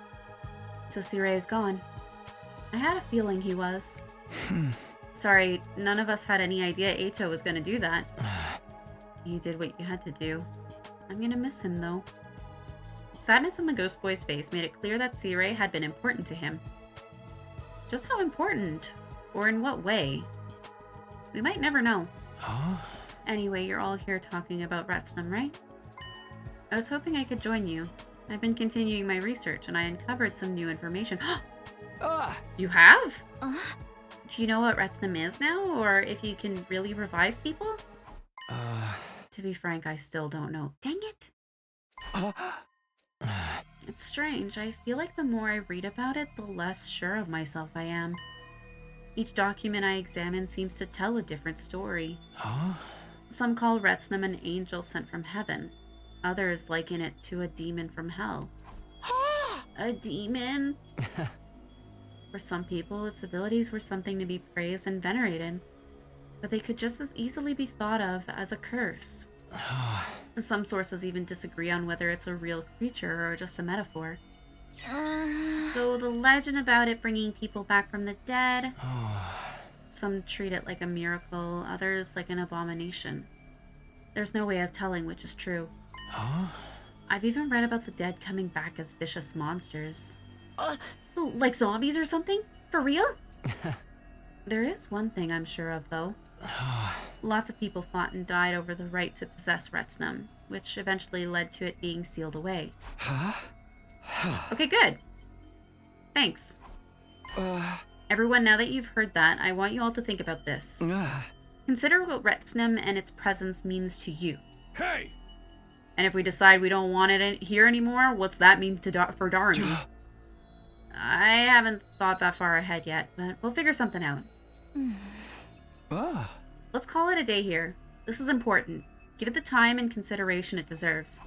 So C-Ray is gone. I had a feeling he was. Sorry, none of us had any idea Eito was gonna do that. You did what you had to do. I'm gonna miss him, though. Sadness in the ghost boy's face made it clear that C-Ray had been important to him. Just how important? Or in what way? We might never know. Anyway, you're all here talking about Retsnam, right? I was hoping I could join you. I've been continuing my research, and I uncovered some new information. You have? Do you know what Retsnam is now, or if you can really revive people? To be frank, I still don't know. Dang it! It's strange. I feel like the more I read about it, the less sure of myself I am. Each document I examine seems to tell a different story. Some call Retsnam an angel sent from heaven. Others liken it to a demon from hell. A demon? For some people, its abilities were something to be praised and venerated, but they could just as easily be thought of as a curse. Some sources even disagree on whether it's a real creature or just a metaphor. So the legend about it bringing people back from the dead, some treat it like a miracle, others like an abomination. There's no way of telling which is true. Huh? I've even read about the dead coming back as vicious monsters. Like zombies or something? For real? There is one thing I'm sure of, though. Lots of people fought and died over the right to possess Retsnum, which eventually led to it being sealed away. Okay, good. Thanks. Everyone, now that you've heard that, I want you all to think about this. Consider what Retsnum and its presence means to you. Hey! And if we decide we don't want it here anymore, what's that mean for Darmy? I haven't thought that far ahead yet, but we'll figure something out. Let's call it a day here. This is important. Give it the time and consideration it deserves.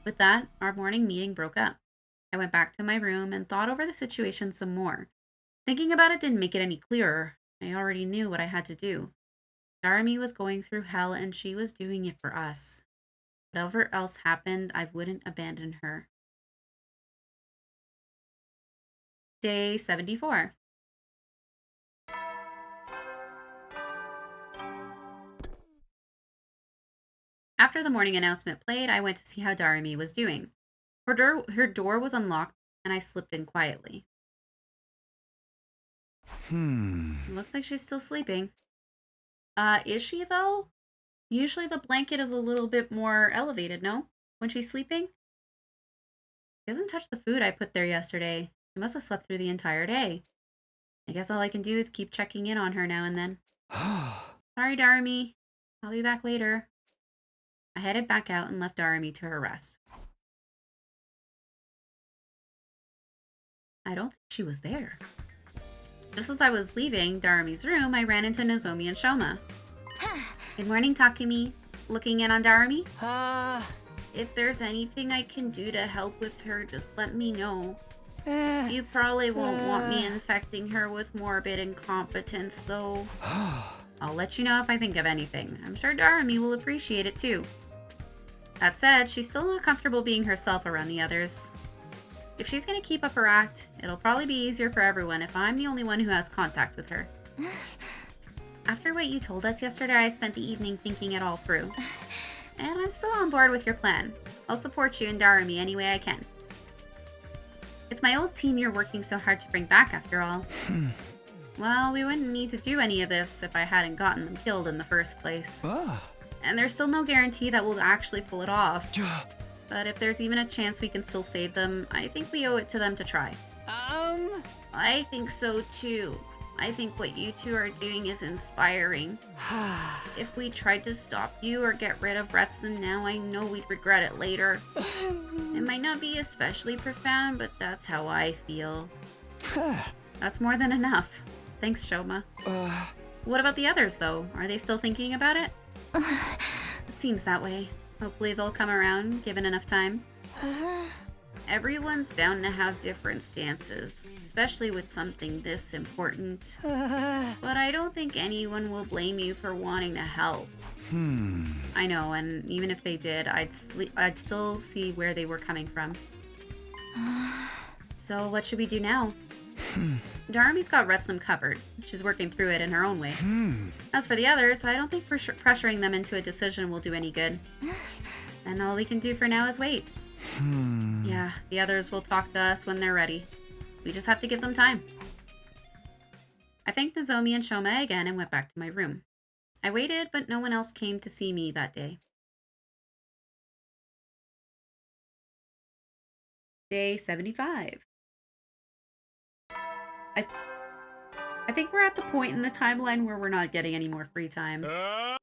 With that, our morning meeting broke up. I went back to my room and thought over the situation some more. Thinking about it didn't make it any clearer. I already knew what I had to do. Darmy was going through hell and she was doing it for us. Whatever else happened, I wouldn't abandon her. Day 74. After the morning announcement played, I went to see how Darmy was doing. Her door was unlocked, and I slipped in quietly. Looks like she's still sleeping. Is she, though? Usually the blanket is a little bit more elevated, no? When she's sleeping? She doesn't touch the food I put there yesterday. She must have slept through the entire day. I guess all I can do is keep checking in on her now and then. Sorry, Darmy. I'll be back later. I headed back out and left Darmy to her rest. I don't think she was there. Just as I was leaving Darmy's room, I ran into Nozomi and Shoma. Good morning, Takumi. Looking in on Darmy? If there's anything I can do to help with her, just let me know. You probably won't want me infecting her with morbid incompetence, though. I'll let you know if I think of anything. I'm sure Darmy will appreciate it, too. That said, she's still not comfortable being herself around the others. If she's gonna keep up her act, it'll probably be easier for everyone if I'm the only one who has contact with her. After what you told us yesterday, I spent the evening thinking it all through. And I'm still on board with your plan. I'll support you and Darmy any way I can. It's my old team you're working so hard to bring back, after all. Well, we wouldn't need to do any of this if I hadn't gotten them killed in the first place. And there's still no guarantee that we'll actually pull it off. But if there's even a chance we can still save them, I think we owe it to them to try. I think so too. I think what you two are doing is inspiring. If we tried to stop you or get rid of Retsnum now, I know we'd regret it later. It might not be especially profound, but that's how I feel. That's more than enough. Thanks, Shoma. What about the others, though? Are they still thinking about it? Seems that way. Hopefully they'll come around, given enough time. Everyone's bound to have different stances, especially with something this important. But I don't think anyone will blame you for wanting to help. I know, and even if they did, I'd still see where they were coming from. So what should we do now? Darmy's got Retsnum covered. She's working through it in her own way. As for the others, I don't think pressuring them into a decision will do any good. And all we can do for now is wait. Yeah, the others will talk to us when they're ready. We just have to give them time. I thanked Nozomi and Shoma again and went back to my room. I waited, but no one else came to see me that day. Day 75. I think we're at the point in the timeline where we're not getting any more free time. The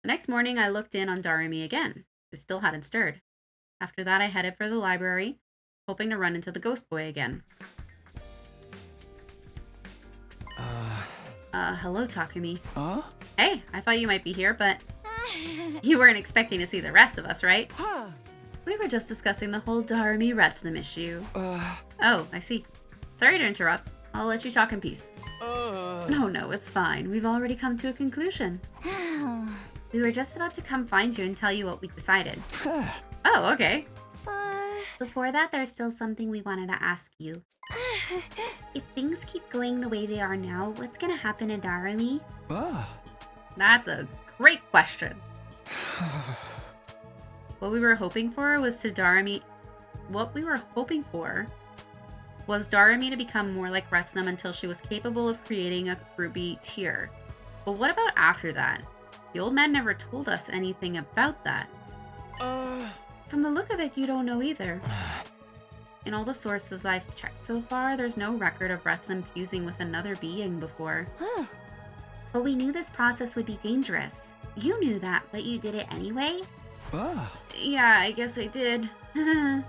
next morning, I looked in on Darmy again. She still hadn't stirred. After that, I headed for the library, hoping to run into the ghost boy again. Hello, Takumi. Hey, I thought you might be here, but you weren't expecting to see the rest of us, right? We were just discussing the whole Darmy Retsnum issue. Oh, I see. Sorry to interrupt. I'll let you talk in peace. No, it's fine. We've already come to a conclusion. We were just about to come find you and tell you what we decided. Oh, okay. Before that, there's still something we wanted to ask you. If things keep going the way they are now, what's gonna happen to Darumi? That's a great question. What we were hoping for was Darumi to become more like Retsnum until she was capable of creating a ruby tier. But what about after that? The old man never told us anything about that. From the look of it, you don't know either. In all the sources I've checked so far, there's no record of Retsnum fusing with another being before. But we knew this process would be dangerous. You knew that, but you did it anyway? Yeah, I guess I did. I'm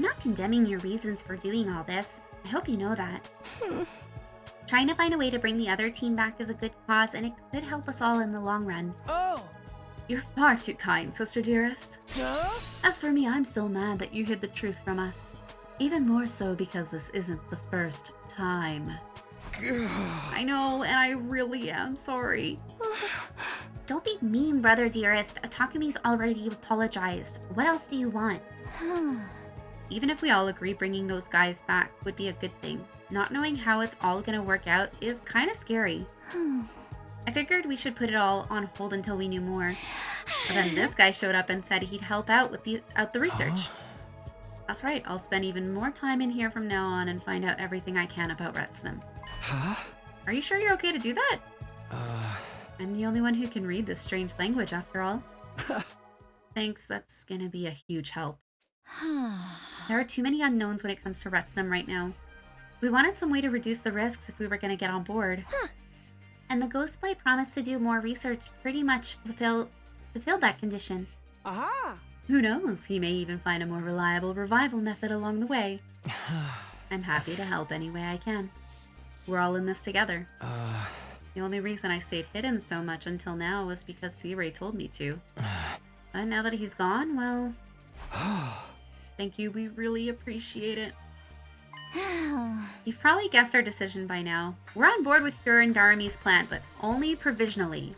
not condemning your reasons for doing all this. I hope you know that. Trying to find a way to bring the other team back is a good cause, and it could help us all in the long run. You're far too kind, sister dearest. As for me, I'm still mad that you hid the truth from us. Even more so because this isn't the first time. I know, and I really am sorry. Don't be mean, brother dearest. Takumi's already apologized. What else do you want? Even if we all agree bringing those guys back would be a good thing, not knowing how it's all gonna work out is kind of scary. I figured we should put it all on hold until we knew more. But then this guy showed up and said he'd help out with the research. That's right, I'll spend even more time in here from now on and find out everything I can about Retsnum. Are you sure you're okay to do that? I'm the only one who can read this strange language after all. Thanks, that's gonna be a huge help. There are too many unknowns when it comes to Retsnum right now. We wanted some way to reduce the risks if we were gonna get on board. And the Ghost Boy promised to do more research, pretty much fulfill that condition. Who knows? He may even find a more reliable revival method along the way. I'm happy to help any way I can. We're all in this together. The only reason I stayed hidden so much until now was because C-Ray told me to. But now that he's gone, well... Thank you, we really appreciate it. You've probably guessed our decision by now. We're on board with your and Darumi's plan, but only provisionally.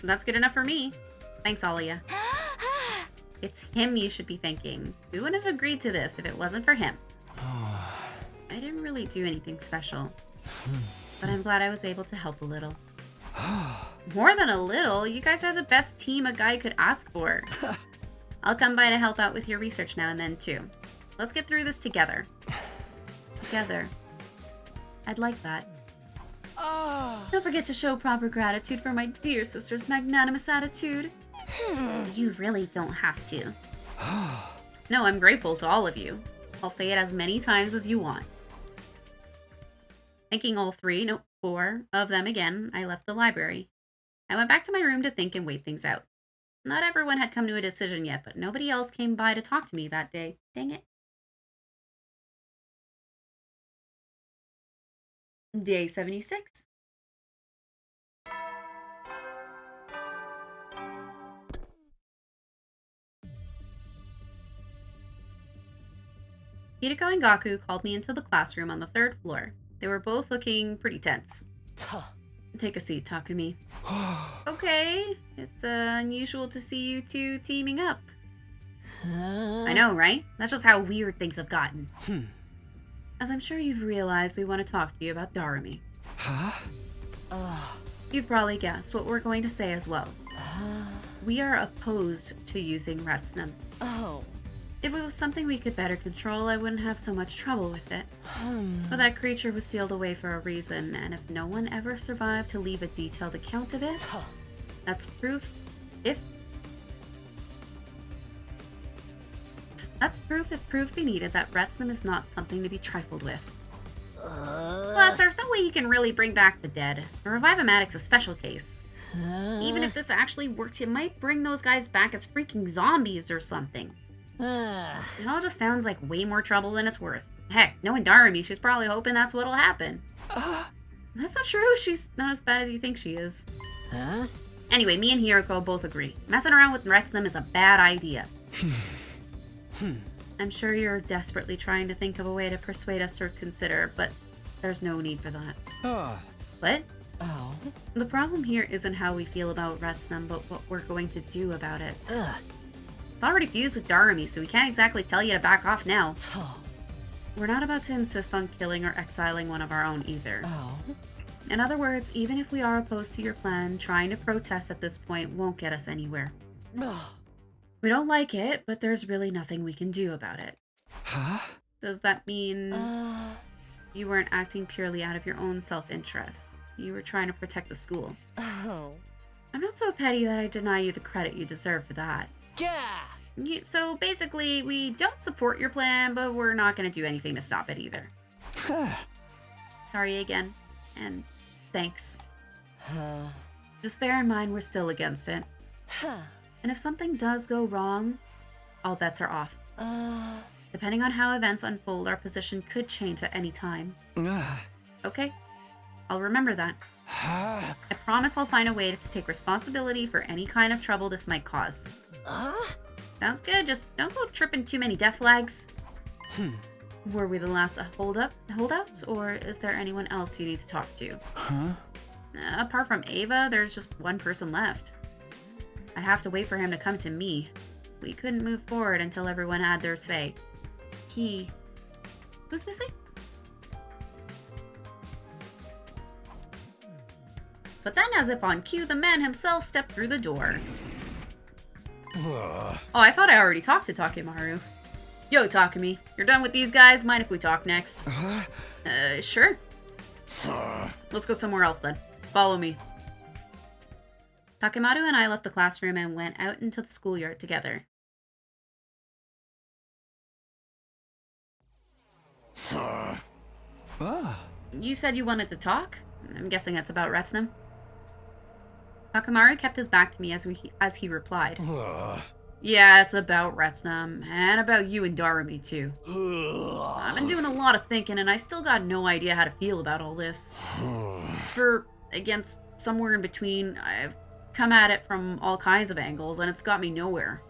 That's good enough for me. Thanks, all of you. It's him you should be thanking. We wouldn't have agreed to this if it wasn't for him. I didn't really do anything special, but I'm glad I was able to help a little. More than a little, you guys are the best team a guy could ask for. I'll come by to help out with your research now and then too. Let's get through this together. Together. I'd like that. Don't forget to show proper gratitude for my dear sister's magnanimous attitude. You really don't have to. No, I'm grateful to all of you. I'll say it as many times as you want. Thanking all four of them again, I left the library. I went back to my room to think and wait things out. Not everyone had come to a decision yet, but nobody else came by to talk to me that day. Dang it. Day 76. Hideko and Gaku called me into the classroom on the 3rd floor. They were both looking pretty tense. Take a seat, Takumi. Okay, it's unusual to see you two teaming up. I know, right? That's just how weird things have gotten. As I'm sure you've realized, we want to talk to you about Darumi. You've probably guessed what we're going to say as well. We are opposed to using Retsnum. If it was something we could better control, I wouldn't have so much trouble with it. But that creature was sealed away for a reason, and if no one ever survived to leave a detailed account of it, that's proof if proof be needed that Retsnum is not something to be trifled with. Plus, there's no way you can really bring back the dead. A Revive-O-Matic's a special case. Even if this actually works, it might bring those guys back as freaking zombies or something. It all just sounds like way more trouble than it's worth. Heck, knowing Darumi, she's probably hoping that's what'll happen. That's not true. She's not as bad as you think she is. Anyway, me and Hiroko both agree. Messing around with Retsnum is a bad idea. I'm sure you're desperately trying to think of a way to persuade us to consider, but there's no need for that. What? The problem here isn't how we feel about Retsnum, but what we're going to do about it. It's already fused with Darumi, so we can't exactly tell you to back off now. We're not about to insist on killing or exiling one of our own either. In other words, even if we are opposed to your plan, trying to protest at this point won't get us anywhere. We don't like it, but there's really nothing we can do about it. Huh? Does that mean you weren't acting purely out of your own self-interest? You were trying to protect the school. I'm not so petty that I deny you the credit you deserve for that. Yeah! So basically, we don't support your plan, but we're not going to do anything to stop it either. Sorry again, and thanks. Just bear in mind we're still against it. And if something does go wrong, all bets are off. Depending on how events unfold, our position could change at any time. Okay? I'll remember that. I promise I'll find a way to take responsibility for any kind of trouble this might cause. Sounds good, just don't go tripping too many death flags. Were we the last holdouts, or is there anyone else you need to talk to? Apart from Ava, there's just one person left. I'd have to wait for him to come to me. We couldn't move forward until everyone had their say. Who's missing? But then, as if on cue, the man himself stepped through the door. Oh, I thought I already talked to Takemaru. Yo, Takemi, you're done with these guys? Mind if we talk next? Sure. Let's go somewhere else then. Follow me. Takemaru and I left the classroom and went out into the schoolyard together. You said you wanted to talk? I'm guessing that's about Retsnam. Takemaru kept his back to me as he replied. Yeah, it's about Retsnam, and about you and Darumi too. I've been doing a lot of thinking, and I still got no idea how to feel about all this. Against, somewhere in between, I've come at it from all kinds of angles, and it's got me nowhere.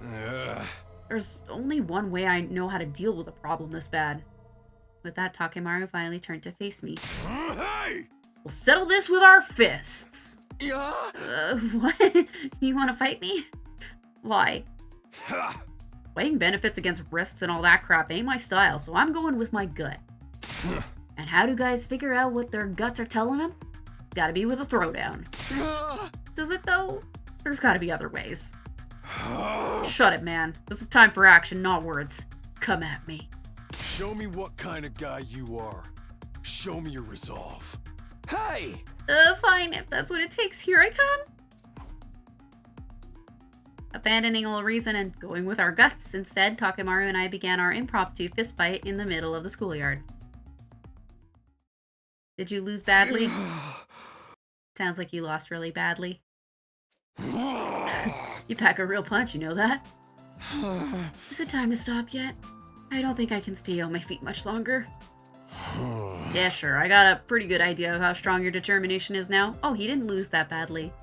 There's only one way I know how to deal with a problem this bad. With that, Takemaru finally turned to face me. Hey! We'll settle this with our fists. Yeah? What? You want to fight me? Why? Weighing benefits against risks and all that crap ain't my style, so I'm going with my gut. And how do guys figure out what their guts are telling them? Gotta be with a throwdown. Does it though? There's gotta be other ways. Shut it, man. This is time for action, not words. Come at me. Show me what kind of guy you are. Show me your resolve. Hey! Fine, if that's what it takes, here I come. Abandoning all reason and going with our guts, instead, Takemaru and I began our impromptu fistfight in the middle of the schoolyard. Did you lose badly? Sounds like you lost really badly. You pack a real punch, you know that? Is it time to stop yet? I don't think I can stay on my feet much longer. Yeah, sure, I got a pretty good idea of how strong your determination is now. Oh, he didn't lose that badly.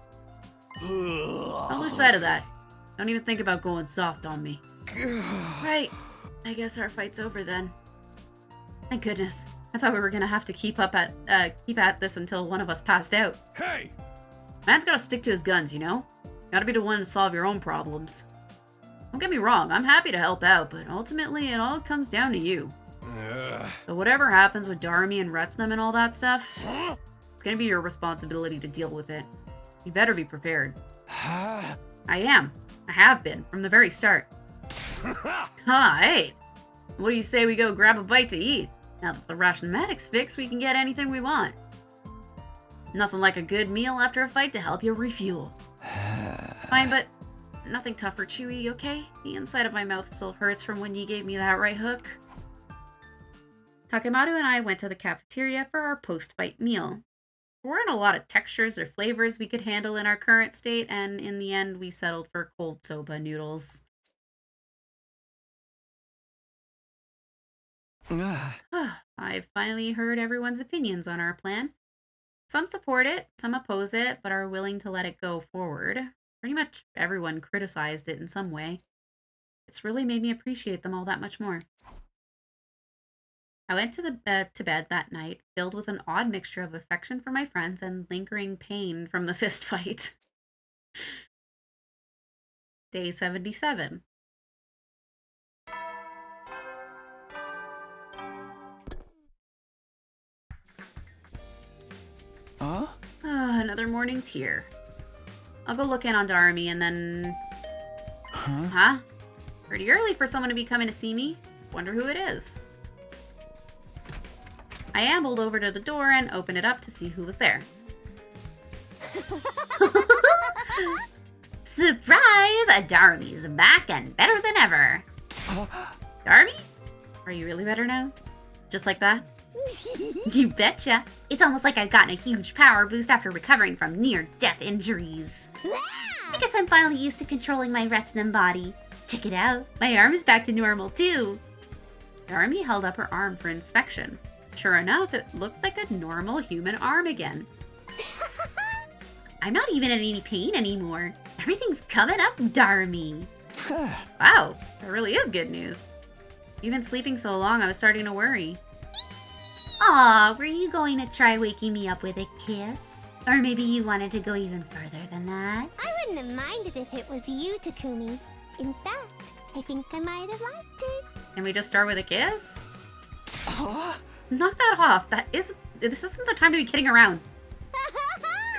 Don't lose sight of that. Don't even think about going soft on me. Right. I guess our fight's over then. Thank goodness. I thought we were gonna have to keep at this until one of us passed out. Hey! Man's gotta stick to his guns, you know? Gotta be the one to solve your own problems. Don't get me wrong, I'm happy to help out, but ultimately it all comes down to you. So whatever happens with Darumi and Retsnam and all that stuff, it's gonna be your responsibility to deal with it. You better be prepared. I am. I have been, from the very start. Hey! What do you say we go grab a bite to eat? Now that the rationmatic's fixed, we can get anything we want. Nothing like a good meal after a fight to help you refuel. Fine, but nothing tough or chewy, okay? The inside of my mouth still hurts from when you gave me that right hook. Takemaru and I went to the cafeteria for our post-fight meal. There weren't a lot of textures or flavors we could handle in our current state, and in the end, we settled for cold soba noodles. I've finally heard everyone's opinions on our plan. Some support it, some oppose it, but are willing to let it go forward. Pretty much everyone criticized it in some way. It's really made me appreciate them all that much more. I went to bed that night, filled with an odd mixture of affection for my friends and lingering pain from the fist fight. Day 77. Another morning's here. I'll go look in on Darmy and then... Huh? Pretty early for someone to be coming to see me. Wonder who it is. I ambled over to the door and opened it up to see who was there. Surprise! Darmy's back and better than ever. Darmy? Are you really better now? Just like that? You betcha. It's almost like I've gotten a huge power boost after recovering from near-death injuries. I guess I'm finally used to controlling my Retsnum body. Check it out. My arm is back to normal, too. Darmy held up her arm for inspection. Sure enough, it looked like a normal human arm again. I'm not even in any pain anymore. Everything's coming up, Darmy. Wow, that really is good news. You've been sleeping so long, I was starting to worry. Aw, were you going to try waking me up with a kiss? Or maybe you wanted to go even further than that? I wouldn't have minded if it was you, Takumi. In fact, I think I might have liked it. Can we just start with a kiss? Knock that off. This isn't the time to be kidding around.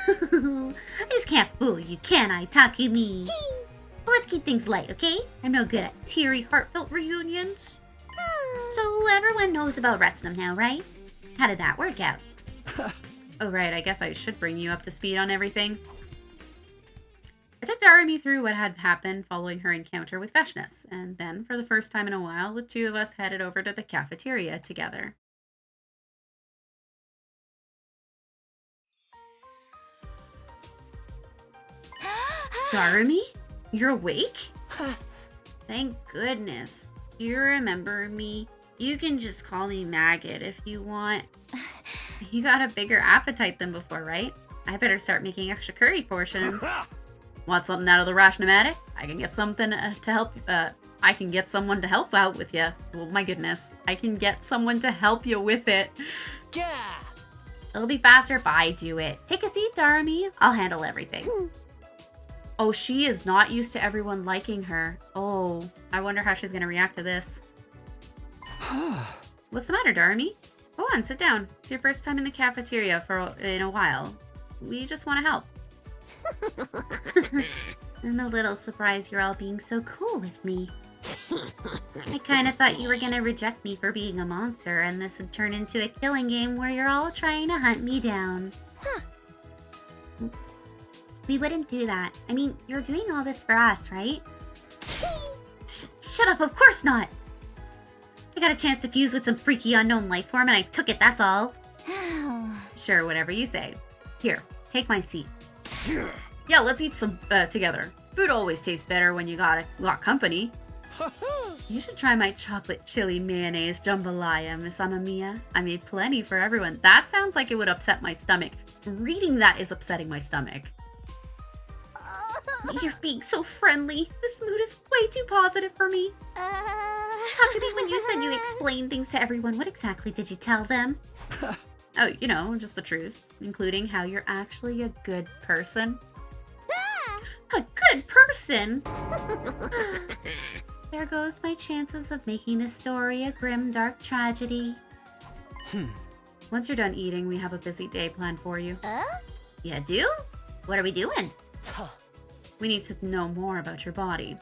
I just can't fool you, can I, Takumi? Well, let's keep things light, okay? I'm no good at teary, heartfelt reunions. So everyone knows about Retsnum now, right? How did that work out? Oh, right, I guess I should bring you up to speed on everything. I took Darmy through what had happened following her encounter with Veshness, and then, for the first time in a while, the two of us headed over to the cafeteria together. Darmy? You're awake? Thank goodness. You remember me. You can just call me Maggot if you want. You got a bigger appetite than before, right? I better start making extra curry portions. Want something out of the Rashnomatic? I can get something to help. I can get someone to help out with you. Oh my goodness, I can get someone to help you with it. Yeah. It'll be faster if I do it. Take a seat, Darmy. I'll handle everything. Oh, she is not used to everyone liking her. Oh, I wonder how she's gonna react to this. What's the matter, Darmy? Go on, sit down. It's your first time in the cafeteria in a while. We just want to help. I'm a little surprised you're all being so cool with me. I kind of thought you were gonna reject me for being a monster, and this would turn into a killing game where you're all trying to hunt me down. We wouldn't do that. I mean, you're doing all this for us, right? Shut up, of course not! I got a chance to fuse with some freaky unknown life form and I took it, that's all. Sure, whatever you say. Here, take my seat. Yeah, let's eat some together. Food always tastes better when you got company. You should try my chocolate chili mayonnaise jambalaya, Miss Amamiya. I made plenty for everyone. That sounds like it would upset my stomach. Reading that is upsetting my stomach. You're being so friendly. This mood is way too positive for me. Takumi, when you said you explained things to everyone, what exactly did you tell them? Oh, you know, just the truth, including how you're actually a good person. A good person? There goes my chances of making this story a grim, dark tragedy. Once you're done eating, we have a busy day planned for you. You do? What are we doing? We need to know more about your body.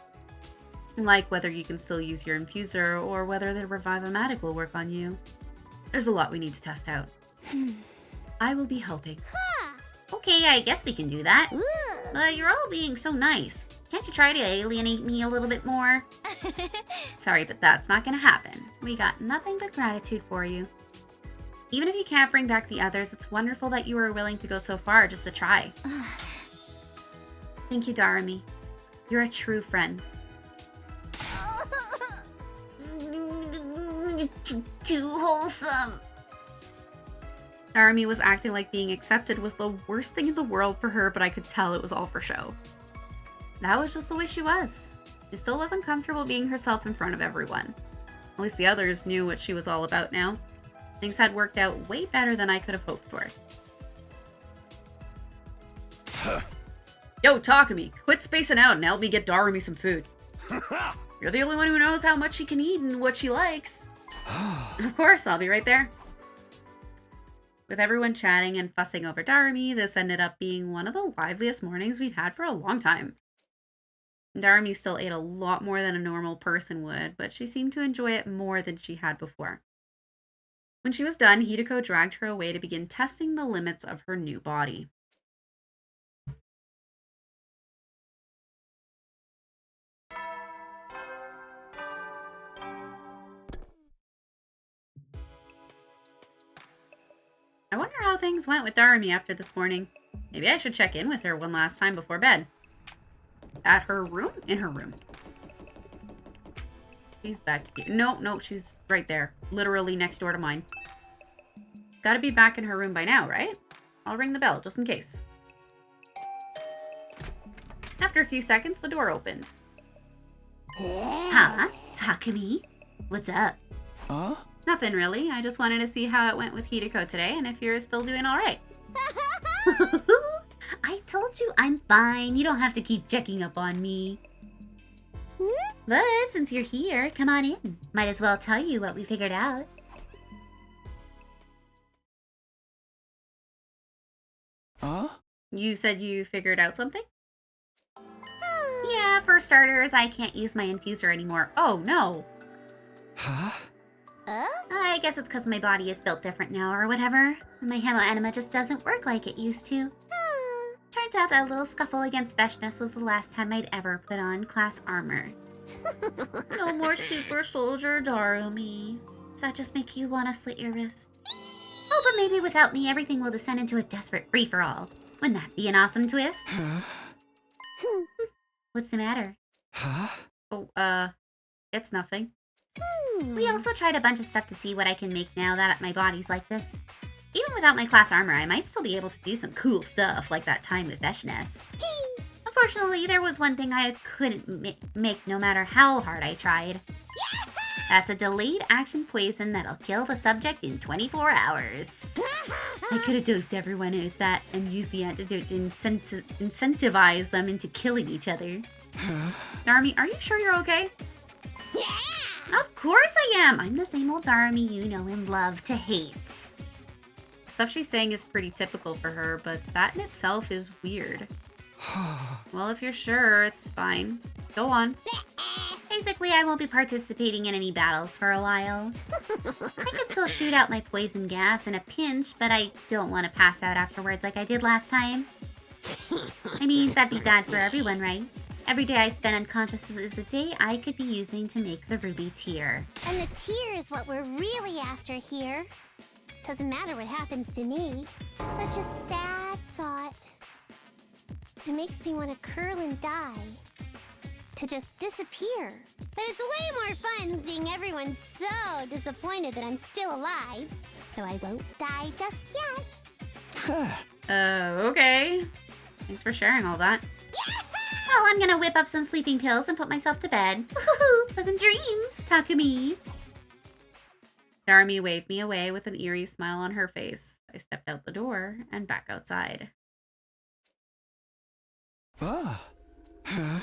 Like whether you can still use your infuser or whether the Revive-O-Matic will work on you. There's a lot we need to test out. I will be helping. Okay, I guess we can do that. You're all being so nice. Can't you try to alienate me a little bit more? Sorry, but that's not gonna happen. We got nothing but gratitude for you. Even if you can't bring back the others, it's wonderful that you were willing to go so far just to try. Thank you, Darmy. You're a true friend. Too wholesome. Darmy was acting like being accepted was the worst thing in the world for her, but I could tell it was all for show. That was just the way she was. She still wasn't comfortable being herself in front of everyone. At least the others knew what she was all about now. Things had worked out way better than I could have hoped for. Yo, Takumi, quit spacing out and help me get Darmy some food. You're the only one who knows how much she can eat and what she likes. Of course, I'll be right there. With everyone chatting and fussing over Darmy, this ended up being one of the liveliest mornings we'd had for a long time. Darmy still ate a lot more than a normal person would, but she seemed to enjoy it more than she had before. When she was done, Hideko dragged her away to begin testing the limits of her new body. I wonder how things went with Darmy after this morning. Maybe I should check in with her one last time before bed. At her room? In her room. She's back here. No, she's right there. Literally next door to mine. Gotta be back in her room by now, right? I'll ring the bell, just in case. After a few seconds, the door opened. Huh? Takumi? What's up? Huh? Nothing really. I just wanted to see how it went with Hideko today and if you're still doing alright. I told you I'm fine. You don't have to keep checking up on me. But since you're here, come on in. Might as well tell you what we figured out. Huh? You said you figured out something? Yeah, for starters, I can't use my infuser anymore. Oh, no. Huh? I guess it's because my body is built different now or whatever. My hemoenema just doesn't work like it used to. Turns out that little scuffle against Veshness was the last time I'd ever put on class armor. No more super soldier Darumi. Does that just make you want to slit your wrist? Oh, but maybe without me, everything will descend into a desperate free-for-all. Wouldn't that be an awesome twist? What's the matter? Huh? Oh, it's nothing. We also tried a bunch of stuff to see what I can make now that my body's like this. Even without my class armor, I might still be able to do some cool stuff like that time with Veshness. Unfortunately, there was one thing I couldn't make no matter how hard I tried. That's a delayed action poison that'll kill the subject in 24 hours. I could have dosed everyone with that and used the antidote to incentivize them into killing each other. Darmy, are you sure you're okay? Yeah! Of course I am! I'm the same old Darmy you know and love to hate. Stuff she's saying is pretty typical for her, but that in itself is weird. Well, if you're sure, it's fine. Go on. Basically, I won't be participating in any battles for a while. I can still shoot out my poison gas in a pinch, but I don't want to pass out afterwards like I did last time. I mean, that'd be bad for everyone, right? Every day I spend unconscious is a day I could be using to make the ruby tear. And the tear is what we're really after here. Doesn't matter what happens to me. Such a sad thought. It makes me want to curl and die. To just disappear. But it's way more fun seeing everyone so disappointed that I'm still alive. So I won't die just yet. Okay. Thanks for sharing all that. Well, I'm gonna whip up some sleeping pills and put myself to bed. Woohoo! Pleasant dreams, Takumi. Darmy waved me away with an eerie smile on her face. I stepped out the door and back outside.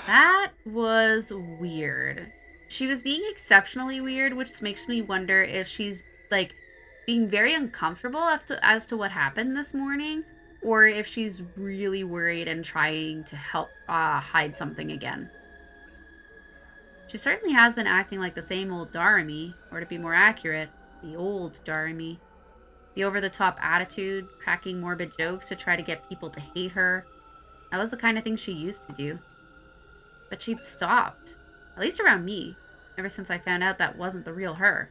That was weird. She was being exceptionally weird, which makes me wonder if she's, like, being very uncomfortable as to what happened this morning, or if she's really worried and trying to help hide something again. She certainly has been acting like the same old Darmy, or to be more accurate, the old Darmy. The over-the-top attitude, cracking morbid jokes to try to get people to hate her. That was the kind of thing she used to do. But she'd stopped, at least around me, ever since I found out that wasn't the real her.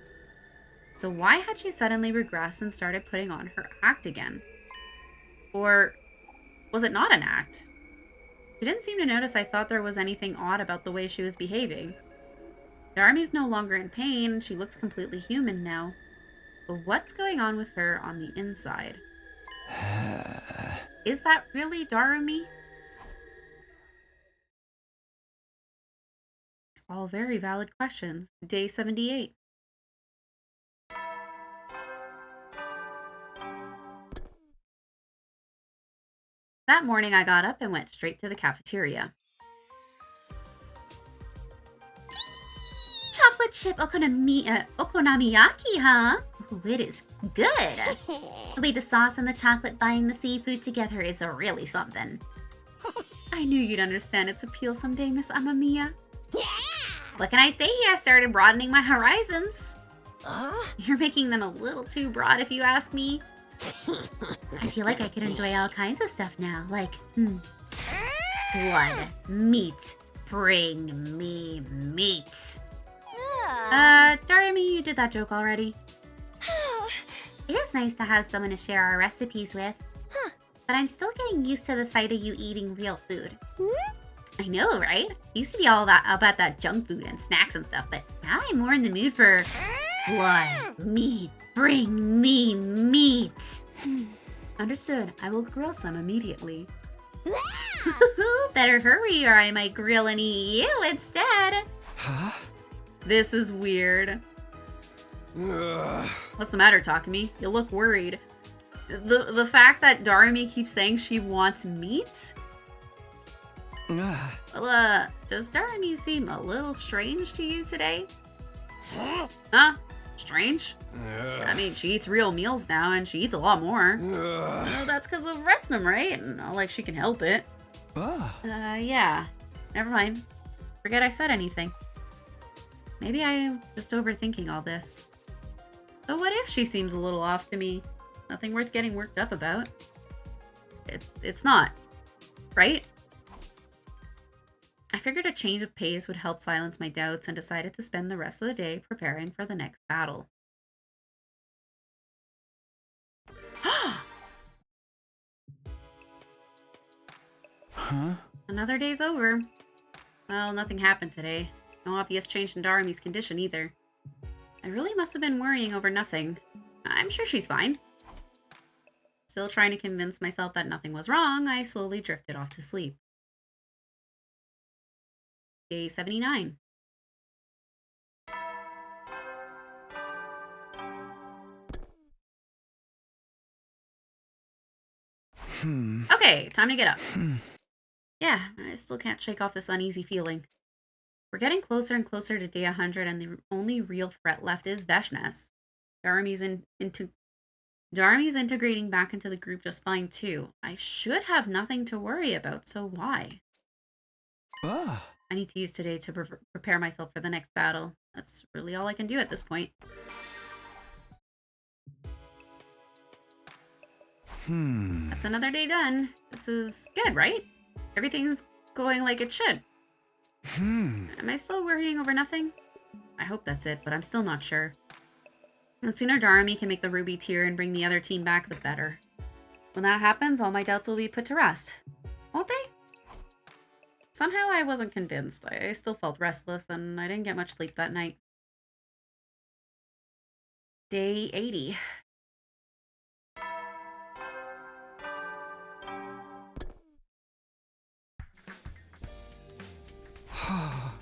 So why had she suddenly regressed and started putting on her act again? Or was it not an act? She didn't seem to notice I thought there was anything odd about the way she was behaving. Darmy's no longer in pain, and she looks completely human now. But what's going on with her on the inside? Is that really Darumi? All very valid questions. Day 78. That morning I got up and went straight to the cafeteria. Chocolate chip okonomiyaki, huh? Ooh, it is good. The way the sauce and the chocolate bind the seafood together is really something. I knew you'd understand its appeal someday, Miss Amamiya. Yeah! What can I say? I started broadening my horizons. You're making them a little too broad if you ask me. I feel like I could enjoy all kinds of stuff now, like, blood, meat, bring me meat. Daremy, you did that joke already. It is nice to have someone to share our recipes with. But I'm still getting used to the sight of you eating real food. I know, right? Used to be all that about that junk food and snacks and stuff, but now I'm more in the mood for blood, meat, bring me meat. Understood. I will grill some immediately. Better hurry or I might grill and eat you instead. Huh? This is weird. What's the matter, Takumi? You look worried. The fact that Darumi keeps saying she wants meat? Well, does Darumi seem a little strange to you today? Huh? Strange? I mean, she eats real meals now, and she eats a lot more. Well, that's because of Retsnum, right? Not like she can help it. Yeah. Never mind. Forget I said anything. Maybe I'm just overthinking all this. So what if she seems a little off to me? Nothing worth getting worked up about. It's not. Right? I figured a change of pace would help silence my doubts and decided to spend the rest of the day preparing for the next battle. Huh? Another day's over. Well, nothing happened today. No obvious change in Darumi's condition either. I really must have been worrying over nothing. I'm sure she's fine. Still trying to convince myself that nothing was wrong, I slowly drifted off to sleep. Day 79. Okay, time to get up. Yeah, I still can't shake off this uneasy feeling. We're getting closer and closer to day 100, and the only real threat left is Veshness. Darumi's integrating back into the group just fine, too. I should have nothing to worry about, so why? I need to use today to prepare myself for the next battle. That's really all I can do at this point. That's another day done. This is good, right? Everything's going like it should. Am I still worrying over nothing? I hope that's it, but I'm still not sure. The sooner Darumi can make the Ruby tier and bring the other team back, the better. When that happens, all my doubts will be put to rest. Won't they? Somehow I wasn't convinced. I still felt restless, and I didn't get much sleep that night. Day 80.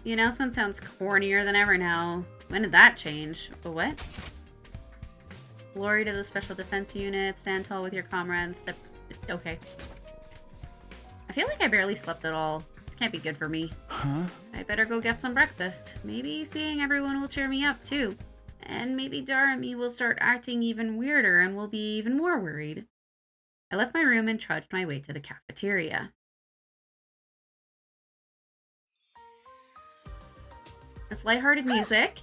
The announcement sounds cornier than ever now. When did that change? A what? Glory to the Special Defense Unit. Stand tall with your comrades. Step... Okay. I feel like I barely slept at all. This can't be good for me. I better go get some breakfast. Maybe seeing everyone will cheer me up, too. And maybe Darumi will start acting even weirder and will be even more worried. I left my room and trudged my way to the cafeteria. It's lighthearted music.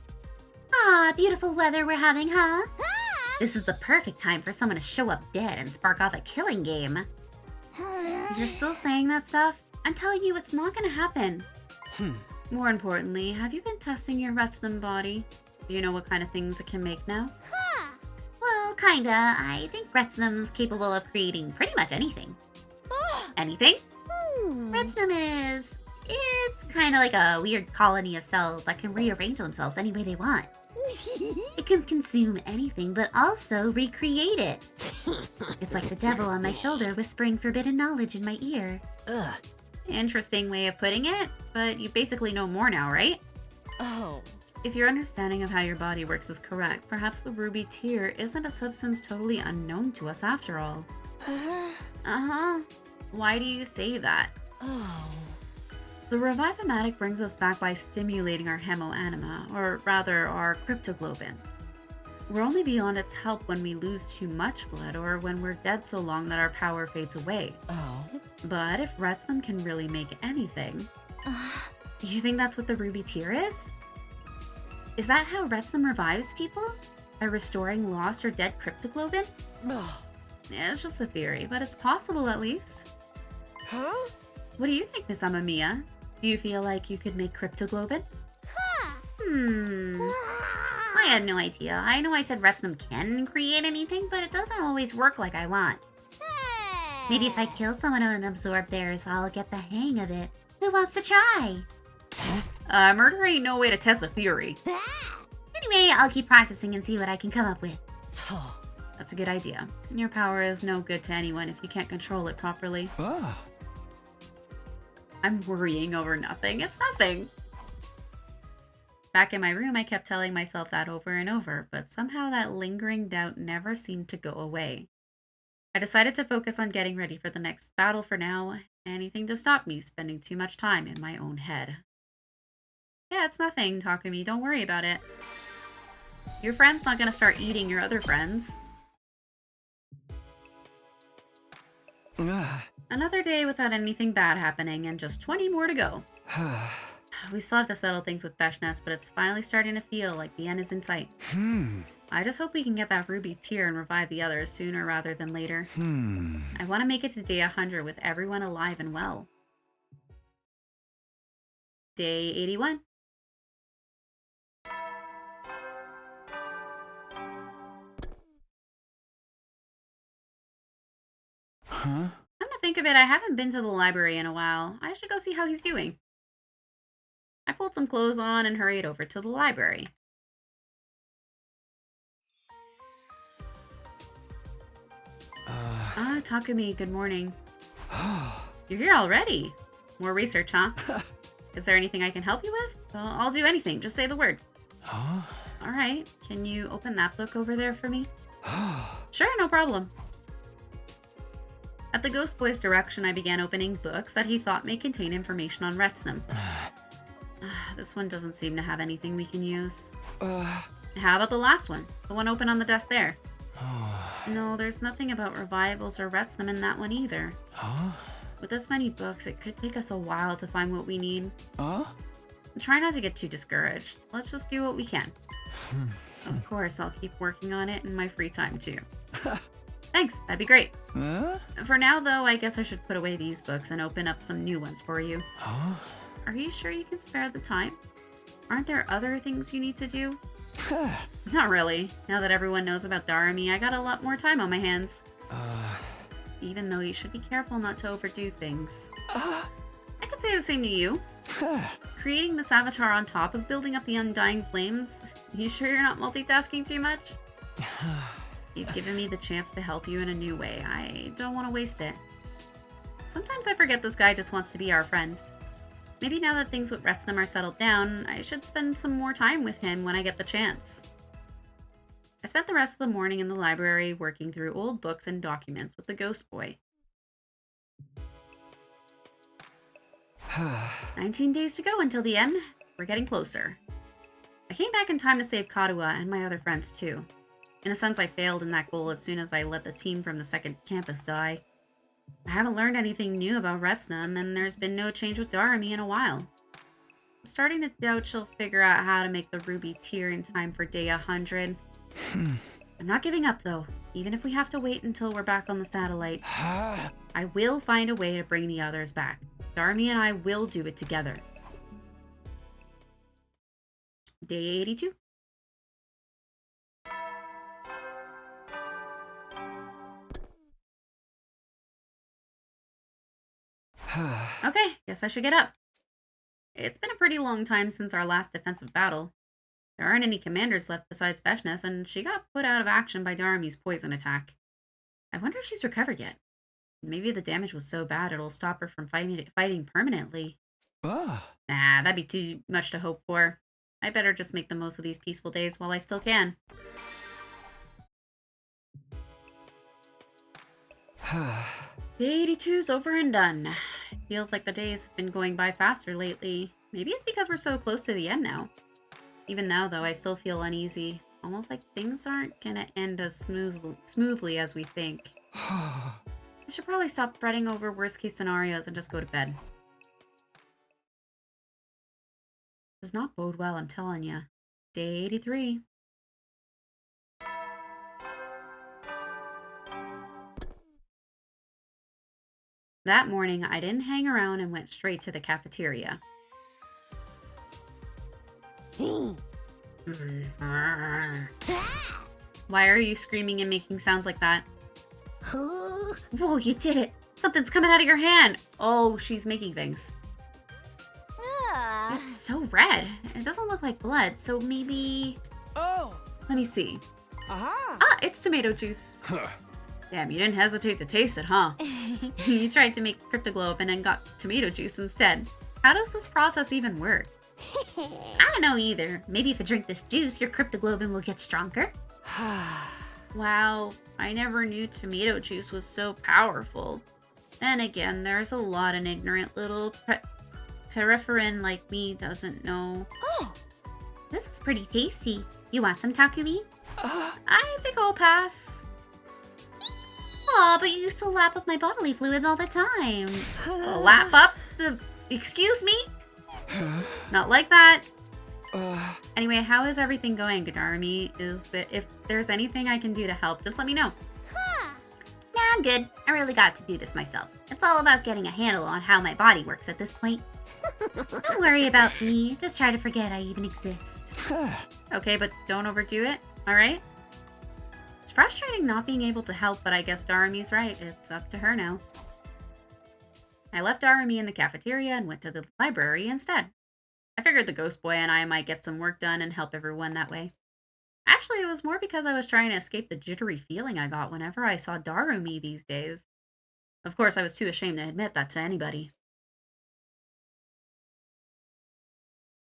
Ah, beautiful weather we're having, huh? This is the perfect time for someone to show up dead and spark off a killing game. You're still saying that stuff? I'm telling you, it's not gonna happen. More importantly, have you been testing your Retsnum body? Do you know what kind of things it can make now? Well, kinda. I think Retsnum's capable of creating pretty much anything. Anything? Retsnum is... It's kind of like a weird colony of cells that can rearrange themselves any way they want. It can consume anything, but also recreate it. It's like the devil on my shoulder whispering forbidden knowledge in my ear. Interesting way of putting it, but you basically know more now, right? Oh. If your understanding of how your body works is correct, perhaps the Ruby Tear isn't a substance totally unknown to us after all. Uh-huh. Why do you say that? Oh. The Revive-O-Matic brings us back by stimulating our hemoanima, or rather our cryptoglobin. We're only beyond its help when we lose too much blood or when we're dead so long that our power fades away. Oh? But if Retsnum can really make anything... You think that's what the ruby tear is? Is that how Retsnum revives people? By restoring lost or dead cryptoglobin? Yeah, it's just a theory, but it's possible at least. Huh? What do you think, Miss Amamiya? Do you feel like you could make cryptoglobin? I had no idea. I know I said Retsnum can create anything, but it doesn't always work like I want. Maybe if I kill someone and absorb theirs, I'll get the hang of it. Who wants to try? Murder ain't no way to test a theory. Anyway, I'll keep practicing and see what I can come up with. That's a good idea. Your power is no good to anyone if you can't control it properly. I'm worrying over nothing. It's nothing. Back in my room, I kept telling myself that over and over, but somehow that lingering doubt never seemed to go away. I decided to focus on getting ready for the next battle for now. Anything to stop me spending too much time in my own head. Yeah, it's nothing, Takumi. Don't worry about it. Your friend's not gonna start eating your other friends. Another day without anything bad happening and just 20 more to go. We still have to settle things with Beshness, but it's finally starting to feel like the end is in sight. I just hope we can get that ruby tear and revive the others sooner rather than later. I want to make it to day 100 with everyone alive and well. Day 81. Come to think of it, I haven't been to the library in a while. I should go see how he's doing. I pulled some clothes on and hurried over to the library. Takumi, good morning. You're here already. More research, huh? Is there anything I can help you with? I'll do anything. Just say the word. Alright. Can you open that book over there for me? Sure, no problem. At the Ghost Boy's direction, I began opening books that he thought may contain information on Retsnum. This one doesn't seem to have anything we can use. How about the last one? The one open on the desk there? No, there's nothing about revivals or Retsnum in that one either. With this many books, it could take us a while to find what we need. Try not to get too discouraged. Let's just do what we can. Of course, I'll keep working on it in my free time too. Thanks, that'd be great. For now, though, I guess I should put away these books and open up some new ones for you. Are you sure you can spare the time? Aren't there other things you need to do? Not really. Now that everyone knows about Darami, I got a lot more time on my hands. Even though you should be careful not to overdo things. I could say the same to you. Creating this avatar on top of building up the undying flames, you sure you're not multitasking too much? You've given me the chance to help you in a new way. I don't want to waste it. Sometimes I forget this guy just wants to be our friend. Maybe now that things with Retsnum are settled down, I should spend some more time with him when I get the chance. I spent the rest of the morning in the library working through old books and documents with the Ghost Boy. 19 days to go until the end. We're getting closer. I came back in time to save Karuha and my other friends too. In a sense, I failed in that goal as soon as I let the team from the second campus die. I haven't learned anything new about Retsnum, and there's been no change with Darami in a while. I'm starting to doubt she'll figure out how to make the ruby tear in time for day 100. I'm not giving up, though, even if we have to wait until we're back on the satellite. I will find a way to bring the others back. Darami and I will do it together. Day 82. Okay, guess I should get up. It's been a pretty long time since our last defensive battle. There aren't any commanders left besides Beshness, and she got put out of action by Darami's poison attack. I wonder if she's recovered yet. Maybe the damage was so bad it'll stop her from fighting permanently. Nah, that'd be too much to hope for. I better just make the most of these peaceful days while I still can. Day 82's over and done. Feels like the days have been going by faster lately. Maybe it's because we're so close to the end now. Even now, though, I still feel uneasy. almost like things aren't gonna end as smoothly as we think. I should probably stop fretting over worst case scenarios and just go to bed. Does not bode well, I'm telling you. Day 83. That morning, I didn't hang around and went straight to the cafeteria. Why are you screaming and making sounds like that? Whoa, you did it! Something's coming out of your hand! Oh, she's making things. It's so red. It doesn't look like blood, so maybe... Oh! Let me see. Aha! Ah, it's tomato juice. Damn, you didn't hesitate to taste it, huh? You tried to make cryptoglobin and got tomato juice instead. How does this process even work? I don't know either. Maybe if you drink this juice, your cryptoglobin will get stronger. Wow, I never knew tomato juice was so powerful. Then again, there's a lot an ignorant little peripherin like me doesn't know. Oh, this is pretty tasty. You want some, Takumi? I think I'll pass. Aw, but you used to lap up my bodily fluids all the time. Lap up the... Excuse me? Not like that. Anyway, how is everything going, Gadarami? If there's anything I can do to help, just let me know. Nah, I'm good. I really got to do this myself. It's all about getting a handle on how my body works at this point. Don't worry about me. Just try to forget I even exist. Okay, but don't overdo it, alright? It's frustrating not being able to help, but I guess Darami's right. It's up to her now. I left Darami in the cafeteria and went to the library instead. I figured the ghost boy and I might get some work done and help everyone that way. Actually, it was more because I was trying to escape the jittery feeling I got whenever I saw Darumi these days. Of course, I was too ashamed to admit that to anybody.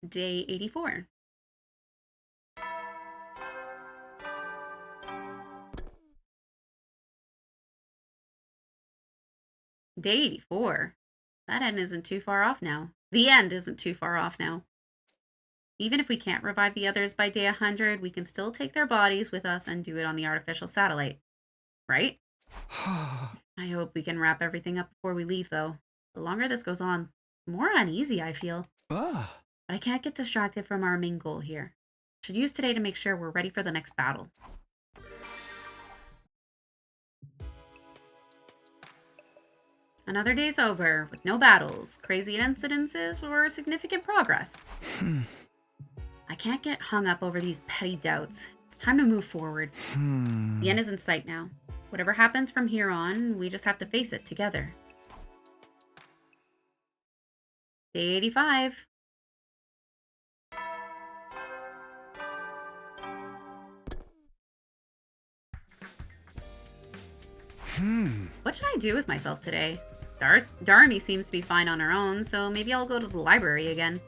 Day 84. Day 84? That end isn't too far off now. The end isn't too far off now. Even if we can't revive the others by day 100, we can still take their bodies with us and do it on the artificial satellite. Right? I hope we can wrap everything up before we leave, though. The longer this goes on, the more uneasy I feel. But I can't get distracted from our main goal here. Should use today to make sure we're ready for the next battle. Another day's over, with no battles, crazy incidences, or significant progress. I can't get hung up over these petty doubts. It's time to move forward. The end is in sight now. Whatever happens from here on, we just have to face it together. Day 85. What should I do with myself today? Darami seems to be fine on her own, so maybe I'll go to the library again.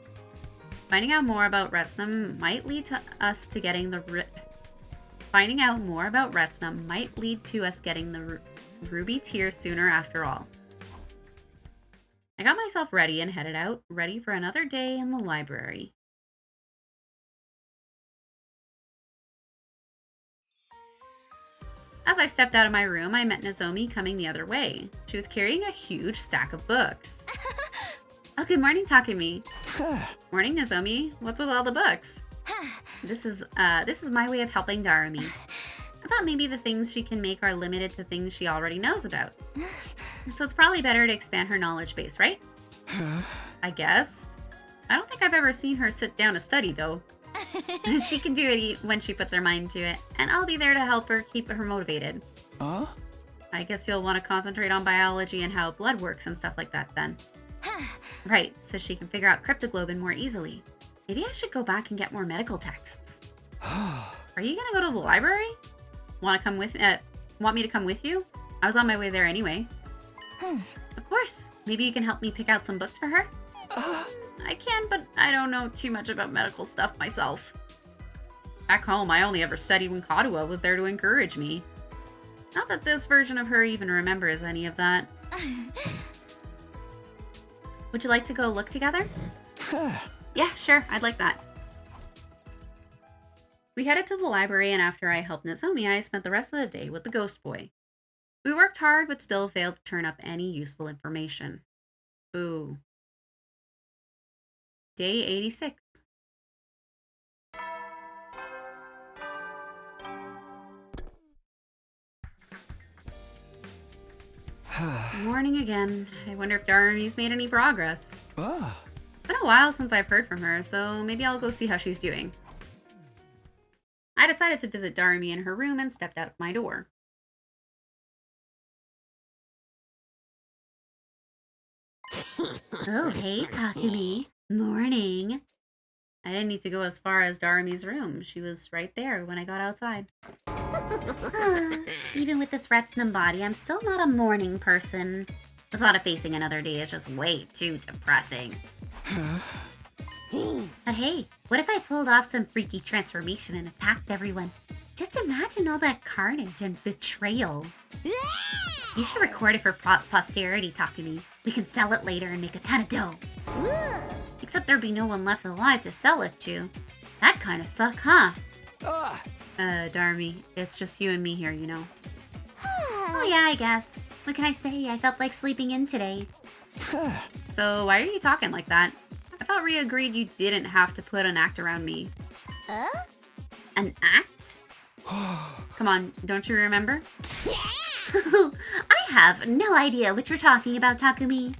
Finding out more about Retsnum might lead to us getting the ruby tier sooner after all. I got myself ready and headed out, ready for another day in the library. As I stepped out of my room, I met Nozomi coming the other way. She was carrying a huge stack of books. Oh, good morning, Takumi. Morning, Nozomi. What's with all the books? This is my way of helping Darami. I thought maybe the things she can make are limited to things she already knows about. So it's probably better to expand her knowledge base, right? I guess. I don't think I've ever seen her sit down to study, though. She can do it when she puts her mind to it, and I'll be there to help her keep her motivated. I guess you'll want to concentrate on biology and how blood works and stuff like that then. Right, so she can figure out cryptoglobin more easily. Maybe I should go back and get more medical texts. Are you gonna go to the library? Want me to come with you? I was on my way there anyway. Of course. Maybe you can help me pick out some books for her? I can, but I don't know too much about medical stuff myself. Back home, I only ever studied when Kaduwa was there to encourage me. Not that this version of her even remembers any of that. Would you like to go look together? Yeah, sure. I'd like that. We headed to the library, and after I helped Nozomi, I spent the rest of the day with the ghost boy. We worked hard, but still failed to turn up any useful information. Boo. Day 86. Morning again. I wonder if Darumi's made any progress. Ah. It's been a while since I've heard from her, so maybe I'll go see how she's doing. I decided to visit Darumi in her room and stepped out my door. Oh, hey, Takumi. Morning. I didn't need to go as far as Darumi's room. She was right there when I got outside. Even with this Retsnum body, I'm still not a morning person. The thought of facing another day is just way too depressing. But hey, what if I pulled off some freaky transformation and attacked everyone? Just imagine all that carnage and betrayal. You should record it for posterity, Takumi. We can sell it later and make a ton of dough. Except there'd be no one left alive to sell it to. That kind of suck, huh? Darumi, it's just you and me here, you know. Oh yeah, I guess. What can I say? I felt like sleeping in today. So why are you talking like that? I thought we agreed you didn't have to put an act around me. An act? Come on, don't you remember? I have no idea what you're talking about, Takumi.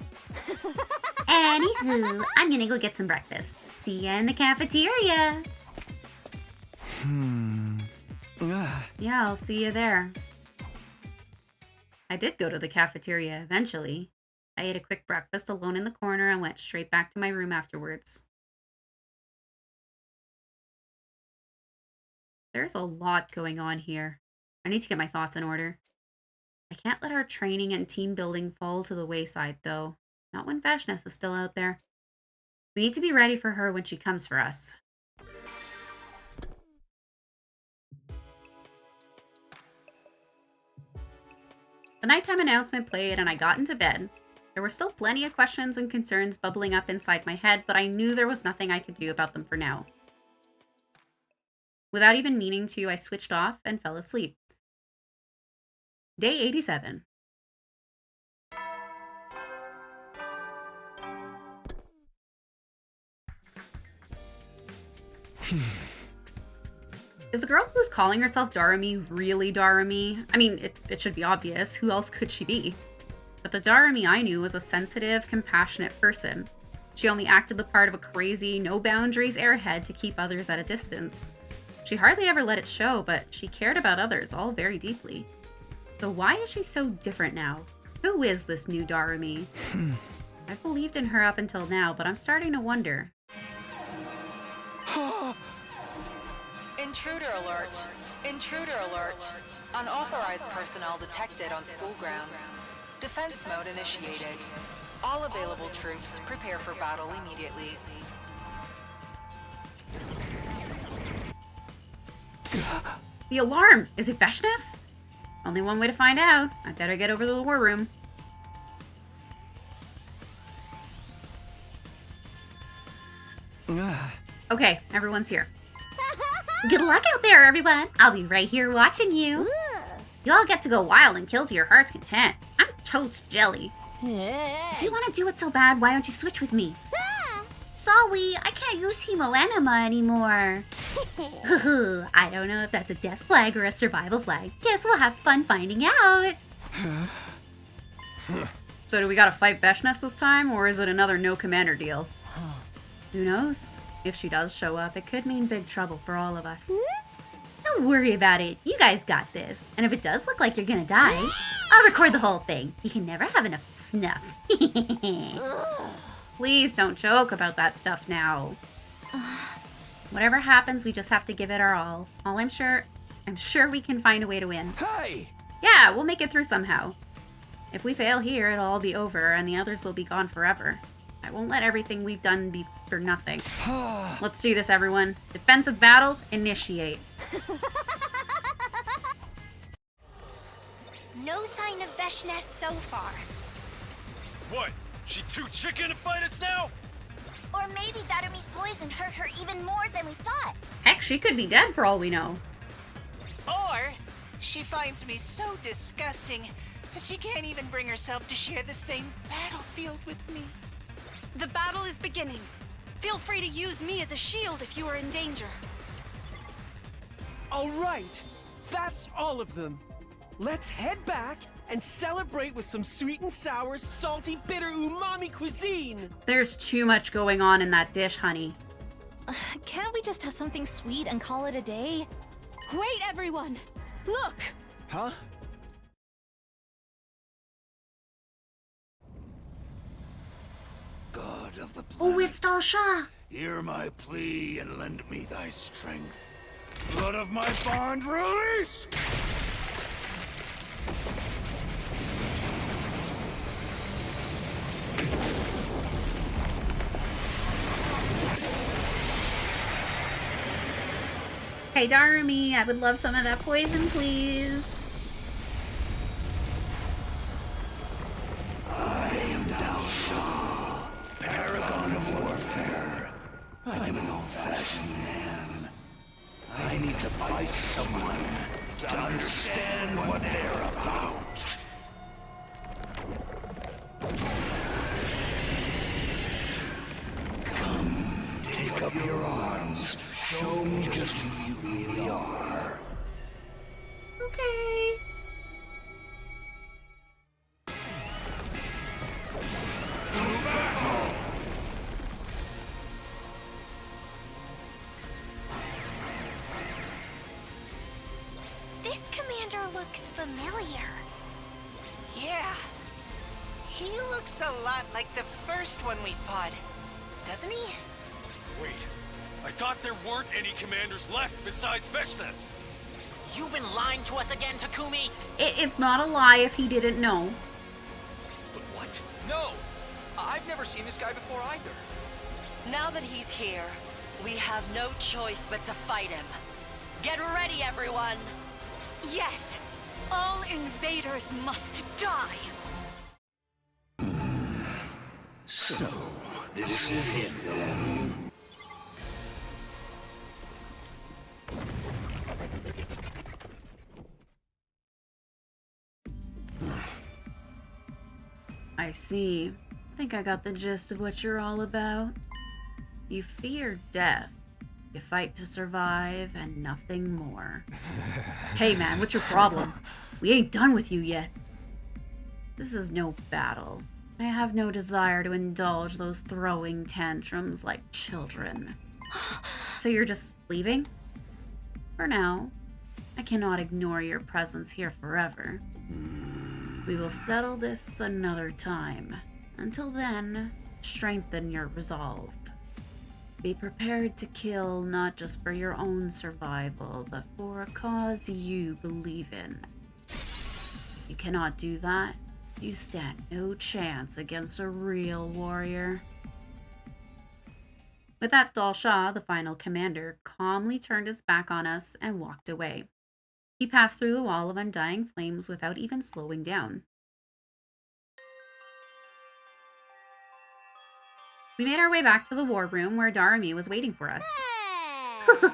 Anywho, I'm gonna go get some breakfast. See ya in the cafeteria. Yeah, I'll see you there. I did go to the cafeteria eventually. I ate a quick breakfast alone in the corner and went straight back to my room afterwards. There's a lot going on here. I need to get my thoughts in order. I can't let our training and team building fall to the wayside, though. Not when Veshness is still out there. We need to be ready for her when she comes for us. The nighttime announcement played and I got into bed. There were still plenty of questions and concerns bubbling up inside my head, but I knew there was nothing I could do about them for now. Without even meaning to, I switched off and fell asleep. Day 87. Is the girl who's calling herself Darumi really Darumi? I mean, it should be obvious. Who else could she be? But the Darumi I knew was a sensitive, compassionate person. She only acted the part of a crazy, no-boundaries airhead to keep others at a distance. She hardly ever let it show, but she cared about others all very deeply. So why is she so different now? Who is this new Darumi? I've believed in her up until now, but I'm starting to wonder. Intruder alert! Intruder alert! Unauthorized personnel detected on school grounds. Defense mode initiated. All available troops prepare for battle immediately. The alarm! Is it Veshness? Only one way to find out. I better get over to the war room. Okay, everyone's here. Good luck out there, everyone. I'll be right here watching you. You all get to go wild and kill to your heart's content. I'm totes jelly. If you want to do it so bad, why don't you switch with me? Sorry, I can't use Hemo Enema anymore. I don't know if that's a death flag or a survival flag. Guess we'll have fun finding out. So do we gotta fight Veshness this time, or is it another no commander deal? Who knows? If she does show up, it could mean big trouble for all of us. Don't worry about it. You guys got this. And if it does look like you're gonna die, I'll record the whole thing. You can never have enough snuff. Please don't joke about that stuff now. Whatever happens, we just have to give it our all. I'm sure we can find a way to win. Hey! Yeah, we'll make it through somehow. If we fail here, it'll all be over and the others will be gone forever. I won't let everything we've done be for nothing. Let's do this, everyone. Defensive battle, initiate. No sign of Veshness so far. What? She too chicken to fight us now? Or maybe Darumi's poison hurt her even more than we thought. Heck, she could be dead for all we know. Or she finds me so disgusting that she can't even bring herself to share the same battlefield with me. The battle is beginning. Feel free to use me as a shield if you are in danger. All right, that's all of them. Let's head back and celebrate with some sweet and sour, salty, bitter umami cuisine. There's too much going on in that dish, honey. Can't we just have something sweet and call it a day? Wait, everyone! Look! Huh? God of the Oh, it's Dalsha! hear my plea and lend me thy strength. Blood of my bond, release! Hey, Darumi, I would love some of that poison, please. I am Dalsha, paragon of warfare. I am an old-fashioned man. I need to fight someone to understand what they're about. Come, take up your arms. Show me just who you really are. Okay. This commander looks familiar. Yeah. He looks a lot like the first one we fought, doesn't he? Wait, I thought there weren't any commanders left besides Veshness. You've been lying to us again, Takumi? It's not a lie if he didn't know. But what? No! I've never seen this guy before either. Now that he's here, we have no choice but to fight him. Get ready, everyone! Yes! All invaders must die! So, this is it then. I see. I think I got the gist of what you're all about. You fear death. You fight to survive and nothing more. Hey man, what's your problem? We ain't done with you yet. This is no battle. I have no desire to indulge those throwing tantrums like children. So you're just leaving? For now. I cannot ignore your presence here forever. We will settle this another time. Until then, strengthen your resolve. Be prepared to kill not just for your own survival, but for a cause you believe in. If you cannot do that, you stand no chance against a real warrior. With that, Dalsha, the final commander, calmly turned his back on us and walked away. He passed through the wall of undying flames without even slowing down. We made our way back to the war room where Darumi was waiting for us.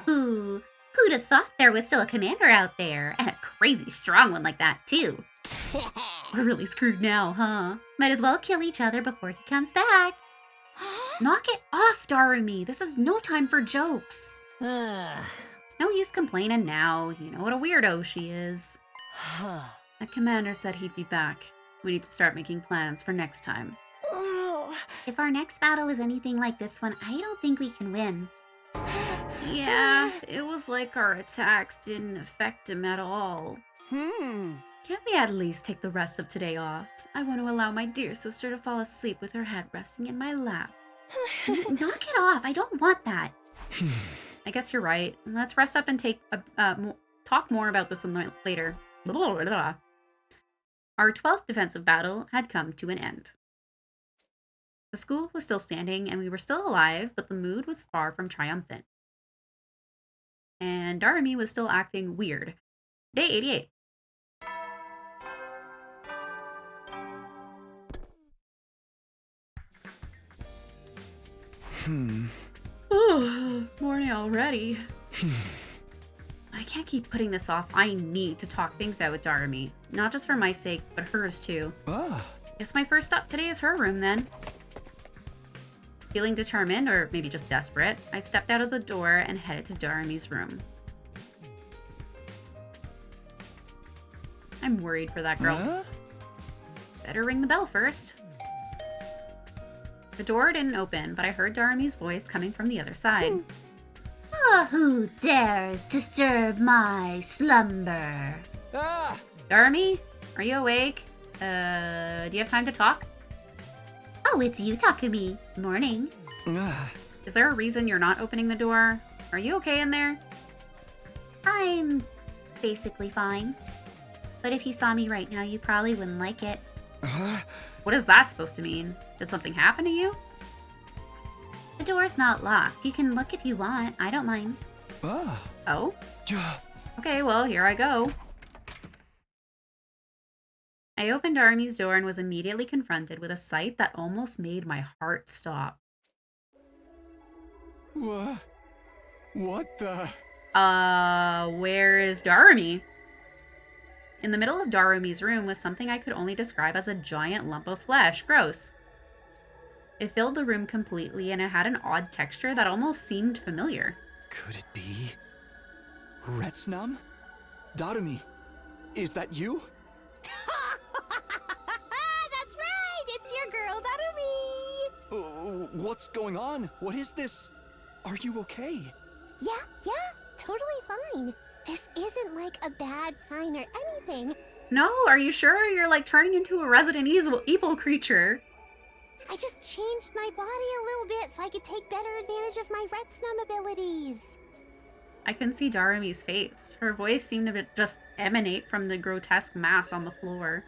Who'd have thought there was still a commander out there, and a crazy strong one like that, too. We're really screwed now, huh? Might as well kill each other before he comes back. Knock it off, Darumi. This is no time for jokes. It's no use complaining now. You know what a weirdo she is. The commander said he'd be back. We need to start making plans for next time. If our next battle is anything like this one, I don't think we can win. Yeah, it was like our attacks didn't affect him at all. Can't we at least take the rest of today off? I want to allow my dear sister to fall asleep with her head resting in my lap. Knock it off. I don't want that. I guess you're right. Let's rest up and talk more about this later. Our 12th defensive battle had come to an end. The school was still standing and we were still alive, but the mood was far from triumphant. And Darumi was still acting weird. Day 88. Oh, morning already. I can't keep putting this off. I need to talk things out with Darumi. Not just for my sake, but hers too. Guess my first stop today is her room then. Feeling determined, or maybe just desperate, I stepped out of the door and headed to Darumi's room. I'm worried for that girl. Better ring the bell first. The door didn't open, but I heard Darumi's voice coming from the other side. Who dares disturb my slumber? Darumi, are you awake? Do you have time to talk? Oh, it's you, Takumi. Morning. Is there a reason you're not opening the door? Are you okay in there? I'm basically fine. But if you saw me right now, you probably wouldn't like it. What is that supposed to mean? Did something happen to you? The door's not locked. You can look if you want. I don't mind. Oh? Okay, well, here I go. I opened Darumi's door and was immediately confronted with a sight that almost made my heart stop. What the? Where is Darumi? In the middle of Darumi's room was something I could only describe as a giant lump of flesh. Gross. It filled the room completely, and it had an odd texture that almost seemed familiar. Could it be Retsnum? Darumi, is that you? That's right! It's your girl, Darumi! What's going on? What is this? Are you okay? Yeah, totally fine. This isn't like a bad sign or anything. No, are you sure? You're like turning into a Resident Evil creature. I just changed my body a little bit so I could take better advantage of my Retsnum abilities. I couldn't see Darumi's face. Her voice seemed to just emanate from the grotesque mass on the floor.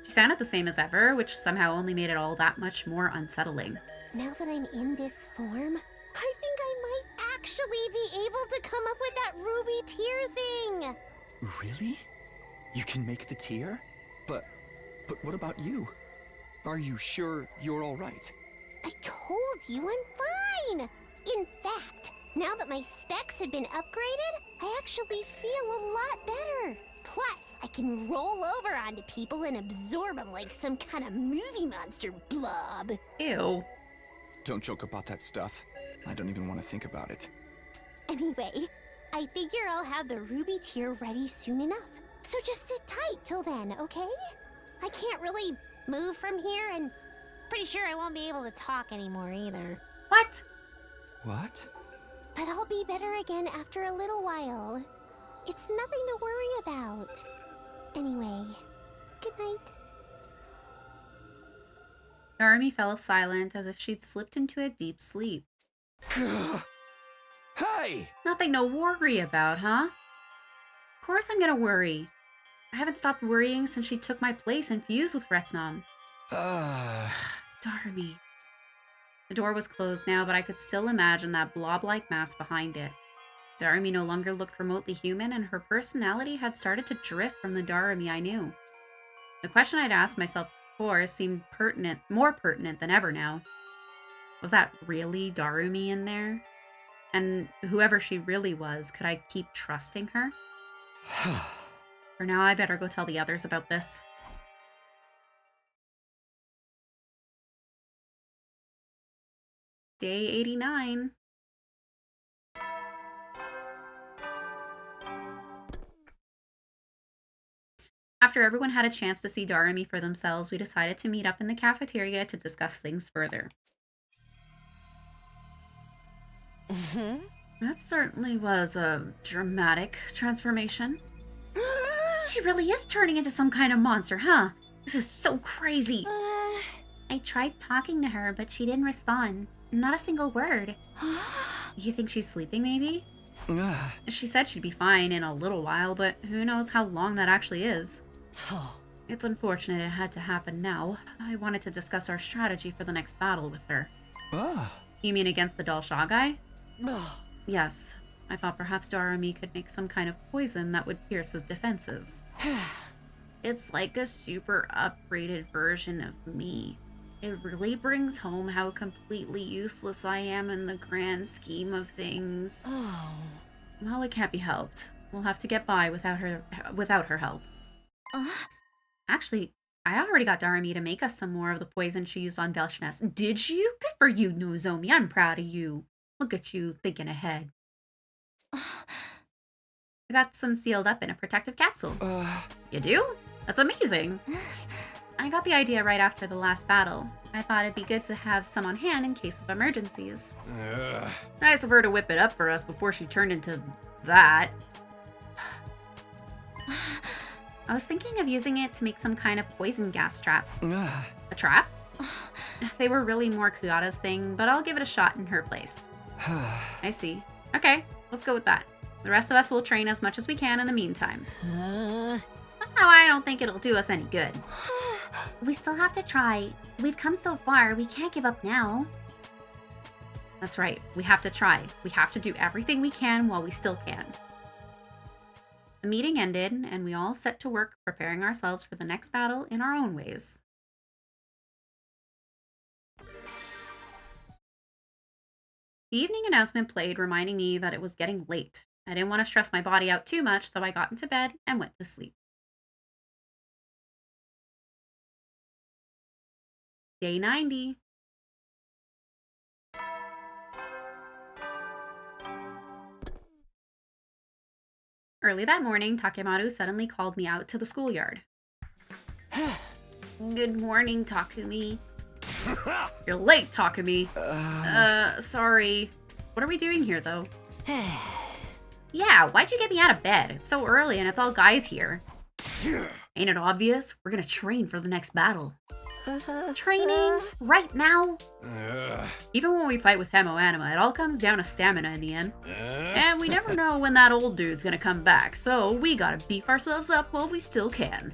She sounded the same as ever, which somehow only made it all that much more unsettling. Now that I'm in this form, I think I might actually be able to come up with that ruby tear thing. Really? You can make the tear? But what about you? Are you sure you're all right? I told you I'm fine. In fact, now that my specs have been upgraded, I actually feel a lot better. Plus, I can roll over onto people and absorb them like some kind of movie monster blob. Ew. Don't joke about that stuff. I don't even want to think about it. Anyway, I figure I'll have the ruby tear ready soon enough. So just sit tight till then, okay? I can't really move from here, and pretty sure I won't be able to talk anymore either. What? What? But I'll be better again after a little while. It's nothing to worry about. Anyway, good night. Darumi fell silent as if she'd slipped into a deep sleep. Hey! Nothing to worry about, huh? Of course I'm gonna worry. I haven't stopped worrying since she took my place and fused with Retsnum. Darumi. The door was closed now, but I could still imagine that blob-like mass behind it. Darumi no longer looked remotely human, and her personality had started to drift from the Darumi I knew. The question I'd asked myself before seemed more pertinent than ever now. Was that really Darumi in there? And whoever she really was, could I keep trusting her? For now, I better go tell the others about this. Day 89. After everyone had a chance to see Darumi for themselves, we decided to meet up in the cafeteria to discuss things further. That certainly was a dramatic transformation. She really is turning into some kind of monster, huh? This is so crazy. I tried talking to her, but she didn't respond. Not a single word. You think she's sleeping, maybe? She said she'd be fine in a little while, but who knows how long that actually is. It's unfortunate it had to happen now. I wanted to discuss our strategy for the next battle with her. You mean against the Dalsha guy? Yes. I thought perhaps Darumi could make some kind of poison that would pierce his defenses. It's like a super upgraded version of me. It really brings home how completely useless I am in the grand scheme of things. Oh. Well, it can't be helped. We'll have to get by without her help. Actually, I already got Darami to make us some more of the poison she used on Belshnes. Did you? Good for you, Nozomi. I'm proud of you. Look at you thinking ahead. I got some sealed up in a protective capsule. You do? That's amazing. I got the idea right after the last battle. I thought it'd be good to have some on hand in case of emergencies. Nice of her to whip it up for us before she turned into that. I was thinking of using it to make some kind of poison gas trap. A trap? They were really more Kuyata's thing, but I'll give it a shot in her place. I see. Okay, let's go with that. The rest of us will train as much as we can in the meantime. Somehow I don't think it'll do us any good. We still have to try. We've come so far, we can't give up now. That's right, we have to try. We have to do everything we can while we still can. The meeting ended, and we all set to work preparing ourselves for the next battle in our own ways. The evening announcement played, reminding me that it was getting late. I didn't want to stress my body out too much, so I got into bed and went to sleep. Day 90. Early that morning, Takemaru suddenly called me out to the schoolyard. Good morning, Takumi. You're late, Takumi. Sorry. What are we doing here, though? Yeah, why'd you get me out of bed? It's so early and it's all guys here. Ain't it obvious? We're gonna train for the next battle. Training? Right now? Even when we fight with Hemo Anima, it all comes down to stamina in the end. And we never know when that old dude's gonna come back, so we gotta beef ourselves up while we still can.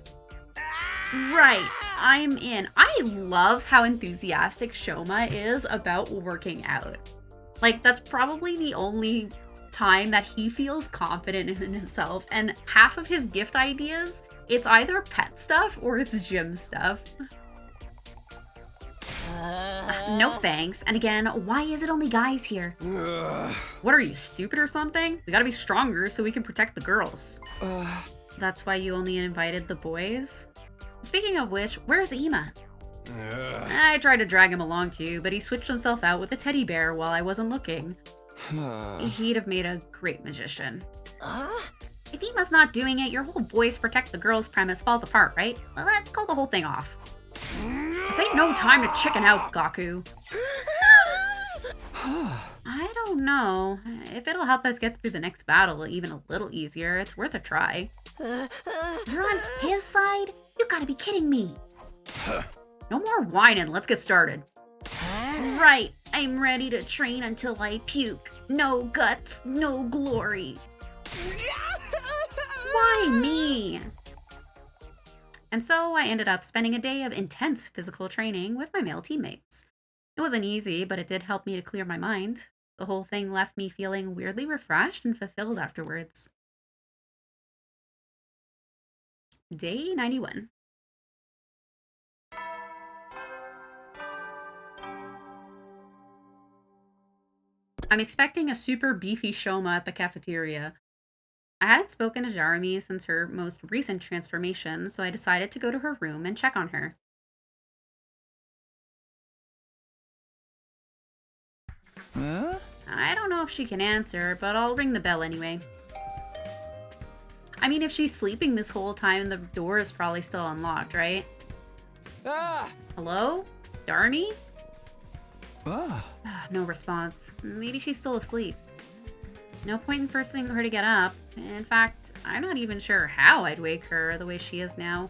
Right, I'm in. I love how enthusiastic Shoma is about working out. Like, that's probably the only time that he feels confident in himself, and half of his gift ideas, it's either pet stuff or it's gym stuff. No thanks. And again, why is it only guys here? What are you, stupid or something? We gotta be stronger so we can protect the girls. That's why you only invited the boys? Speaking of which, where's Ima? I tried to drag him along too, but he switched himself out with a teddy bear while I wasn't looking. He'd have made a great magician. If Ima's not doing it, your whole boys protect the girls premise falls apart, right? Well, let's call the whole thing off. This ain't no time to chicken out, Gaku. I don't know. If it'll help us get through the next battle even a little easier, it's worth a try. You're on his side? You gotta be kidding me. No more whining, let's get started. Right, I'm ready to train until I puke. No guts, no glory. Why me? And so I ended up spending a day of intense physical training with my male teammates. It wasn't easy, but it did help me to clear my mind. The whole thing left me feeling weirdly refreshed and fulfilled afterwards. Day 91. I'm expecting a super beefy Shoma at the cafeteria. I hadn't spoken to Jarumi since her most recent transformation, so I decided to go to her room and check on her. Huh? I don't know if she can answer, but I'll ring the bell anyway. I mean, if she's sleeping this whole time, the door is probably still unlocked, right? Hello? Darmi? No response. Maybe she's still asleep. No point in forcing her to get up. In fact, I'm not even sure how I'd wake her the way she is now.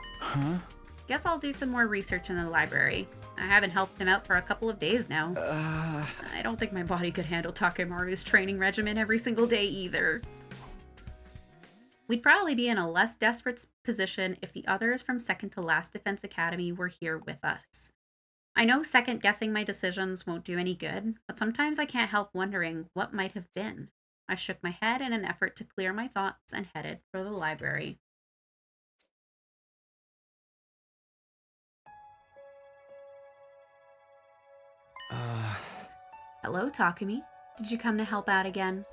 Guess I'll do some more research in the library. I haven't helped him out for a couple of days now. I don't think my body could handle Takemaru's training regimen every single day either. We'd probably be in a less desperate position if the others from Second to Last Defense Academy were here with us. I know second-guessing my decisions won't do any good, but sometimes I can't help wondering what might have been. I shook my head in an effort to clear my thoughts and headed for the library. Hello, Takumi. Did you come to help out again?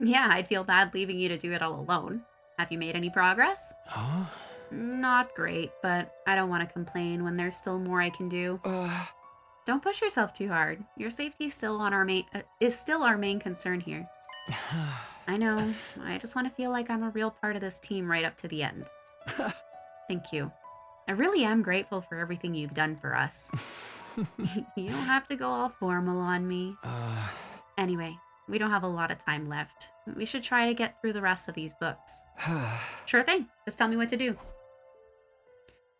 Yeah, I'd feel bad leaving you to do it all alone. Have you made any progress? Huh? Not great, but I don't want to complain when there's still more I can do. Don't push yourself too hard. Your safety is still our main concern here. I know. I just want to feel like I'm a real part of this team right up to the end. Thank you. I really am grateful for everything you've done for us. You don't have to go all formal on me. Anyway, we don't have a lot of time left. We should try to get through the rest of these books. Sure thing. Just tell me what to do.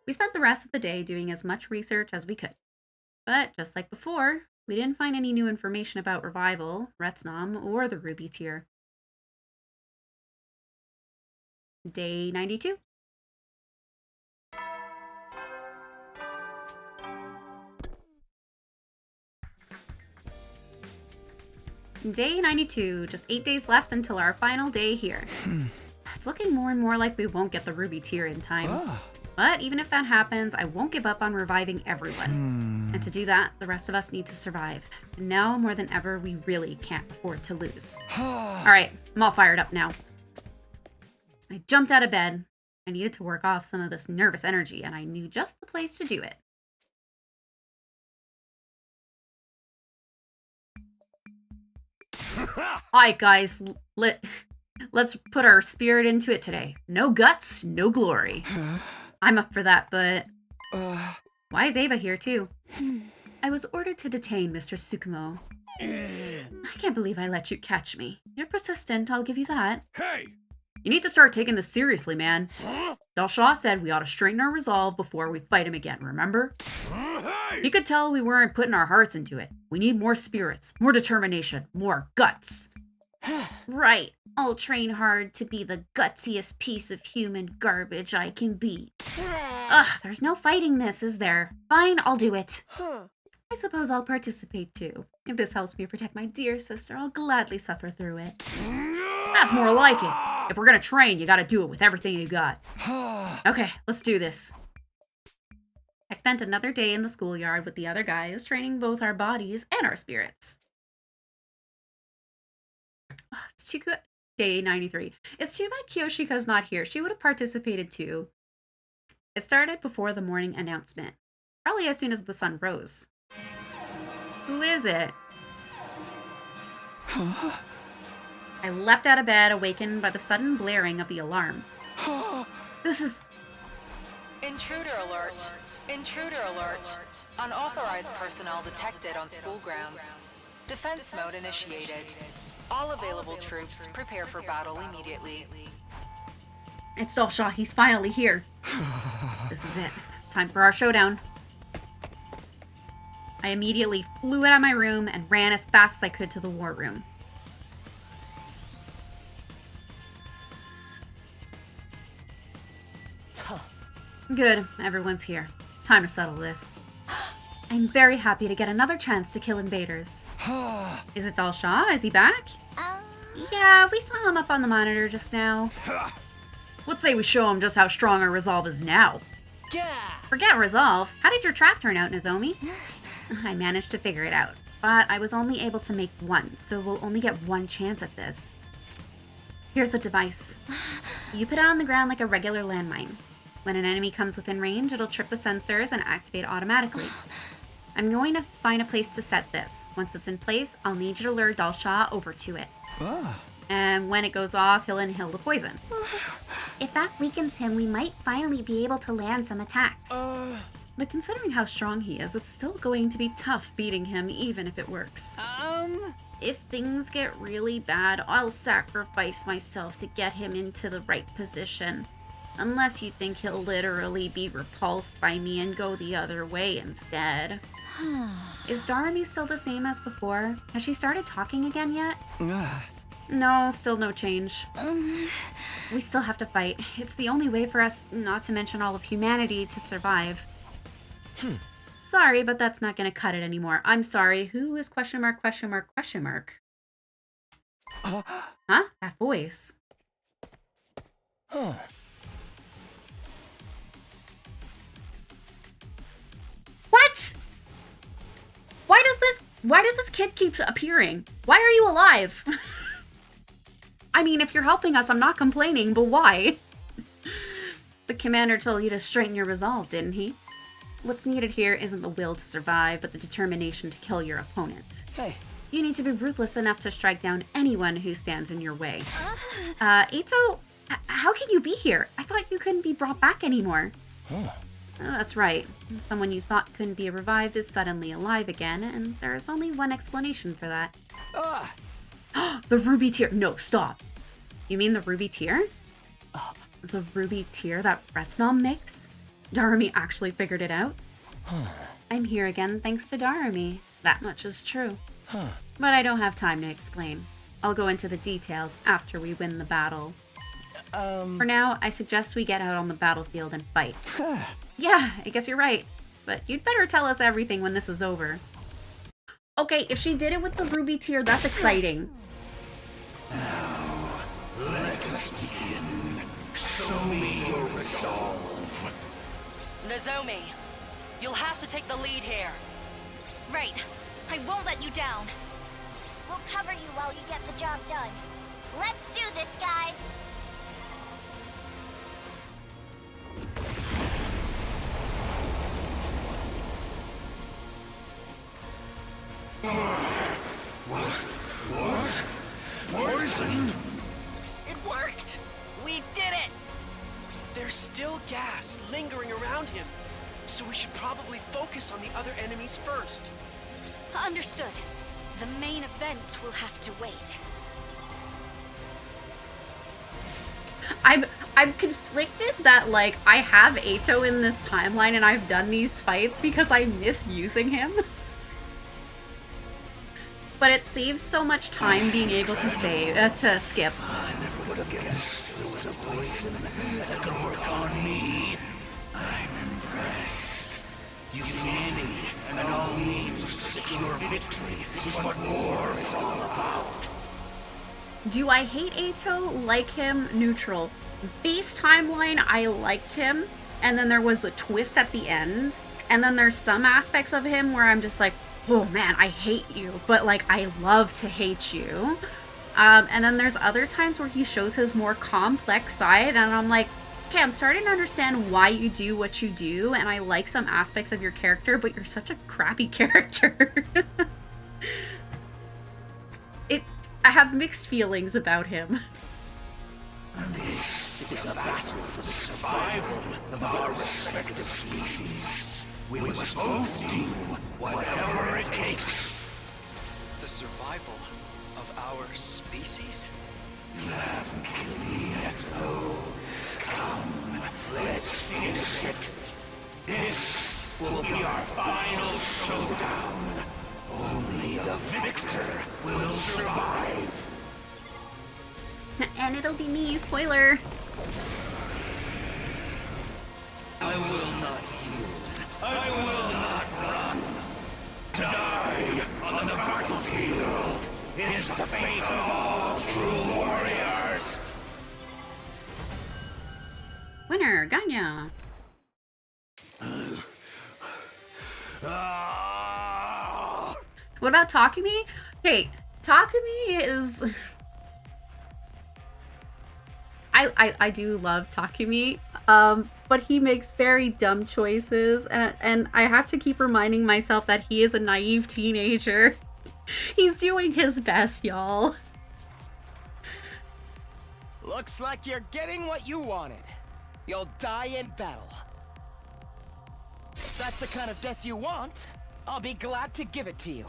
We spent the rest of the day doing as much research as we could. But just like before, we didn't find any new information about Revival, Retsnam, or the Ruby Tier. Day 92. Day 92, just 8 days left until our final day here. It's looking more and more like we won't get the Ruby Tier in time. But even if that happens, I won't give up on reviving everyone. And to do that, the rest of us need to survive. And now, more than ever, we really can't afford to lose. Alright, I'm all fired up now. I jumped out of bed. I needed to work off some of this nervous energy, and I knew just the place to do it. Alright guys, let's put our spirit into it today. No guts, no glory. I'm up for that, but... why is Ava here too? I was ordered to detain Mr. Tsukumo. I can't believe I let you catch me. You're persistent, I'll give you that. Hey! You need to start taking this seriously, man. Dalshaw said we ought to straighten our resolve before we fight him again, remember? He could tell we weren't putting our hearts into it. We need more spirits, more determination, more guts. Right. I'll train hard to be the gutsiest piece of human garbage I can be. Ugh, there's no fighting this, is there? Fine, I'll do it. I suppose I'll participate too. If this helps me protect my dear sister, I'll gladly suffer through it. That's more like it. If we're gonna train, you gotta do it with everything you got. Okay, let's do this. I spent another day in the schoolyard with the other guys, training both our bodies and our spirits. Oh, it's too good. Day 93. It's too bad Kyoshika's not here. She would have participated too. It started before the morning announcement. Probably as soon as the sun rose. Who is it? I leapt out of bed, awakened by the sudden blaring of the alarm. This is... Intruder alert. Intruder alert. Unauthorized personnel detected on school grounds. Defense mode initiated. All available troops prepare for battle immediately. It's Dalshaw. He's finally here. This is it. Time for our showdown. I immediately flew out of my room and ran as fast as I could to the war room. Good, everyone's here. It's time to settle this. I'm very happy to get another chance to kill invaders. Is it Dalshaw? Is he back? Yeah, we saw him up on the monitor just now. Let's say we show him just how strong our resolve is now. Forget resolve. How did your trap turn out, Nozomi? I managed to figure it out, but I was only able to make one, so we'll only get one chance at this. Here's the device. You put it on the ground like a regular landmine. When an enemy comes within range, it'll trip the sensors and activate automatically. I'm going to find a place to set this. Once it's in place, I'll need you to lure Dalshaw over to it. And when it goes off, he'll inhale the poison. If that weakens him, we might finally be able to land some attacks. But considering how strong he is, it's still going to be tough beating him, even if it works. If things get really bad, I'll sacrifice myself to get him into the right position. Unless you think he'll literally be repulsed by me and go the other way instead. Is Darumi still the same as before? Has she started talking again yet? No, still no change. We still have to fight. It's the only way for us, not to mention all of humanity, to survive. Sorry, but that's not gonna cut it anymore. I'm sorry. Who is question mark, question mark, question mark? Huh? That voice. What? Why does this Why does this kid keep appearing? Why are you alive? I mean, if you're helping us, I'm not complaining, but why? The commander told you to straighten your resolve, didn't he? What's needed here isn't the will to survive, but the determination to kill your opponent. Hey. You need to be ruthless enough to strike down anyone who stands in your way. Eito, how can you be here? I thought you couldn't be brought back anymore. Huh. That's right. Someone you thought couldn't be revived is suddenly alive again, and there's only one explanation for that. The ruby tear. No, stop. You mean the ruby tear? The ruby tear that Retsnom makes? Darami actually figured it out? I'm here again thanks to Darami. That much is true. But I don't have time to explain. I'll go into the details after we win the battle. For now, I suggest we get out on the battlefield and fight. Yeah, I guess you're right. But you'd better tell us everything when this is over. Okay, if she did it with the ruby tear, that's exciting. Now, let us begin. Show me your resolve. Nozomi, you'll have to take the lead here. Right. I won't let you down. We'll cover you while you get the job done. Let's do this, guys! What? Poison? It worked! We did it! There's still gas lingering around him, so we should probably focus on the other enemies first. Understood. The main event will have to wait. I'm conflicted that, like, I have Eito in this timeline and I've done these fights because I miss using him. But it saves so much time being able to skip. I never would have guessed there was a poison that could work on me. I'm impressed. Using any and all means to secure victory is what war is all about. Do I hate Eito? Like him? Neutral. Base timeline, I liked him. And then there was the twist at the end. And then there's some aspects of him where I'm just like, oh man, I hate you. But like, I love to hate you. And then there's other times where he shows his more complex side. And I'm like, okay, I'm starting to understand why you do what you do. And I like some aspects of your character, but you're such a crappy character. I have mixed feelings about him. This is a battle for the survival of our respective species. We must both do whatever it takes. The survival of our species? You haven't killed me yet, though. Come, let's finish it. This will be our final showdown. Only the victor will survive. And it'll be me, spoiler. I will not yield. I will not run. To die on the battlefield is the fate of all true warriors. Winner, Ganya. What about Takumi? Hey, Takumi is... I do love Takumi, but he makes very dumb choices, and I have to keep reminding myself that he is a naive teenager. He's doing his best, y'all. Looks like you're getting what you wanted. You'll die in battle. If that's the kind of death you want, I'll be glad to give it to you.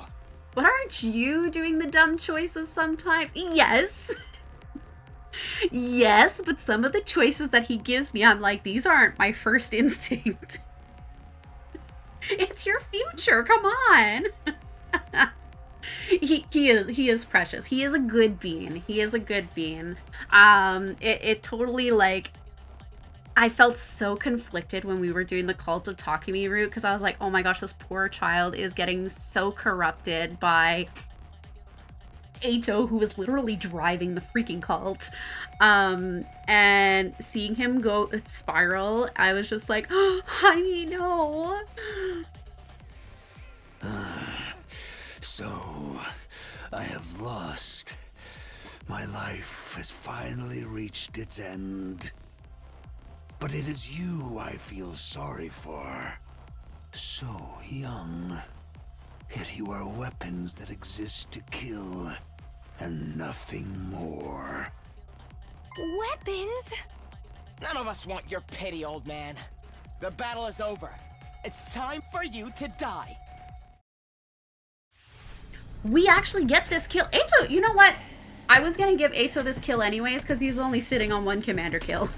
But aren't you doing the dumb choices sometimes? Yes. Yes, but some of the choices that he gives me, I'm like, these aren't my first instinct. It's your future, come on. He is precious. He is a good being. He is a good being. It totally, like, I felt so conflicted when we were doing the Cult of Takumi route, because I was like, oh my gosh, this poor child is getting so corrupted by Eito, who was literally driving the freaking cult. And seeing him go spiral, I was just like, oh, honey, no. So, I have lost. My life has finally reached its end. But it is you I feel sorry for. So young. Yet you are weapons that exist to kill, and nothing more. Weapons? None of us want your pity, old man. The battle is over. It's time for you to die. We actually get this kill. Eito, you know what? I was gonna give Eito this kill anyways, because he's only sitting on one commander kill.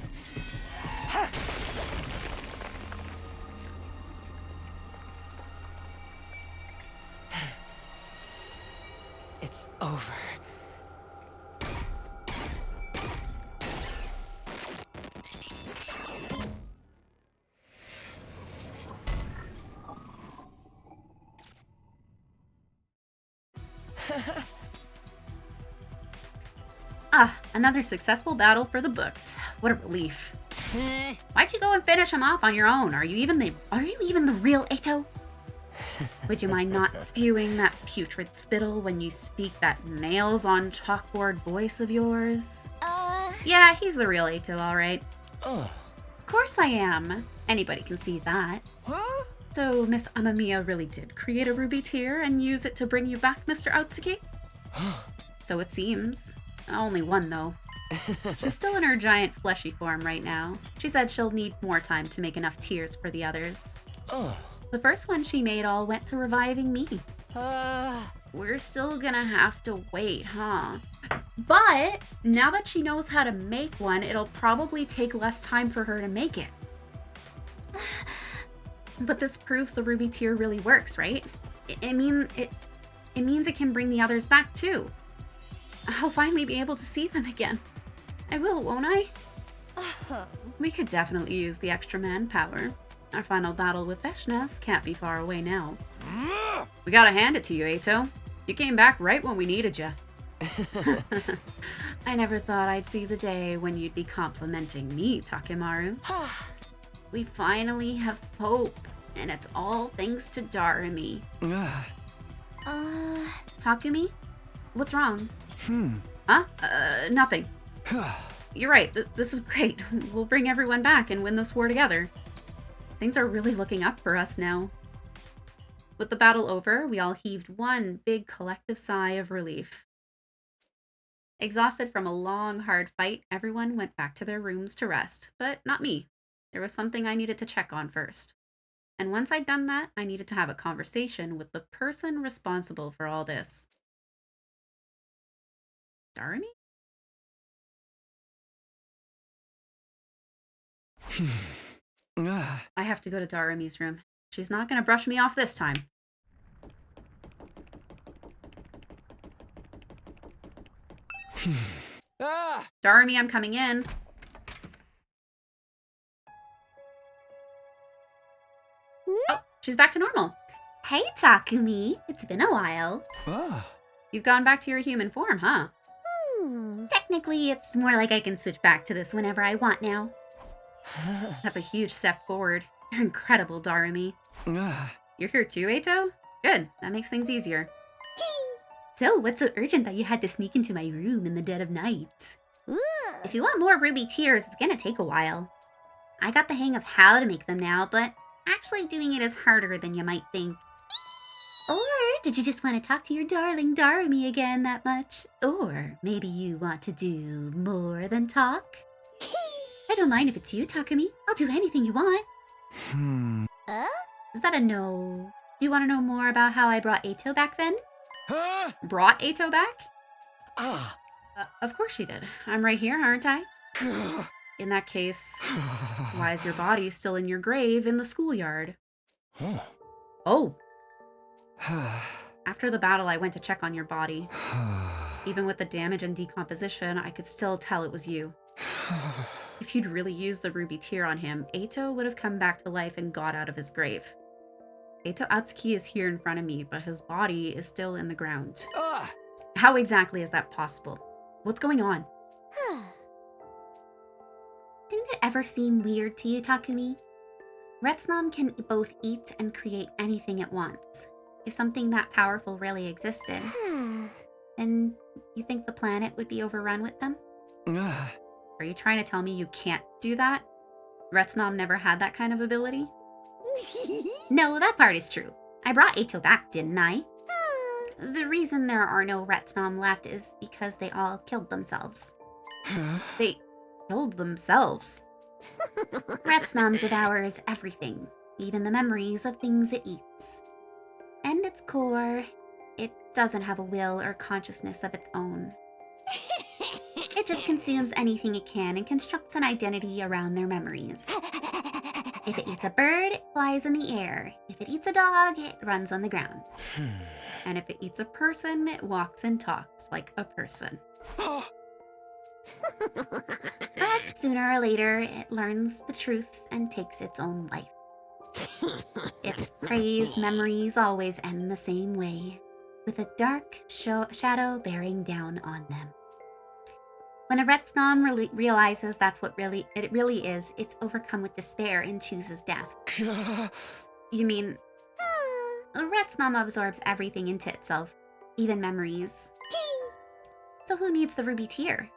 It's over. Another successful battle for the books. What a relief. Why'd you go and finish him off on your own? Are you even the real Eito? Would you mind not spewing that putrid spittle when you speak that nails on chalkboard voice of yours? Yeah, he's the real Eito, all right. Of course I am. Anybody can see that. Huh? So Miss Amamiya really did create a ruby tear and use it to bring you back, Mr. Outsuki? So it seems. Only one, though. She's still in her giant fleshy form right now. She said she'll need more time to make enough tears for the others. The first one she made all went to reviving me. We're still gonna have to wait, huh? But now that she knows how to make one, it'll probably take less time for her to make it. But this proves the ruby tear really works, right? It means it can bring the others back too. I'll finally be able to see them again. I will, won't I? We could definitely use the extra manpower. Our final battle with Veshnes can't be far away now. We gotta hand it to you, Eito. You came back right when we needed you. I never thought I'd see the day when you'd be complimenting me, Takemaru. We finally have hope, and it's all thanks to Darumi. Takumi? What's wrong? Huh? Nothing. You're right. This is great. We'll bring everyone back and win this war together. Things are really looking up for us now. With the battle over, we all heaved one big collective sigh of relief. Exhausted from a long, hard fight, everyone went back to their rooms to rest, but not me. There was something I needed to check on first. And once I'd done that, I needed to have a conversation with the person responsible for all this. Darumi? I have to go to Darumi's room. She's not gonna brush me off this time. Darumi, I'm coming in. Oh, she's back to normal. Hey, Takumi. It's been a while. You've gone back to your human form, huh? Technically, it's more like I can switch back to this whenever I want now. That's a huge step forward. You're incredible, Darumi. You're here too, Eito? Good. That makes things easier. So, what's so urgent that you had to sneak into my room in the dead of night? If you want more ruby tears, it's gonna take a while. I got the hang of how to make them now, but actually doing it is harder than you might think. Or did you just want to talk to your darling Darumi again that much? Or maybe you want to do more than talk? I don't mind if it's you, Takumi. I'll do anything you want. Is that a no? Do you want to know more about how I brought Eito back then? Brought Eito back? Of course she did. I'm right here, aren't I? In that case, why is your body still in your grave in the schoolyard? Oh. After the battle, I went to check on your body. Even with the damage and decomposition, I could still tell it was you. If you'd really used the ruby tear on him, Eito would have come back to life and got out of his grave. Eito Atsuki is here in front of me, but his body is still in the ground. How exactly is that possible? What's going on? Didn't it ever seem weird to you, Takumi? Retsnam can both eat and create anything it wants. If something that powerful really existed, then you think the planet would be overrun with them? Are you trying to tell me you can't do that? Retsnom never had that kind of ability? No, that part is true. I brought Ato back, didn't I? The reason there are no Retsnom left is because they all killed themselves. They killed themselves? Retsnom devours everything, even the memories of things it eats. And its core, it doesn't have a will or consciousness of its own. It just consumes anything it can and constructs an identity around their memories. If it eats a bird, it flies in the air. If it eats a dog, it runs on the ground. And if it eats a person, it walks and talks like a person. But sooner or later, it learns the truth and takes its own life. Its prey's memories always end the same way, with a dark shadow bearing down on them. When a Retsnom realizes that's what it really is, it's overcome with despair and chooses death. You mean, a Retsnom absorbs everything into itself, even memories. So who needs the ruby tear?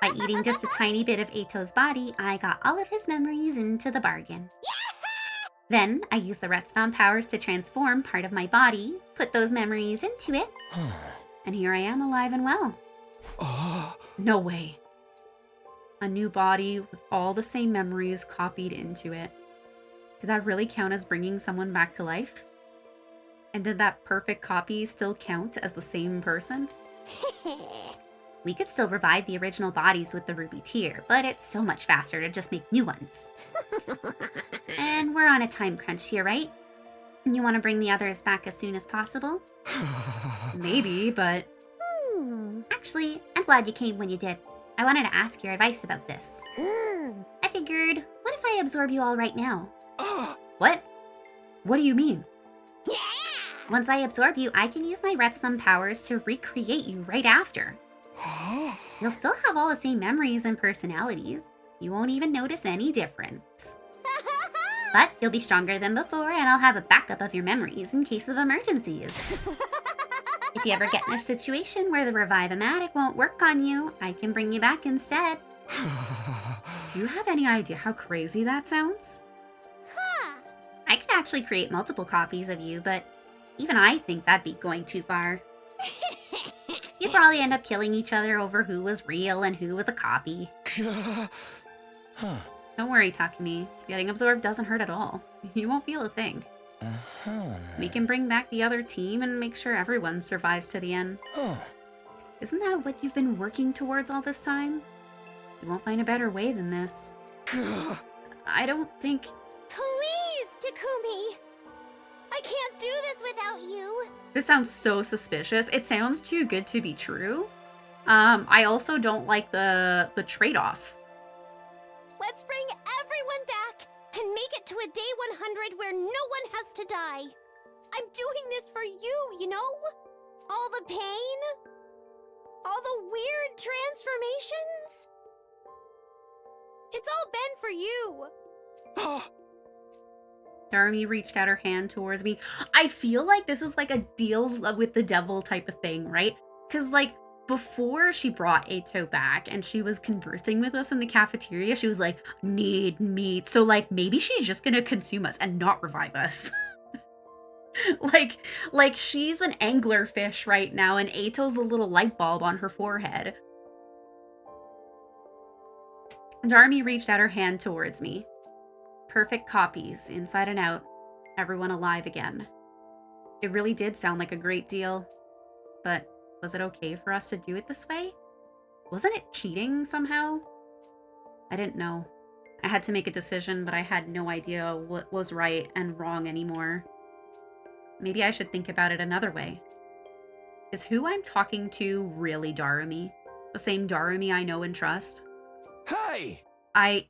By eating just a tiny bit of Ato's body, I got all of his memories into the bargain. Then, I used the Retsnom powers to transform part of my body, put those memories into it, and here I am alive and well. No way. A new body with all the same memories copied into it. Did that really count as bringing someone back to life? And did that perfect copy still count as the same person? We could still revive the original bodies with the ruby tear, but it's so much faster to just make new ones. And we're on a time crunch here, right? You want to bring the others back as soon as possible? Maybe, but... Actually, I'm glad you came when you did. I wanted to ask your advice about this. I figured, what if I absorb you all right now? What? What do you mean? Once I absorb you, I can use my Retsnom powers to recreate you right after. You'll still have all the same memories and personalities. You won't even notice any difference. But you'll be stronger than before, and I'll have a backup of your memories in case of emergencies. If you ever get in a situation where the Revive-O-Matic won't work on you, I can bring you back instead. Do you have any idea how crazy that sounds? I could actually create multiple copies of you, but even I think that'd be going too far. You'd probably end up killing each other over who was real and who was a copy. Don't worry, Takumi. Getting absorbed doesn't hurt at all. You won't feel a thing. We can bring back the other team and make sure everyone survives to the end. Isn't that what you've been working towards all this time? You won't find a better way than this. I don't think... Please, Takumi! I can't do this without you! This sounds so suspicious. It sounds too good to be true. I also don't like the trade-off. Let's bring everyone back and make it to a day 100 where no one has to die. I'm doing this for you, you know? All the pain, all the weird transformations. It's all been for you. Darmi reached out her hand towards me. I feel like this is like a deal with the devil type of thing, right? Because like before she brought Ato back and she was conversing with us in the cafeteria, she was like, need meat. So like maybe she's just gonna consume us and not revive us. like she's an anglerfish right now and Ato's a little light bulb on her forehead. Darmi reached out her hand towards me. Perfect copies, inside and out. Everyone alive again. It really did sound like a great deal. But was it okay for us to do it this way? Wasn't it cheating somehow? I didn't know. I had to make a decision, but I had no idea what was right and wrong anymore. Maybe I should think about it another way. Is who I'm talking to really Darumi? The same Darumi I know and trust? Hey! I